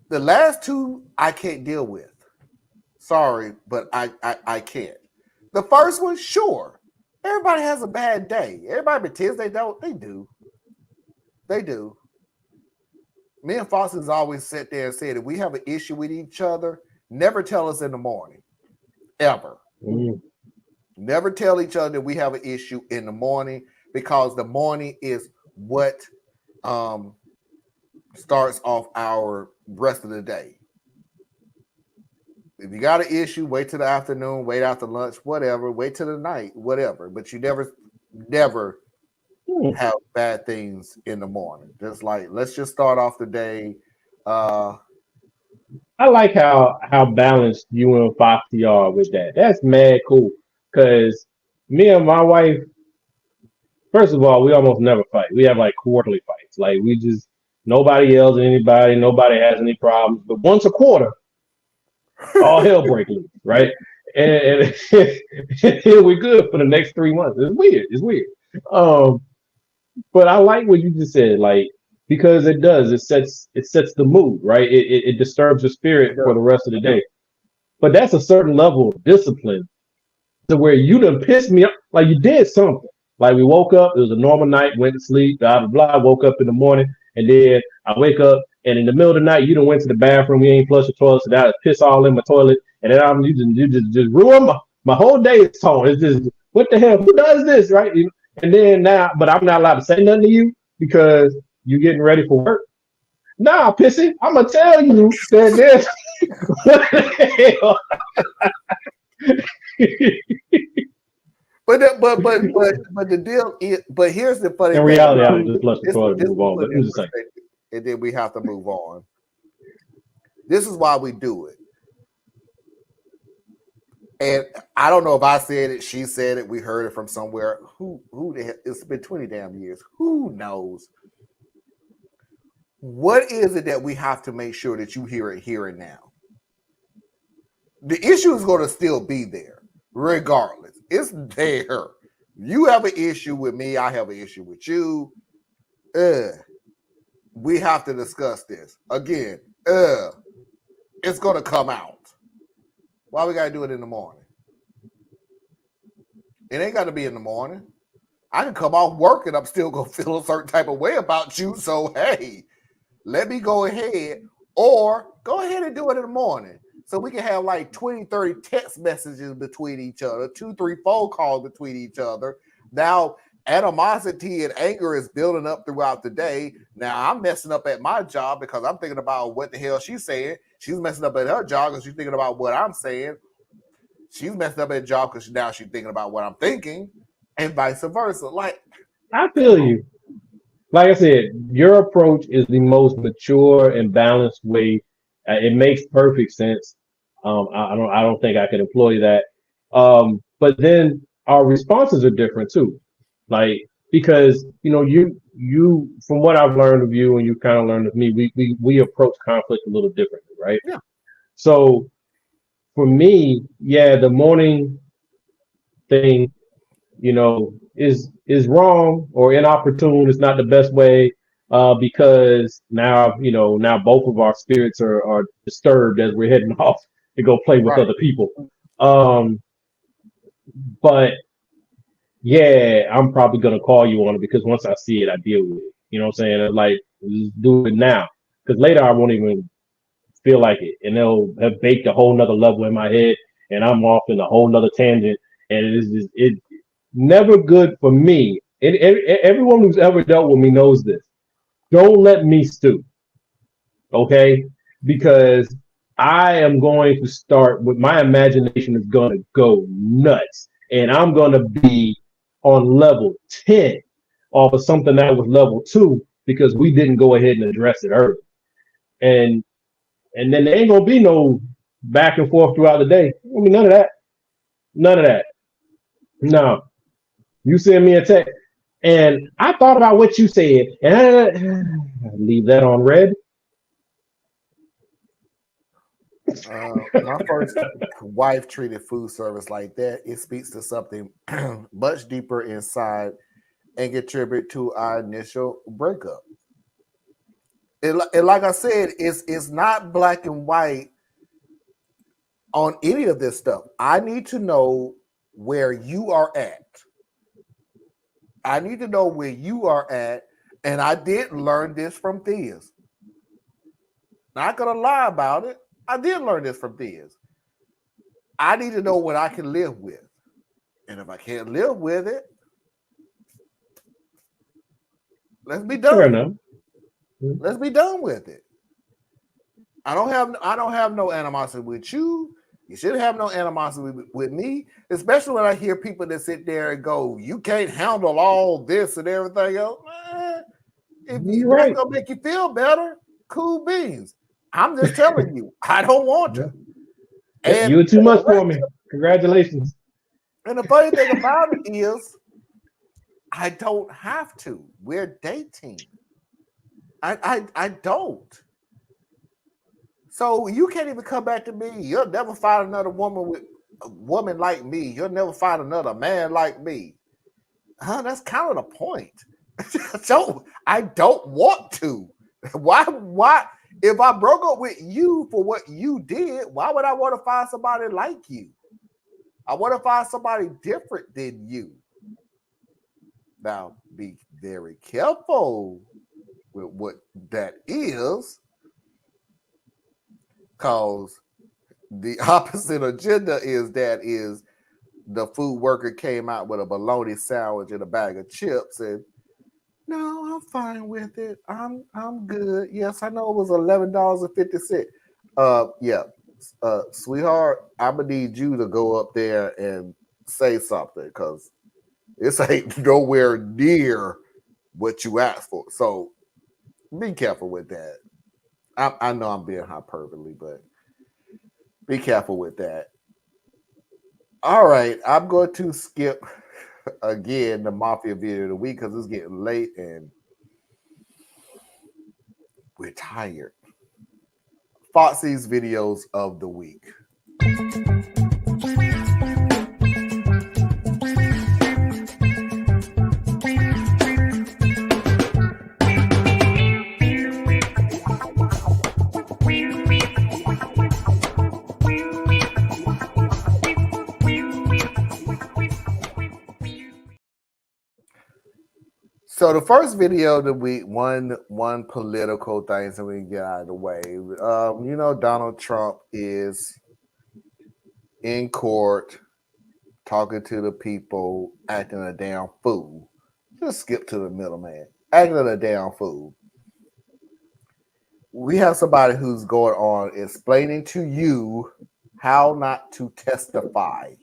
The last two I can't deal with. Sorry, but I can't. The first one, sure. Everybody has a bad day. Everybody pretends they don't. They do. They do. Me and Foxy's always sit there and said, if we have an issue with each other, never tell us in the morning. Ever. Never tell each other that we have an issue in the morning, because the morning is what starts off our rest of the day. If you got an issue, wait till the afternoon, wait after lunch, whatever, wait till the night, whatever. But you never have bad things in the morning. Just like, let's just start off the day. I like how balanced you and Foxy are with that. That's mad cool. Because me and my wife, first of all, we almost never fight. We have like quarterly fights. Like we just, nobody yells at anybody, nobody has any problems. But once a quarter, all hell breaks loose, right? And we're good for the next 3 months. It's weird. It's weird. But I like what you just said, like, because it does. It sets the mood, right? It disturbs your spirit for the rest of the day. But that's a certain level of discipline to where you done pissed me off. Like you did something. Like we woke up, it was a normal night, went to sleep, blah, blah, blah, woke up in the morning, and then I wake up, and in the middle of the night, you done went to the bathroom, you ain't flushed the toilet, so that piss all in my toilet, and then you just ruined my whole day. It's torn. It's just, what the hell? Who does this, right? And then now, but I'm not allowed to say nothing to you because you getting ready for work. Nah, pissy, I'm gonna tell you that this. What the hell? But the deal is, but here's the funny thing. In reality, I just flush the toilet and move on. But I'm just saying. And then we have to move on. This is why we do it. And I don't know if I said it, she said it, we heard it from somewhere. Who the hell? It's been 20 damn years. Who knows? What is it that we have to make sure that you hear it here and now? The issue is going to still be there, regardless. It's there. You have an issue with me, I have an issue with you. We have to discuss this. Again, it's going to come out. Why we got to do it in the morning? It ain't got to be in the morning. I can come off work and I'm still going to feel a certain type of way about you. So, hey, let me go ahead, or go ahead and do it in the morning. So we can have like 20, 30 text messages between each other, 2, 3 phone calls between each other. Now, animosity and anger is building up throughout the day. Now, I'm messing up at my job because I'm thinking about what the hell she's saying. She's messing up at her job because she's thinking about what I'm saying. She's messing up at her job because now she's thinking about what I'm thinking, and vice versa. Like, I feel you. Like I said, your approach is the most mature and balanced way. It makes perfect sense. I don't think I could employ that. But then our responses are different too. Like, because you from what I've learned of you and you kind of learned of me, we approach conflict a little differently, right? Yeah. So for me, yeah, the morning thing, is is wrong or inopportune. It's not the best way because now, now both of our spirits are disturbed as we're heading off to go play with Right. other people. But yeah, I'm probably going to call you on it because once I see it, I deal with it. You know what I'm saying? It's like, just do it now because later I won't even feel like it. And they'll have baked a whole nother level in my head and I'm off in a whole nother tangent. And it is just, it never good for me. Everyone who's ever dealt with me knows this. Don't let me stew. Okay? Because I am going to start with my imagination is going to go nuts. And I'm going to be on level 10 off of something that was level 2 because we didn't go ahead and address it early. And then there ain't going to be no back and forth throughout the day. I mean, none of that. None of that. No. You send me a text. And I thought about what you said. And I leave that on red. My first wife treated food service like that. It speaks to something much deeper inside and contribute to our initial breakup. And like I said, it's not black and white on any of this stuff. I need to know where you are at. I need to know where you are at. And I did learn this from Thea's. Not gonna lie about it. I did learn this from Thea's. I need to know what I can live with. And if I can't live with it, let's be done. Fair enough. Let's be done with it. I don't have no animosity with you. You shouldn't have no animosity with me, especially when I hear people that sit there and go, "You can't handle all this and everything else." If that's gonna make you feel better, cool beans. I'm just telling you, I don't want to. And you're too much for me. Congratulations. And the funny thing about it is, I don't have to. We're dating. I don't. So you can't even come back to me. You'll never find another woman like me. You'll never find another man like me. That's kind of the point. So I don't want to. Why? If I broke up with you for what you did, why would I want to find somebody like you? I want to find somebody different than you. Now, be very careful with what that is, because the opposite agenda is the food worker came out with a bologna sandwich and a bag of chips and, no, I'm fine with it. I'm good. Yes, I know it was $11.50. Sweetheart, I'm gonna need you to go up there and say something because this ain't nowhere near what you asked for. So be careful with that. I know I'm being hyperbole, but be careful with that. All right, I'm going to skip again the Mafia video of the week because it's getting late and we're tired. Foxy's videos of the week. So the first video of the week, one political thing, so we can get out of the way. Donald Trump is in court talking to the people, acting a damn fool. Just skip to the middle, man. Acting a damn fool. We have somebody who's going on explaining to you how not to testify.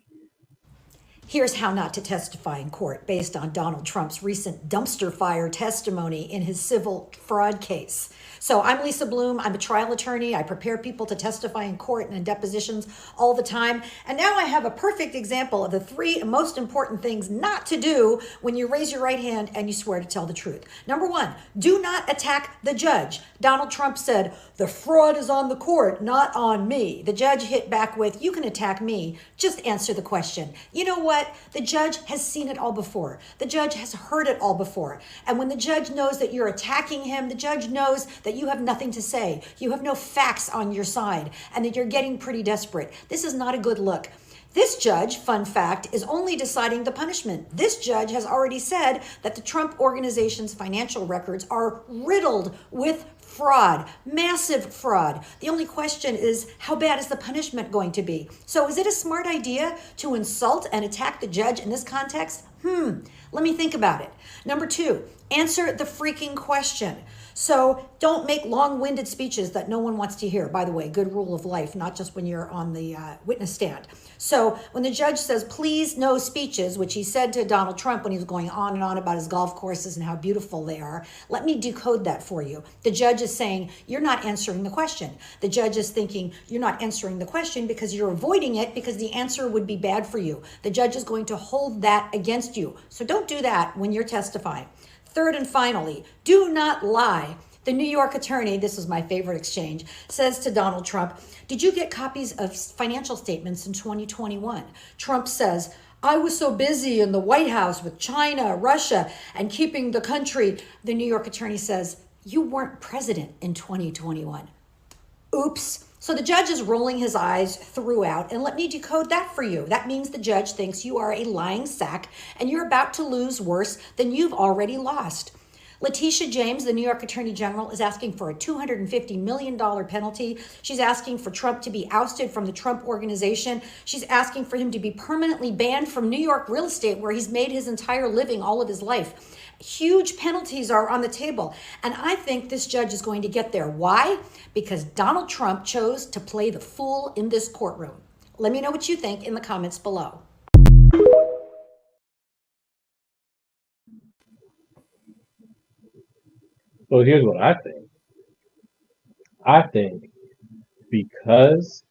Here's how not to testify in court based on Donald Trump's recent dumpster fire testimony in his civil fraud case. So I'm Lisa Bloom. I'm a trial attorney. I prepare people to testify in court and in depositions all the time. And now I have a perfect example of the 3 most important things not to do when you raise your right hand and you swear to tell the truth. Number 1, do not attack the judge. Donald Trump said, the fraud is on the court, not on me. The judge hit back with, you can attack me, just answer the question. You know what? The judge has seen it all before. The judge has heard it all before. And when the judge knows that you're attacking him, the judge knows that you have nothing to say. You have no facts on your side and that you're getting pretty desperate. This is not a good look. This judge, fun fact, is only deciding the punishment. This judge has already said that the Trump organization's financial records are riddled with fraud, massive fraud. The only question is, how bad is the punishment going to be? So is it a smart idea to insult and attack the judge in this context? Let me think about it. Number 2, answer the freaking question. So don't make long-winded speeches that no one wants to hear. By the way, good rule of life, not just when you're on the witness stand. So when the judge says, please no speeches, which he said to Donald Trump when he was going on and on about his golf courses and how beautiful they are, let me decode that for you. The judge is saying, you're not answering the question. The judge is thinking, you're not answering the question because you're avoiding it because the answer would be bad for you. The judge is going to hold that against you. So don't do that when you're testifying. Third and finally, do not lie. The New York attorney, this is my favorite exchange, says to Donald Trump, did you get copies of financial statements in 2021? Trump says, I was so busy in the White House with China, Russia, and keeping the country. The New York attorney says, you weren't president in 2021. Oops. So the judge is rolling his eyes throughout, and let me decode that for you. That means the judge thinks you are a lying sack and you're about to lose worse than you've already lost. Letitia James, the New York Attorney General, is asking for a $250 million penalty. She's asking for Trump to be ousted from the Trump Organization. She's asking for him to be permanently banned from New York real estate, where he's made his entire living all of his life. Huge penalties are on the table. And I think this judge is going to get there. Why? Because Donald Trump chose to play the fool in this courtroom. Let me know what you think in the comments below. So here's what I think. I think because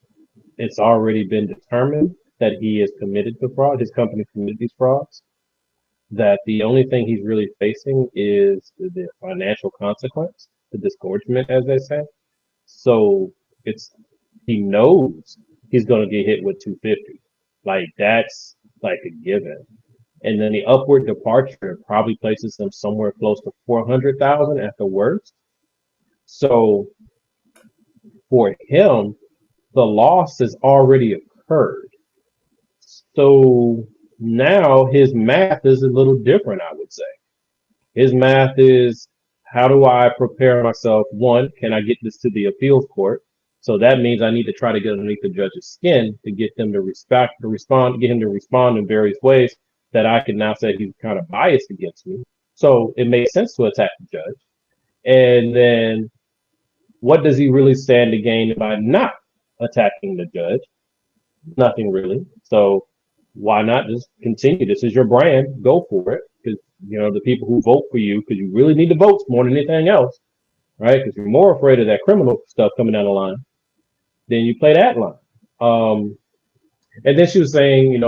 it's already been determined that he is committed to fraud, his company committed these frauds, that the only thing he's really facing is the financial consequence, the disgorgement, as they say. So he knows he's going to get hit with 250. Like, that's like a given. And then the upward departure probably places him somewhere close to 400,000 at the worst. So for him, the loss has already occurred. So now his math is a little different, I would say. His math is, how do I prepare myself? One, can I get this to the appeals court? So that means I need to try to get underneath the judge's skin to get them to respond, get him to respond in various ways that I can now say he's kind of biased against me. So it makes sense to attack the judge. And then what does he really stand to gain by not attacking the judge? Nothing really. So why not just continue? This is your brand. Go for it. Because, the people who vote for you, because you really need the votes more than anything else, right? Because you're more afraid of that criminal stuff coming down the line. Then you play that line. And then she was saying,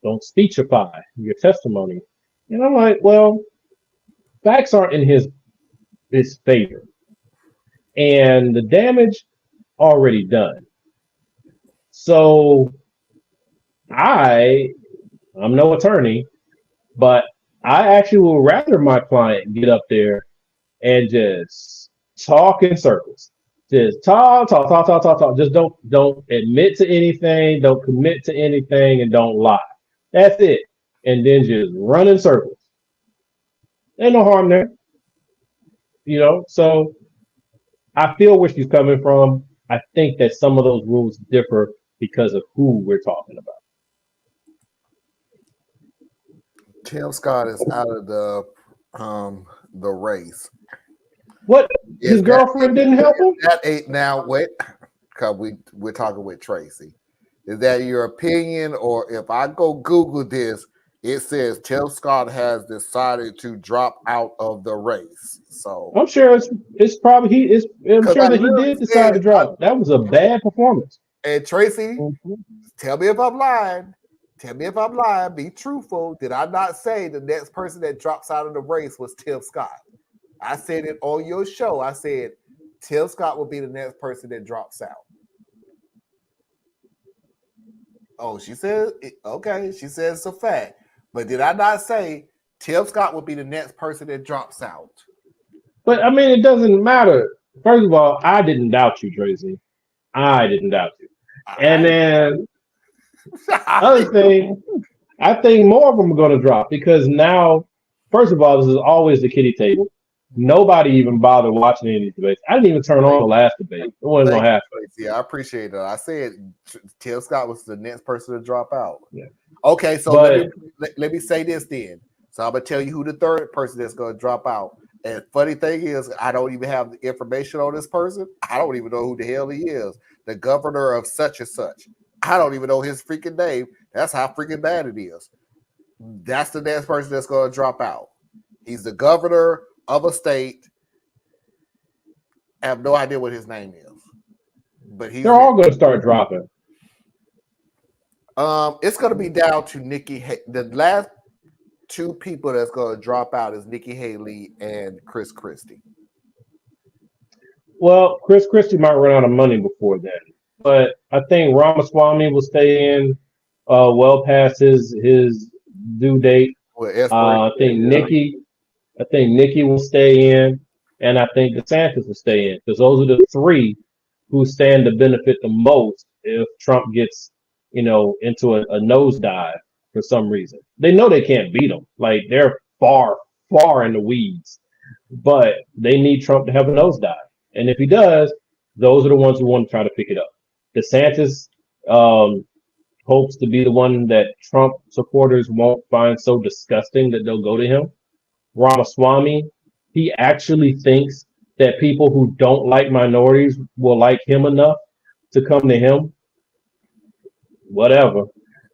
don't speechify your testimony. And I'm like, well, facts aren't in his favor. And the damage already done. So I'm no attorney, but I actually would rather my client get up there and just talk in circles. Just talk. Just don't admit to anything, don't commit to anything, and don't lie. That's it. And then just run in circles. Ain't no harm there. So I feel where she's coming from. I think that some of those rules differ because of who we're talking about. Tim Scott is out of the race. What? His girlfriend didn't help him? Now wait, because we're talking with Tracy. Is that your opinion, or if I go Google this, it says Tim Scott has decided to drop out of the race. So I'm sure it's probably I'm sure that he did decide to drop. That was a bad performance. And Tracy, tell me if I'm lying. Tell me if I'm lying. Be truthful. Did I not say the next person that drops out of the race was Tim Scott? I said it on your show. I said Tim Scott will be the next person that drops out. Oh, she said, okay, she says it's a fact. But did I not say Tim Scott will be the next person that drops out? But I mean, it doesn't matter. First of all, I didn't doubt you, Tracy. I didn't doubt you. And then other thing, I think more of them are going to drop because now, first of all, this is always the kiddie table. Nobody even bothered watching any of these debates. I didn't even turn on the last debate. It wasn't going to happen. Yeah, I appreciate that. I said Tim Scott was the next person to drop out. Yeah. Okay, so But, let me say this then. So I'm going to tell you who the third person that's going to drop out. And funny thing is, I don't even have the information on this person. I don't even know who the hell he is. The governor of such and such. I don't even know his freaking name. That's how freaking bad it is. That's the next person that's going to drop out. He's the governor of a state. I have no idea what his name is. But they're all going to start dropping. It's going to be down to Nikki. The last two people that's going to drop out is Nikki Haley and Chris Christie. Well, Chris Christie might run out of money before then, but I think Ramaswamy will stay in well past his due date. I think Nikki will stay in, and I think DeSantis will stay in because those are the three who stand to benefit the most if Trump gets, into a nosedive for some reason. They know they can't beat him. Like they're far, far in the weeds, but they need Trump to have a nosedive. And if he does, those are the ones who want to try to pick it up. DeSantis hopes to be the one that Trump supporters won't find so disgusting that they'll go to him. Ramaswamy, he actually thinks that people who don't like minorities will like him enough to come to him. Whatever.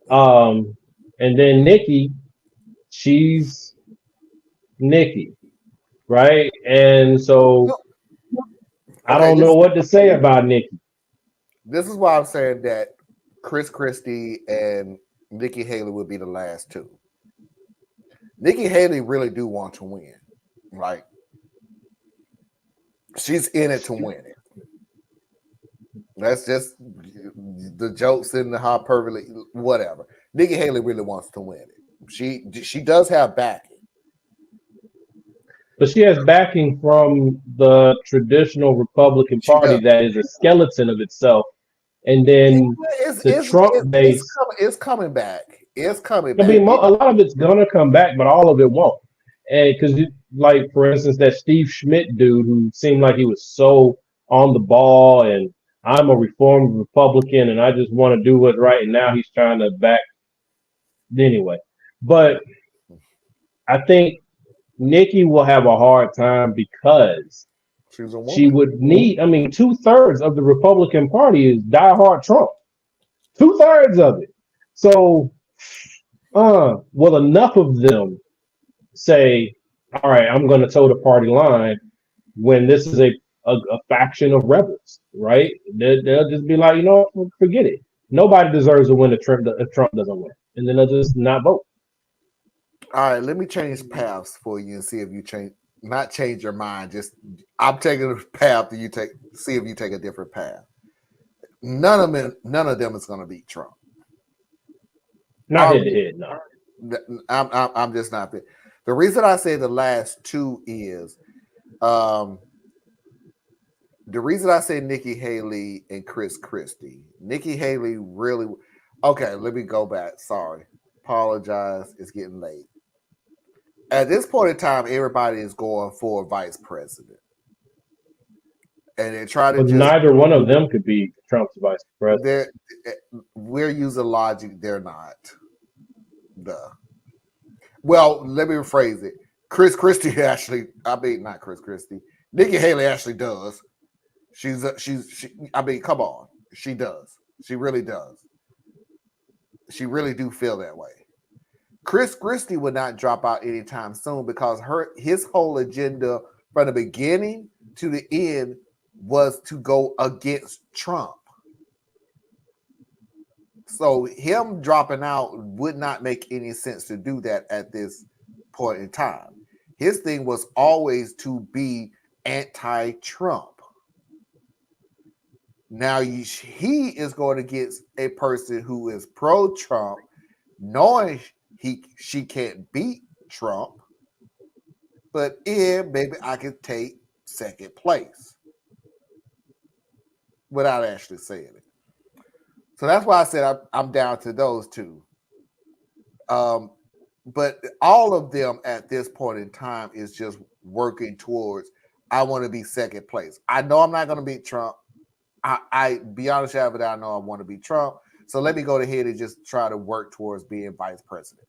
And then Nikki, she's Nikki, right? And so I don't know what to say about Nikki. This is why I'm saying that Chris Christie and Nikki Haley would be the last two. Nikki Haley really do want to win, right? She's in it to win it. That's just the jokes in the hot perfectly, whatever. Nikki Haley really wants to win it. She does have backing. But she has backing from the traditional Republican Party that is a skeleton of itself. And then the Trump base. It's coming back. It's coming I back. mean, a lot of it's going to come back, but all of it won't. And because, like, for instance, that Steve Schmidt dude who seemed like he was so on the ball and I'm a reformed Republican and I just want to do what's right. And now he's trying to back anyway. But I think Nikki will have a hard time because she would need, 2/3 of the Republican Party is diehard Trump. 2/3 of it. So, will enough of them say, all right, I'm going to toe the party line when this is a faction of rebels, right? They'll just be like, forget it. Nobody deserves to win if Trump doesn't win. And then they'll just not vote. All right, let me change paths for you and see if you not change your mind. Just I'm taking a path that see if you take a different path. None of them is going to beat Trump. Not head to head, no. I'm just not there. The reason I say the last two is the reason I say Nikki Haley and Chris Christie. Nikki Haley really okay, let me go back. Sorry. Apologize. It's getting late. At this point in time, everybody is going for vice president. And they're trying to neither one of them could be Trump's vice president. We're using logic. They're not. Duh. Well, let me rephrase it. Chris Christie actually, not Chris Christie. Nikki Haley actually does. Come on. She does. She really does. She really do feel that way. Chris Christie would not drop out anytime soon because his whole agenda from the beginning to the end was to go against Trump. So him dropping out would not make any sense to do that at this point in time. His thing was always to be anti-Trump. Now he is going against a person who is pro-Trump, knowing she can't beat Trump, but maybe I can take second place without actually saying it. So that's why I said I'm down to those two. But all of them at this point in time is just working towards, I want to be second place. I know I'm not going to beat Trump. I be honest with you, I know I want to beat Trump. So let me go ahead and just try to work towards being vice president.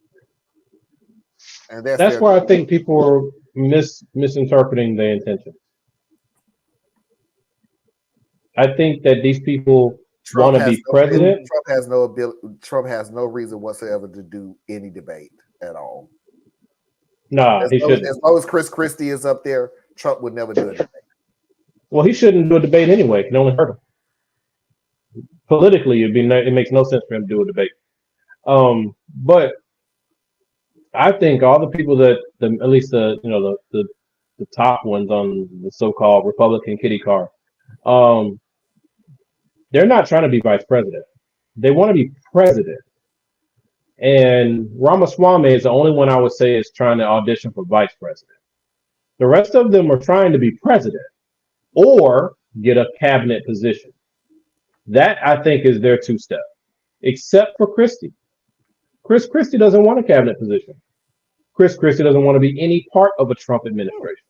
And that's why I think people are misinterpreting the intention. I think that these people want to be president. Trump has no reason whatsoever to do any debate at all. Nah, he shouldn't. As long as Chris Christie is up there, Trump would never do a debate. Well, he shouldn't do a debate anyway. It can only hurt him. Politically, it makes no sense for him to do a debate. But I think all the people that at least the top ones on the so-called Republican kitty car, they're not trying to be vice president. They want to be president. And Ramaswamy is the only one I would say is trying to audition for vice president. The rest of them are trying to be president or get a cabinet position. That, I think, is their two-step, except for Christie. Chris Christie doesn't want a cabinet position. Chris Christie doesn't want to be any part of a Trump administration.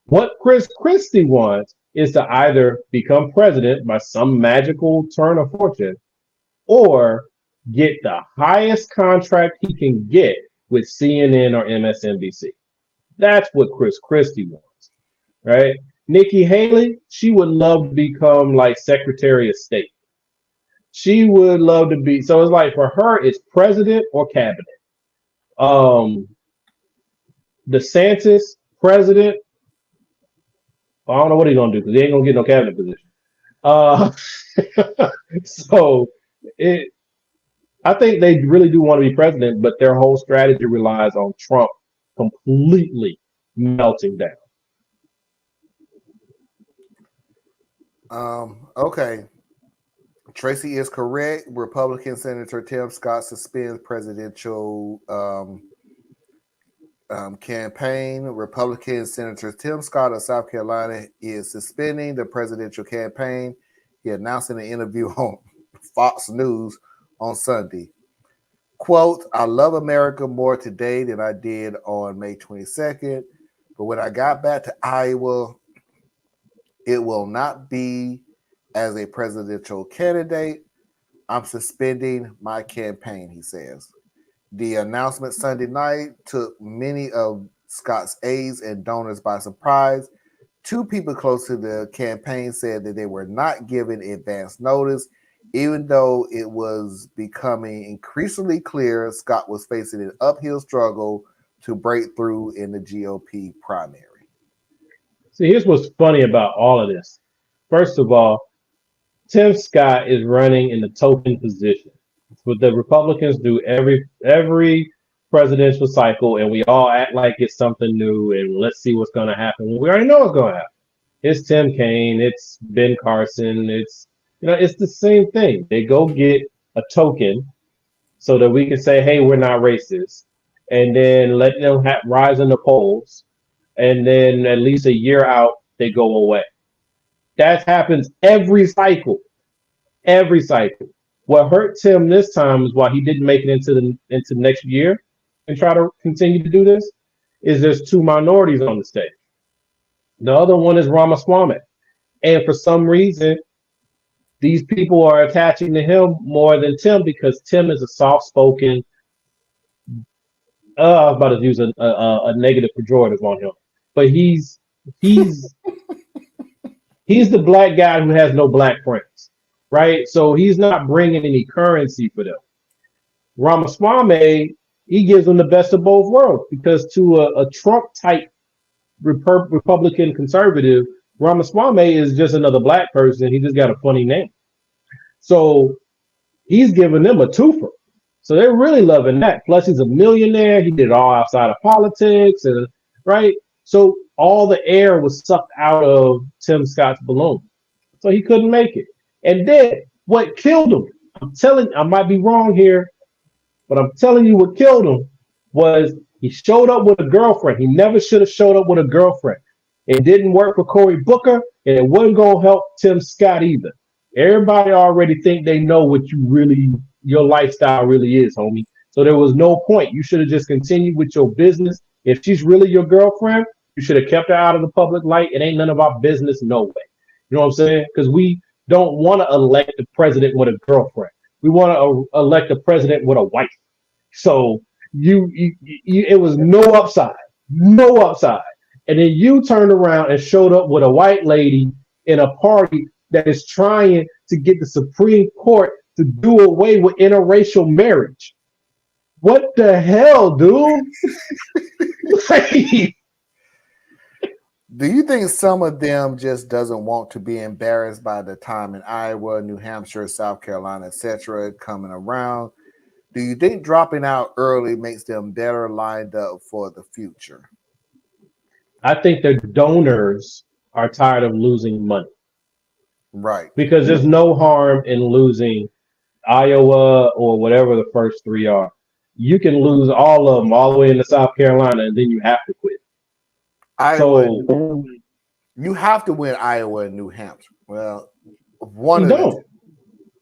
What Chris Christie wants is to either become president by some magical turn of fortune or get the highest contract he can get with CNN or MSNBC. That's what Chris Christie wants, right? Nikki Haley, she would love to become like Secretary of State. She would love to be, so it's like for her, it's president or cabinet. DeSantis, president. I don't know what he's gonna do because he ain't gonna get no cabinet position. So I think they really do want to be president, but their whole strategy relies on Trump completely melting down. Okay. Tracy is correct. Republican Senator Tim Scott suspends presidential campaign. Republican Senator Tim Scott of South Carolina is suspending the presidential campaign. He announced in an interview on Fox News on Sunday. Quote, I love America more today than I did on May 22nd, but when I got back to Iowa, it will not be as a presidential candidate. I'm suspending my campaign, he says. The announcement Sunday night took many of Scott's aides and donors by surprise. Two people close to the campaign said that they were not given advance notice, even though it was becoming increasingly clear Scott was facing an uphill struggle to break through in the GOP primary. See, here's what's funny about all of this. First of all, Tim Scott is running in the token position. It's what the Republicans do every presidential cycle, and we all act like it's something new, and let's see what's going to happen. We already know what's going to happen. It's Tim Kaine, it's Ben Carson, it's the same thing. They go get a token so that we can say, hey, we're not racist, and then let them rise in the polls, and then at least a year out, they go away. That happens every cycle. Every cycle. What hurt Tim this time is why he didn't make it into next year and try to continue to do this, is there's two minorities on the stage. The other one is Ramaswamy. And for some reason, these people are attaching to him more than Tim because Tim is a soft-spoken, I was about to use a negative pejorative on him, but he's the black guy who has no black friends, right? So he's not bringing any currency for them. Ramaswamy, he gives them the best of both worlds because to a Trump-type Republican conservative, Ramaswamy is just another black person. He just got a funny name. So he's giving them a twofer. So they're really loving that. Plus, he's a millionaire. He did it all outside of politics, and right? So all the air was sucked out of Tim Scott's balloon. So he couldn't make it. And then what killed him, I might be wrong here, but I'm telling you what killed him was he showed up with a girlfriend. He never should have showed up with a girlfriend. It didn't work for Cory Booker, and it wasn't going to help Tim Scott either. Everybody already think they know what your lifestyle really is, homie. So there was no point. You should have just continued with your business. If she's really your girlfriend, you should have kept her out of the public light. It ain't none of our business, no way. You know what I'm saying? Because we don't want to elect the president with a girlfriend. We want to elect a president with a wife. So it was no upside, and then you turned around and showed up with a white lady in a party that is trying to get the Supreme Court to do away with interracial marriage. What the hell, dude? Do you think some of them just doesn't want to be embarrassed by the time in Iowa, New Hampshire, South Carolina, etc. coming around? Do you think dropping out early makes them better lined up for the future? I think the donors are tired of losing money. Right. Because there's no harm in losing Iowa or whatever the first three are. You can lose all of them all the way into South Carolina, and then you have to quit. You have to win Iowa and New Hampshire. Well, one of them.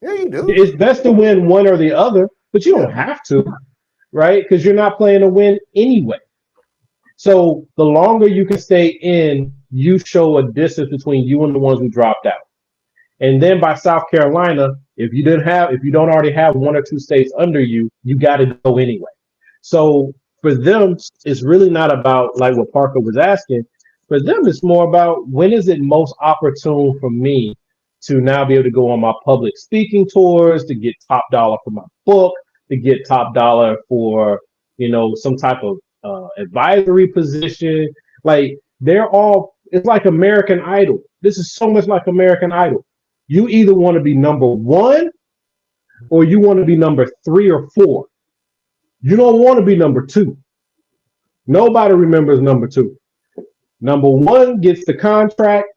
Yeah, you do. It's best to win one or the other, but you don't have to, right? Because you're not playing to win anyway. So the longer you can stay in, you show a distance between you and the ones who dropped out. And then by South Carolina, if you don't already have one or two states under you, you got to go anyway. So for them, it's really not about like what Parker was asking. For them, it's more about when is it most opportune for me to now be able to go on my public speaking tours, to get top dollar for my book, to get top dollar for, some type of advisory position. Like it's like American Idol. This is so much like American Idol. You either want to be number one or you want to be number 3 or 4. You don't want to be number 2. Nobody remembers number 2. Number 1 gets the contract.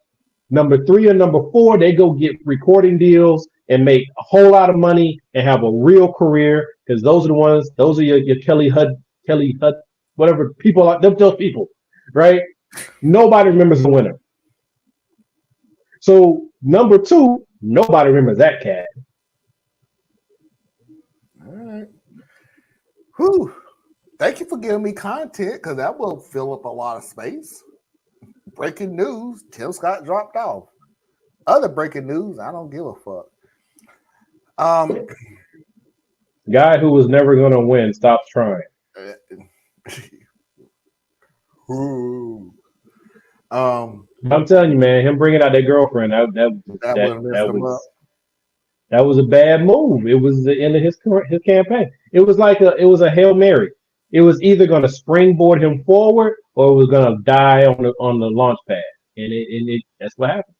Number 3 and number 4, they go get recording deals and make a whole lot of money and have a real career, because those are your Kelly Hud, whatever people like those people, right? Nobody remembers the winner. So number 2, nobody remembers that cat. All right. Whew. Thank you for giving me content, because that will fill up a lot of space. Breaking news, Tim Scott dropped off. Other breaking news, I don't give a fuck. Guy who was never going to win stops trying. I'm telling you, man, him bringing out that girlfriend, that was a bad move. It was the end of his campaign. It was like a Hail Mary. It was either going to springboard him forward or it was going to die on the launch pad, and that's what happened.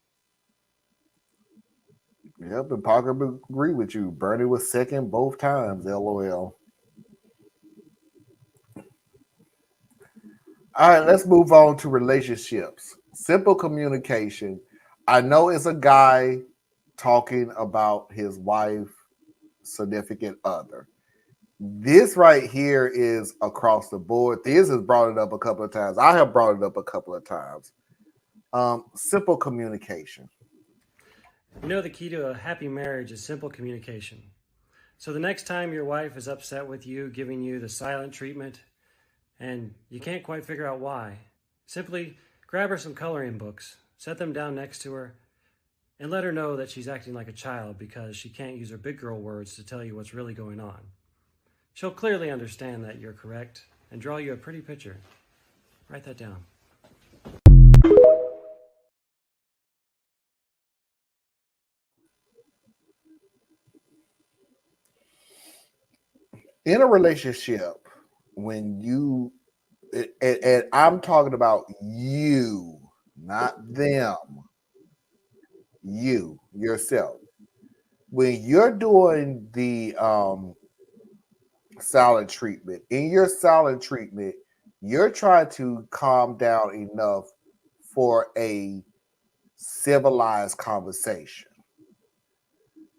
Yep, and Parker agree with you. Bernie was second both times. LOL. All right, let's move on to relationships. Simple communication. I know it's a guy talking about his wife, significant other. This right here is across the board. This has brought it up a couple of times. I have brought it up a couple of times. Simple communication. The key to a happy marriage is simple communication. So the next time your wife is upset with you, giving you the silent treatment, and you can't quite figure out why, simply grab her some coloring books, set them down next to her, and let her know that she's acting like a child because she can't use her big girl words to tell you what's really going on. She'll clearly understand that you're correct and draw you a pretty picture. Write that down. In a relationship, when you, and I'm talking about you, not them, you, yourself. When you're doing the silent treatment, in your silent treatment, you're trying to calm down enough for a civilized conversation.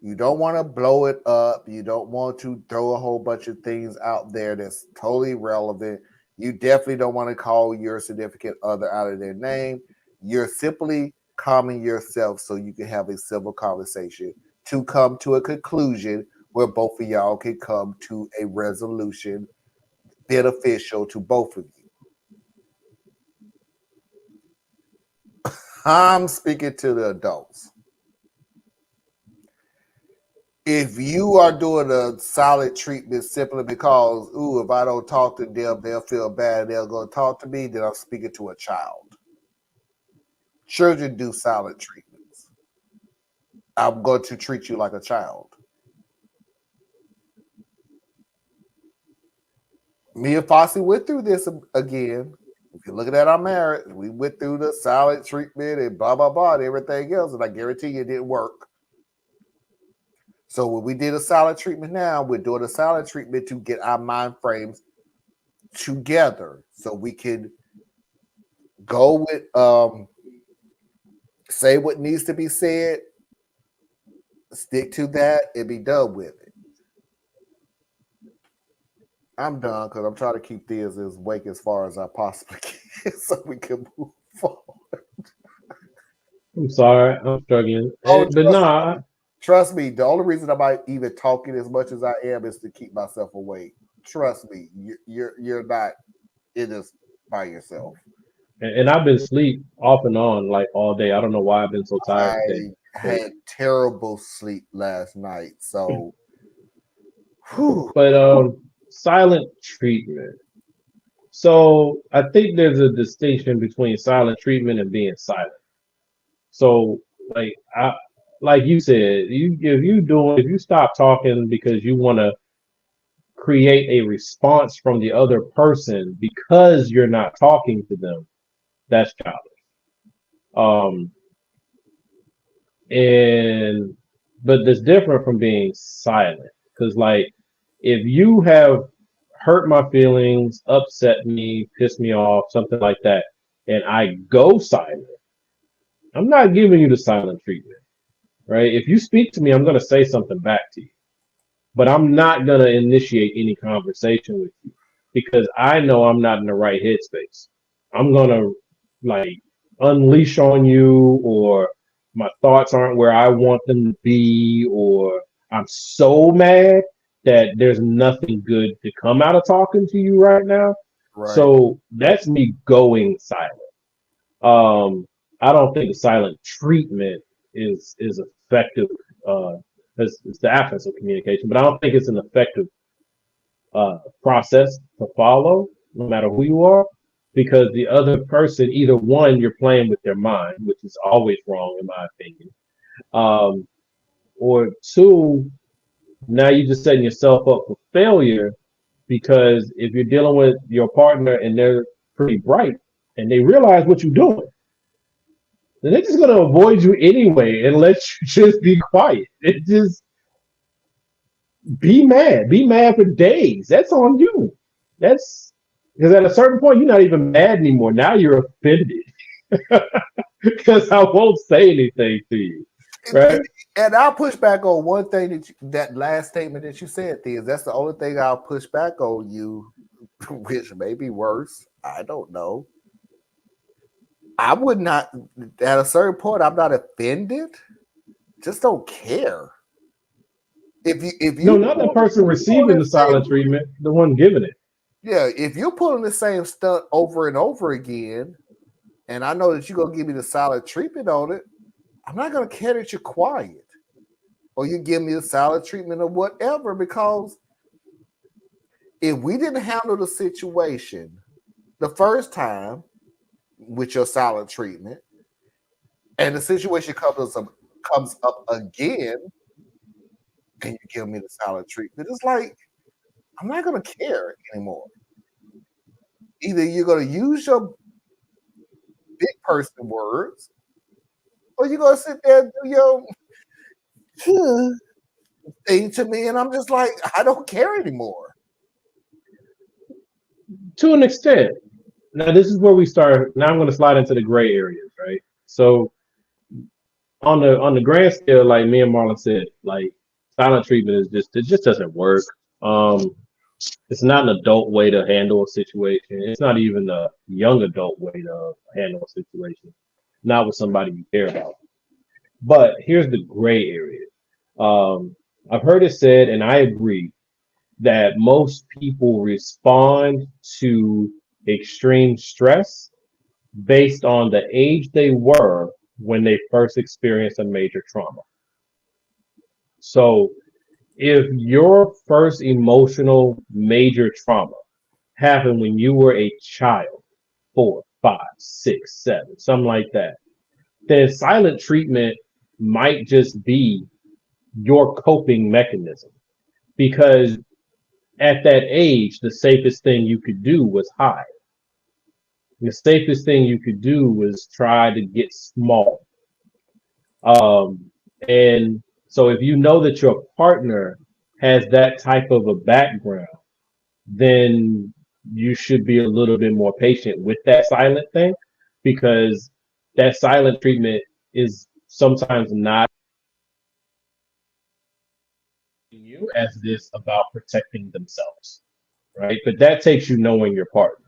You don't want to blow it up. You don't want to throw a whole bunch of things out there that's totally relevant. You definitely don't want to call your significant other out of their name. You're simply calming yourself so you can have a civil conversation to come to a conclusion where both of y'all can come to a resolution beneficial to both of you. I'm speaking to the adults. If you are doing a solid treatment simply because, if I don't talk to them, they'll feel bad, they'll go talk to me, then I'm speaking to a child. Children do silent treatments. I'm going to treat you like a child. Me and Foxy went through this again. If you're looking at our marriage, we went through the silent treatment and blah, blah, blah, and everything else, and I guarantee you it didn't work. So when we did a silent treatment now, we're doing a silent treatment to get our mind frames together so we can go with say what needs to be said, stick to that, and be done with it. I'm done because I'm trying to keep these as awake as far as I possibly can so we can move forward. I'm sorry, I'm struggling. Oh, But nah, trust me, the only reason I'm even talking as much as I am is to keep myself awake. Trust me, you're not in this by yourself. and I've been asleep off and on like all day. I don't know why I've been so tired today. I had terrible sleep last night, so. But silent treatment. So I think there's a distinction between silent treatment and being silent. So like you said, if you stop talking because you want to create a response from the other person because you're not talking to them, that's childish. But that's different from being silent, because like if you have hurt my feelings, upset me, pissed me off, something like that, and I go silent, I'm not giving you the silent treatment, right? If you speak to me, I'm going to say something back to you, but I'm not going to initiate any conversation with you because I know I'm not in the right headspace. I'm going to like unleash on you, or my thoughts aren't where I want them to be, or I'm so mad that there's nothing good to come out of talking to you right now. Right. So that's me going silent. I don't think silent treatment is effective. It's the absence of communication, but I don't think it's an effective process to follow, no matter who you are, because the other person, either one, you're playing with their mind, which is always wrong in my opinion, or two, now you're just setting yourself up for failure, because if you're dealing with your partner and they're pretty bright and they realize what you're doing, then they're just going to avoid you anyway and let you just be quiet. It just be mad for days. That's on you. That's because at a certain point you're not even mad anymore. Now you're offended because I won't say anything to you, right? And I'll push back on one thing that last statement that you said, Thea. That's the only thing I'll push back on you, which may be worse. I don't know. I would not, at a certain point, I'm not offended. Just don't care. If you No, not the person receiving the silent treatment, the one giving it. Yeah, if you're pulling the same stunt over and over again, and I know that you're gonna give me the silent treatment on it, I'm not gonna care that you're quiet or you give me a silent treatment or whatever, because if we didn't handle the situation the first time with your silent treatment, and the situation comes up again, and you give me the silent treatment, it's like I'm not gonna care anymore. Either you're gonna use your big person words, or you're gonna sit there and do your thing to me, and I'm just like, I don't care anymore. To an extent. Now this is where we start. Now I'm going to slide into the gray areas, right? So on the grand scale, like me and Marlon said, like silent treatment is just, it just doesn't work. It's not an adult way to handle a situation. It's not even a young adult way to handle a situation. Not with somebody you care about. But here's the gray area. I've heard it said, and I agree, that most people respond to extreme stress based on the age they were when they first experienced a major trauma. So if your first emotional major trauma happened when you were a child, 4, 5, 6, 7, something like that, then silent treatment might just be your coping mechanism. Because at that age, the safest thing you could do was hide. The safest thing you could do was try to get small. And so if you know that your partner has that type of a background, then you should be a little bit more patient with that silent thing, because that silent treatment is sometimes not you as this about protecting themselves, right? But that takes you knowing your partner.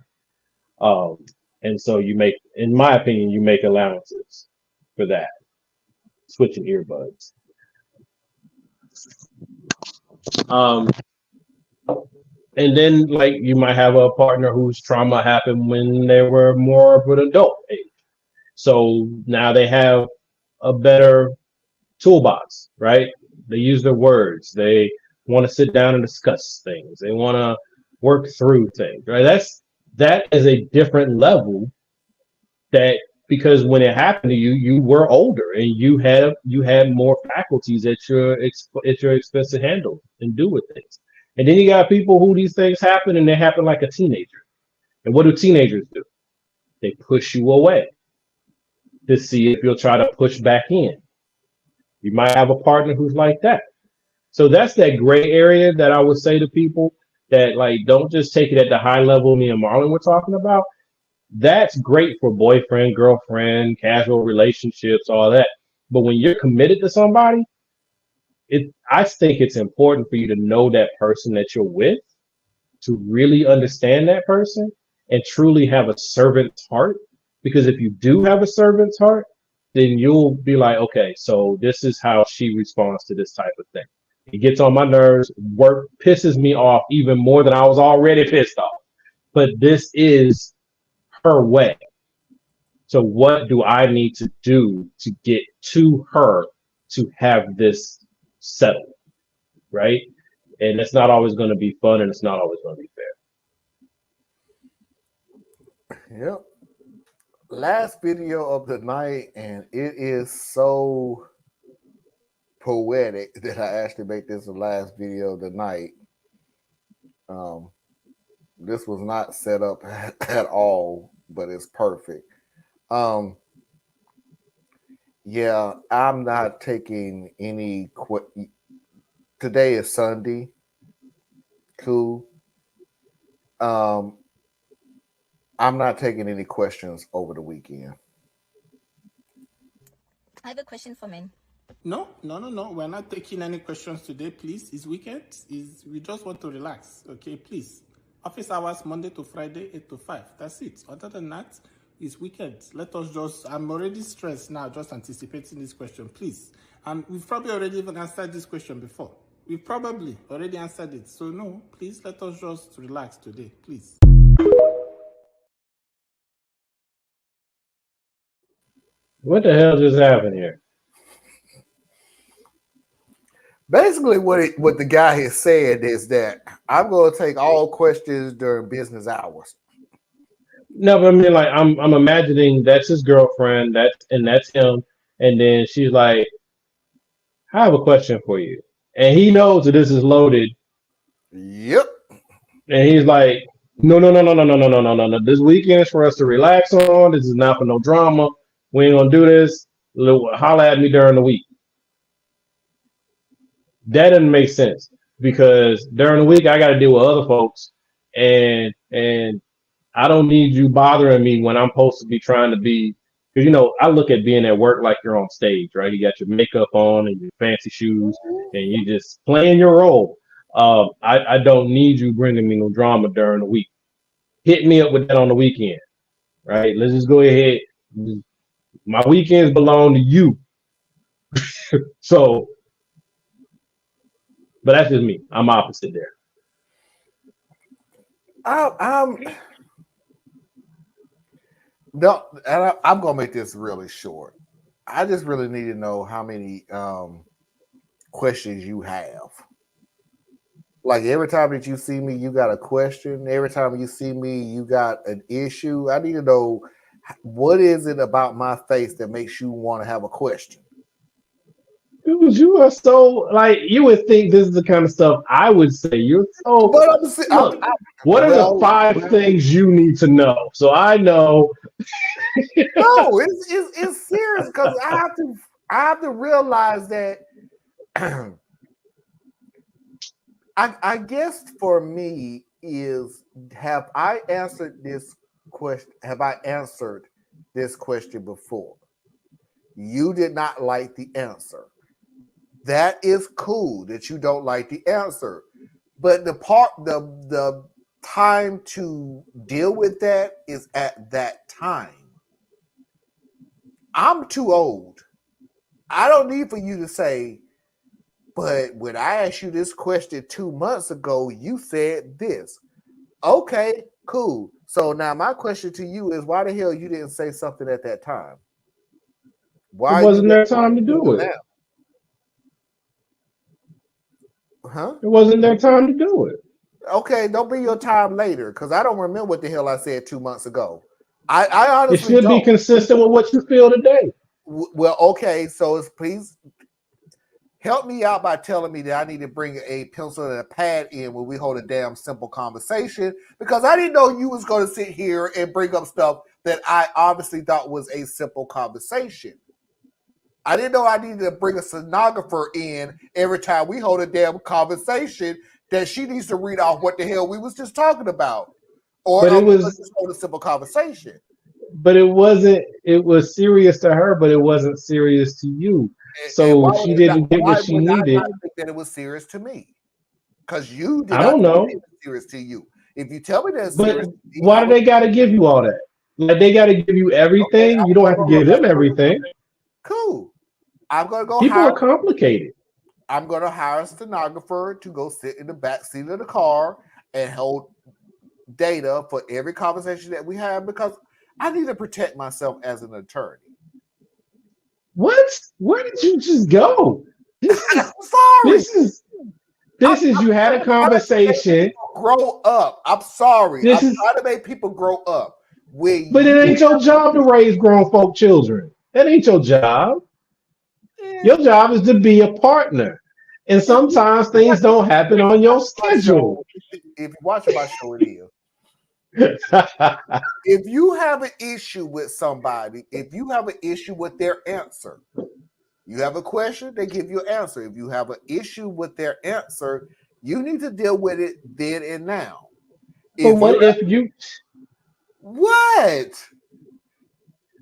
And so you make, in my opinion, you make allowances for that. Switching earbuds. And then like you might have a partner whose trauma happened when they were more of an adult age. So now they have a better toolbox, right? They use their words. They want to sit down and discuss things. They want to work through things, right? That is a different level, that because when it happened to you, you were older and you had more faculties at your expense to handle and do with things. And then you got people who these things happen and they happen like a teenager. And what do teenagers do? They push you away to see if you'll try to push back in. You might have a partner who's like that. So that's that gray area that I would say to people, that like, don't just take it at the high level me and Marlon were talking about. That's great for boyfriend, girlfriend, casual relationships, all that. But when you're committed to somebody, I think it's important for you to know that person that you're with, to really understand that person and truly have a servant's heart. Because if you do have a servant's heart, then you'll be like, okay, so this is how she responds to this type of thing. It gets on my nerves, work pisses me off even more than I was already pissed off. But this is her way. So what do I need to do to get to her to have this settled, right? And it's not always going to be fun, and it's not always going to be fair. Yep. Last video of the night, and it is so poetic that I actually make this the last video of the night. This was not set up at all, but it's perfect. Yeah, I'm not taking any. Today is Sunday. Cool. I'm not taking any questions over the weekend. I have a question for men. No. We're not taking any questions today, please. It's weekend. We just want to relax, okay? Please. Office hours Monday to Friday, 8 to 5. That's it. Other than that, it's weekend. I'm already stressed now just anticipating this question, please. And we've probably already even answered this question before. We've probably already answered it. So no, please let us just relax today, please. What the hell just happened here? Basically, what the guy has said is that I'm going to take all questions during business hours. No, but I mean, like, I'm imagining that's his girlfriend, that's him, and then she's like, "I have a question for you," and he knows that this is loaded. Yep. And he's like, "No. This weekend is for us to relax on. This is not for no drama. We ain't gonna do this. Holla at me during the week." That doesn't make sense, because during the week I got to deal with other folks, and I don't need you bothering me when I'm supposed to be trying to be Because, I look at being at work like you're on stage, right? You got your makeup on and your fancy shoes, and you just playing your role. I don't need you bringing me no drama during the week. Hit me up with that on the weekend, right? Let's just go ahead. My weekends belong to you. So, but that's just me. I'm opposite there. I'm gonna make this really short. I just really need to know how many questions you have. Like every time that you see me, you got a question. Every time you see me, you got an issue. I need to know what is it about my face that makes you want to have a question. Dude, you are so you would think this is the kind of stuff I would say. You're so look. What are the 5 things you need to know? So I know. No, it's serious because I have to realize that. I guess for me is have I answered this question? Have I answered this question before? You did not like the answer. That is cool that you don't like the answer, but the time to deal with that is at that time. I'm too old. I don't need for you to say, but when I asked you this question 2 months ago, you said this. Okay, cool. So now my question to you is, why the hell you didn't say something at that time? Why wasn't there time to do it? Huh? It wasn't their time to do it. Okay, don't bring your time later because I don't remember what the hell I said 2 months ago. I honestly it should don't. Be consistent with what you feel today. Well, okay, so please help me out by telling me that I need to bring a pencil and a pad in when we hold a damn simple conversation because I didn't know you was going to sit here and bring up stuff that I obviously thought was a simple conversation. I didn't know I needed to bring a stenographer in every time we hold a damn conversation that she needs to read off what the hell we was just talking about. Or it was just hold a simple conversation. But it wasn't. It was serious to her, but it wasn't serious to you. So she didn't get what she needed. I think that it was serious to me because you did. I don't know. It was serious to you. If you tell me that it's but serious, why do they got to give you all that? Like they got to give you everything. You don't have to give them everything. Cool. I'm gonna go. People are complicated. I'm gonna hire a stenographer to go sit in the back seat of the car and hold data for every conversation that we have because I need to protect myself as an attorney. What? Where did you just go? I'm sorry. This is you had a conversation. Grow up. I'm sorry. I'm trying to make people grow up. But it ain't your job to raise grown folk children. That ain't your job. Your job is to be a partner. And sometimes things don't happen on your schedule. If you watch my show, it is. If you have an issue with somebody, if you have an issue with their answer, you have a question, they give you an answer. If you have an issue with their answer, you need to deal with it then and now. What?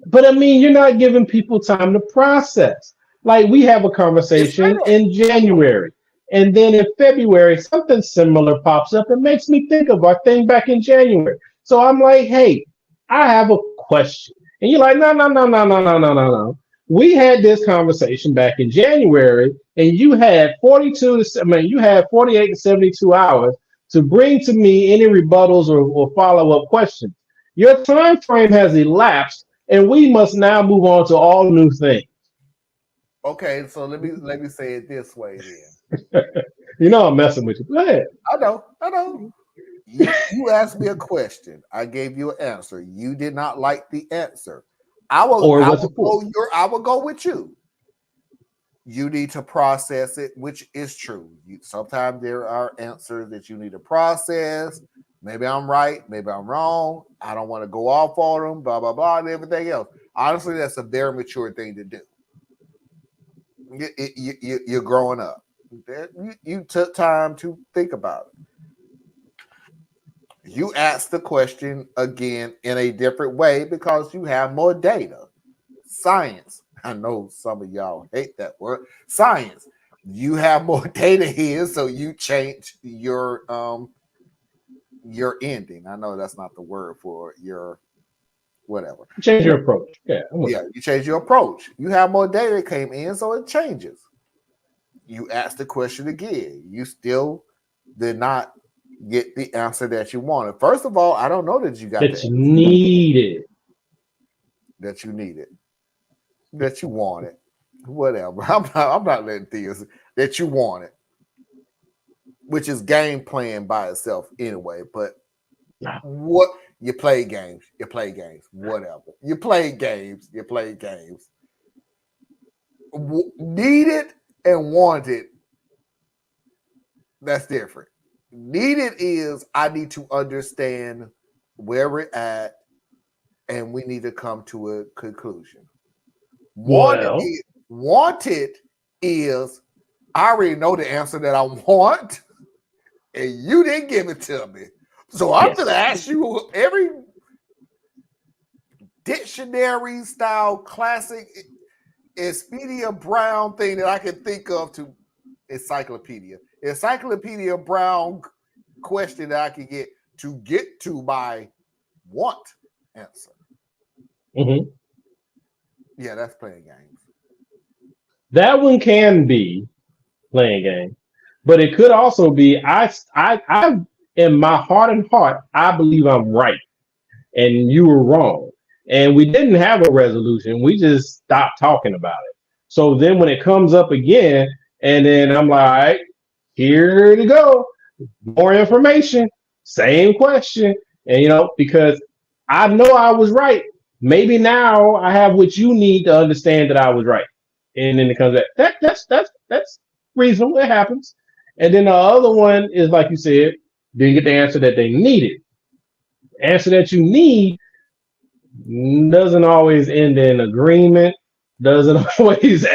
But I mean, you're not giving people time to process. Like we have a conversation in January, and then in February, something similar pops up and makes me think of our thing back in January. So I'm like, hey, I have a question. And you're like, no. We had this conversation back in January, and you had 48 to 72 hours to bring to me any rebuttals or follow-up questions. Your time frame has elapsed, and we must now move on to all new things. Okay, so let me say it this way then. You know I'm messing with you. Go ahead. I know. You asked me a question. I gave you an answer. You did not like the answer. I will go with you. You need to process it, which is true. Sometimes there are answers that you need to process. Maybe I'm right. Maybe I'm wrong. I don't want to go off on them, blah, blah, blah, and everything else. Honestly, that's a very mature thing to do. You're growing up. You took time to think about it. You asked the question again in a different way because you have more data. Science. I know some of y'all hate that word. Science. You have more data here, so you change your ending. I know that's not the word for your whatever. Change your approach. Yeah. You change your approach. You have more data that came in, so it changes. You ask the question again. You still did not get the answer that you wanted. First of all, I don't know that you got that you needed. That you needed. That you wanted. Whatever. I'm not letting things that you wanted. Which is game plan by itself anyway. But what you play games, whatever. You play games. Needed and wanted, that's different. Needed is I need to understand where we're at and we need to come to a conclusion. Wanted is I already know the answer that I want and you didn't give it to me. So I'm going to ask you every dictionary style classic Expedia Brown thing that I can think of to Encyclopedia Brown question that I can get to my want answer. Mm-hmm. Yeah, that's playing games. That one can be playing game, but it could also be I in my heart and heart I believe I'm right and you were wrong, and we didn't have a resolution. We just stopped talking about it. So then when it comes up again, and then I'm like, all right, here to go, more information, same question, and because I know I was right. Maybe now I have what you need to understand that I was right. And then it comes back. That's reasonable. It happens. And then the other one is like you said, didn't get the answer that they needed. The answer that you need doesn't always end in agreement. Doesn't always,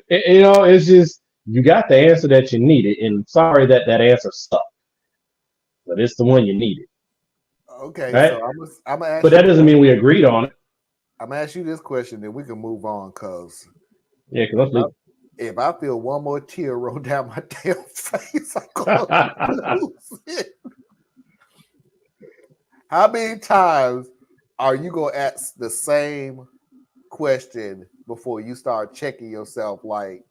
it's just you got the answer that you needed. And sorry that answer sucked, but it's the one you needed. Okay, right? so I'm gonna ask. But that doesn't mean we agreed on it. I'm gonna ask you this question, then we can move on. Cause if I feel one more tear roll down my damn face, I'm gonna lose it. How many times are you gonna ask the same question before you start checking yourself? Like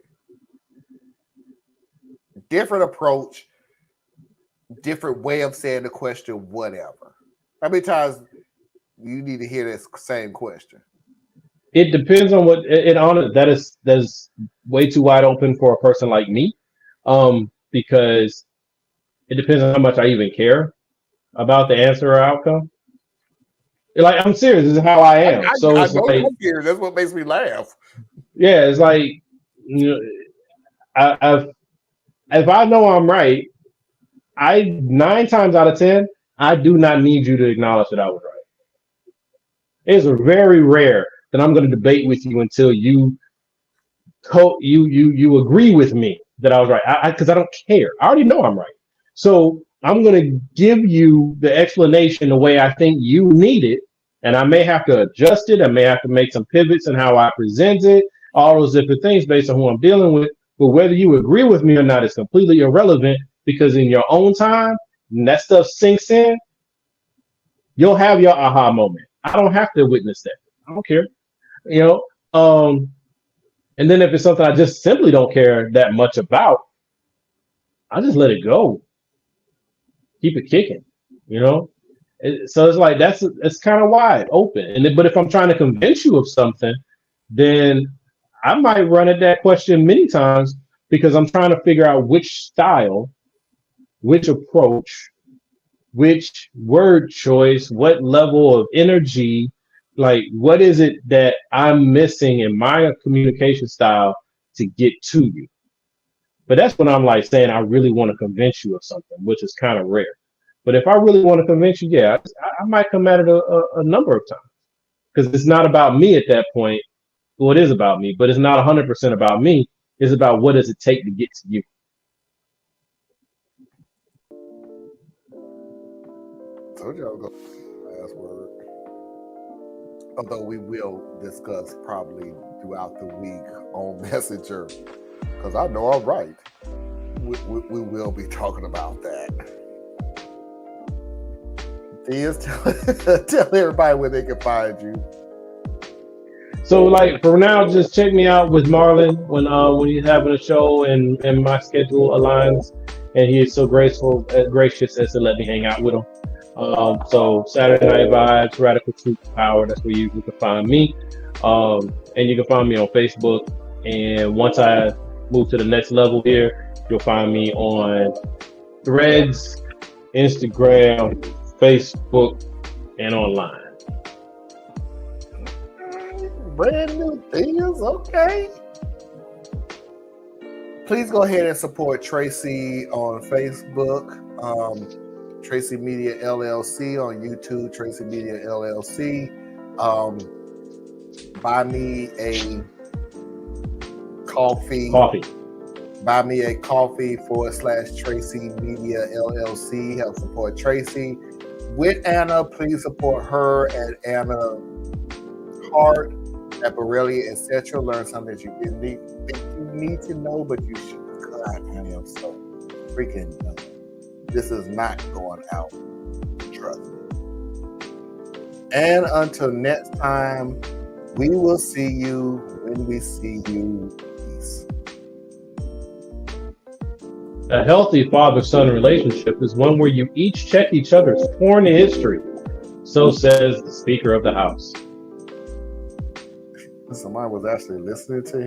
different approach, different way of saying the question, whatever. How many times you need to hear this same question? It depends on what it on. That is way too wide open for a person like me, because it depends on how much I even care about the answer or outcome. Like I'm serious. This is how I am. So I it's know like you care. That's what makes me laugh. yeah, it's like if I know I'm right, 9 times out of 10 I do not need you to acknowledge that I was right. It's very rare that I'm going to debate with you until you agree with me that I was right. Because I don't care. I already know I'm right. So I'm going to give you the explanation the way I think you need it, and I may have to adjust it. I may have to make some pivots in how I present it. All those different things based on who I'm dealing with. But whether you agree with me or not is completely irrelevant, because in your own time, when that stuff sinks in, you'll have your aha moment. I don't have to witness that. I don't care. And then if it's something I just simply don't care that much about, I just let it go. Keep it kicking, So it's like it's kind of wide open. And then, but if I'm trying to convince you of something, then I might run at that question many times because I'm trying to figure out which style, which approach, which word choice, what level of energy, like what is it that I'm missing in my communication style to get to you. But that's when I'm like saying I really want to convince you of something, which is kind of rare. But if I really want to convince you, yeah, I might come at it a number of times, because it's not about me at that point. Well, it is about me, but it's not 100% about me. It's about what does it take to get to you. Told you I was going last word. although we will discuss probably throughout the week on Messenger, because I know I'm right. We will be talking about that. Theus, tell everybody where they can find you. So, like, for now, just check me out with Marlon when he's having a show and my schedule aligns, and he is so gracious as to let me hang out with him. So Saturday Night Vibes, Radical Truth Power, that's where you can find me. And you can find me on Facebook. And once I move to the next level here, you'll find me on Threads, Instagram, Facebook, and online. Brand new things, okay. Please go ahead and support Tracy on Facebook, Tracy Media LLC on YouTube, Tracy Media LLC. Buy me a coffee. Buy me a coffee /Tracy Media LLC. Help support Tracy. With Anna, please support her at Anna Hart, at Borrelia, etc. Learn something that you didn't think you need to know, but you should. God, I am so freaking dumb. This is not going out. Trust me. And until next time, we will see you when we see you. Peace. A healthy father-son relationship is one where you each check each other's porn history. So says the Speaker of the House. Somebody was actually listening to him.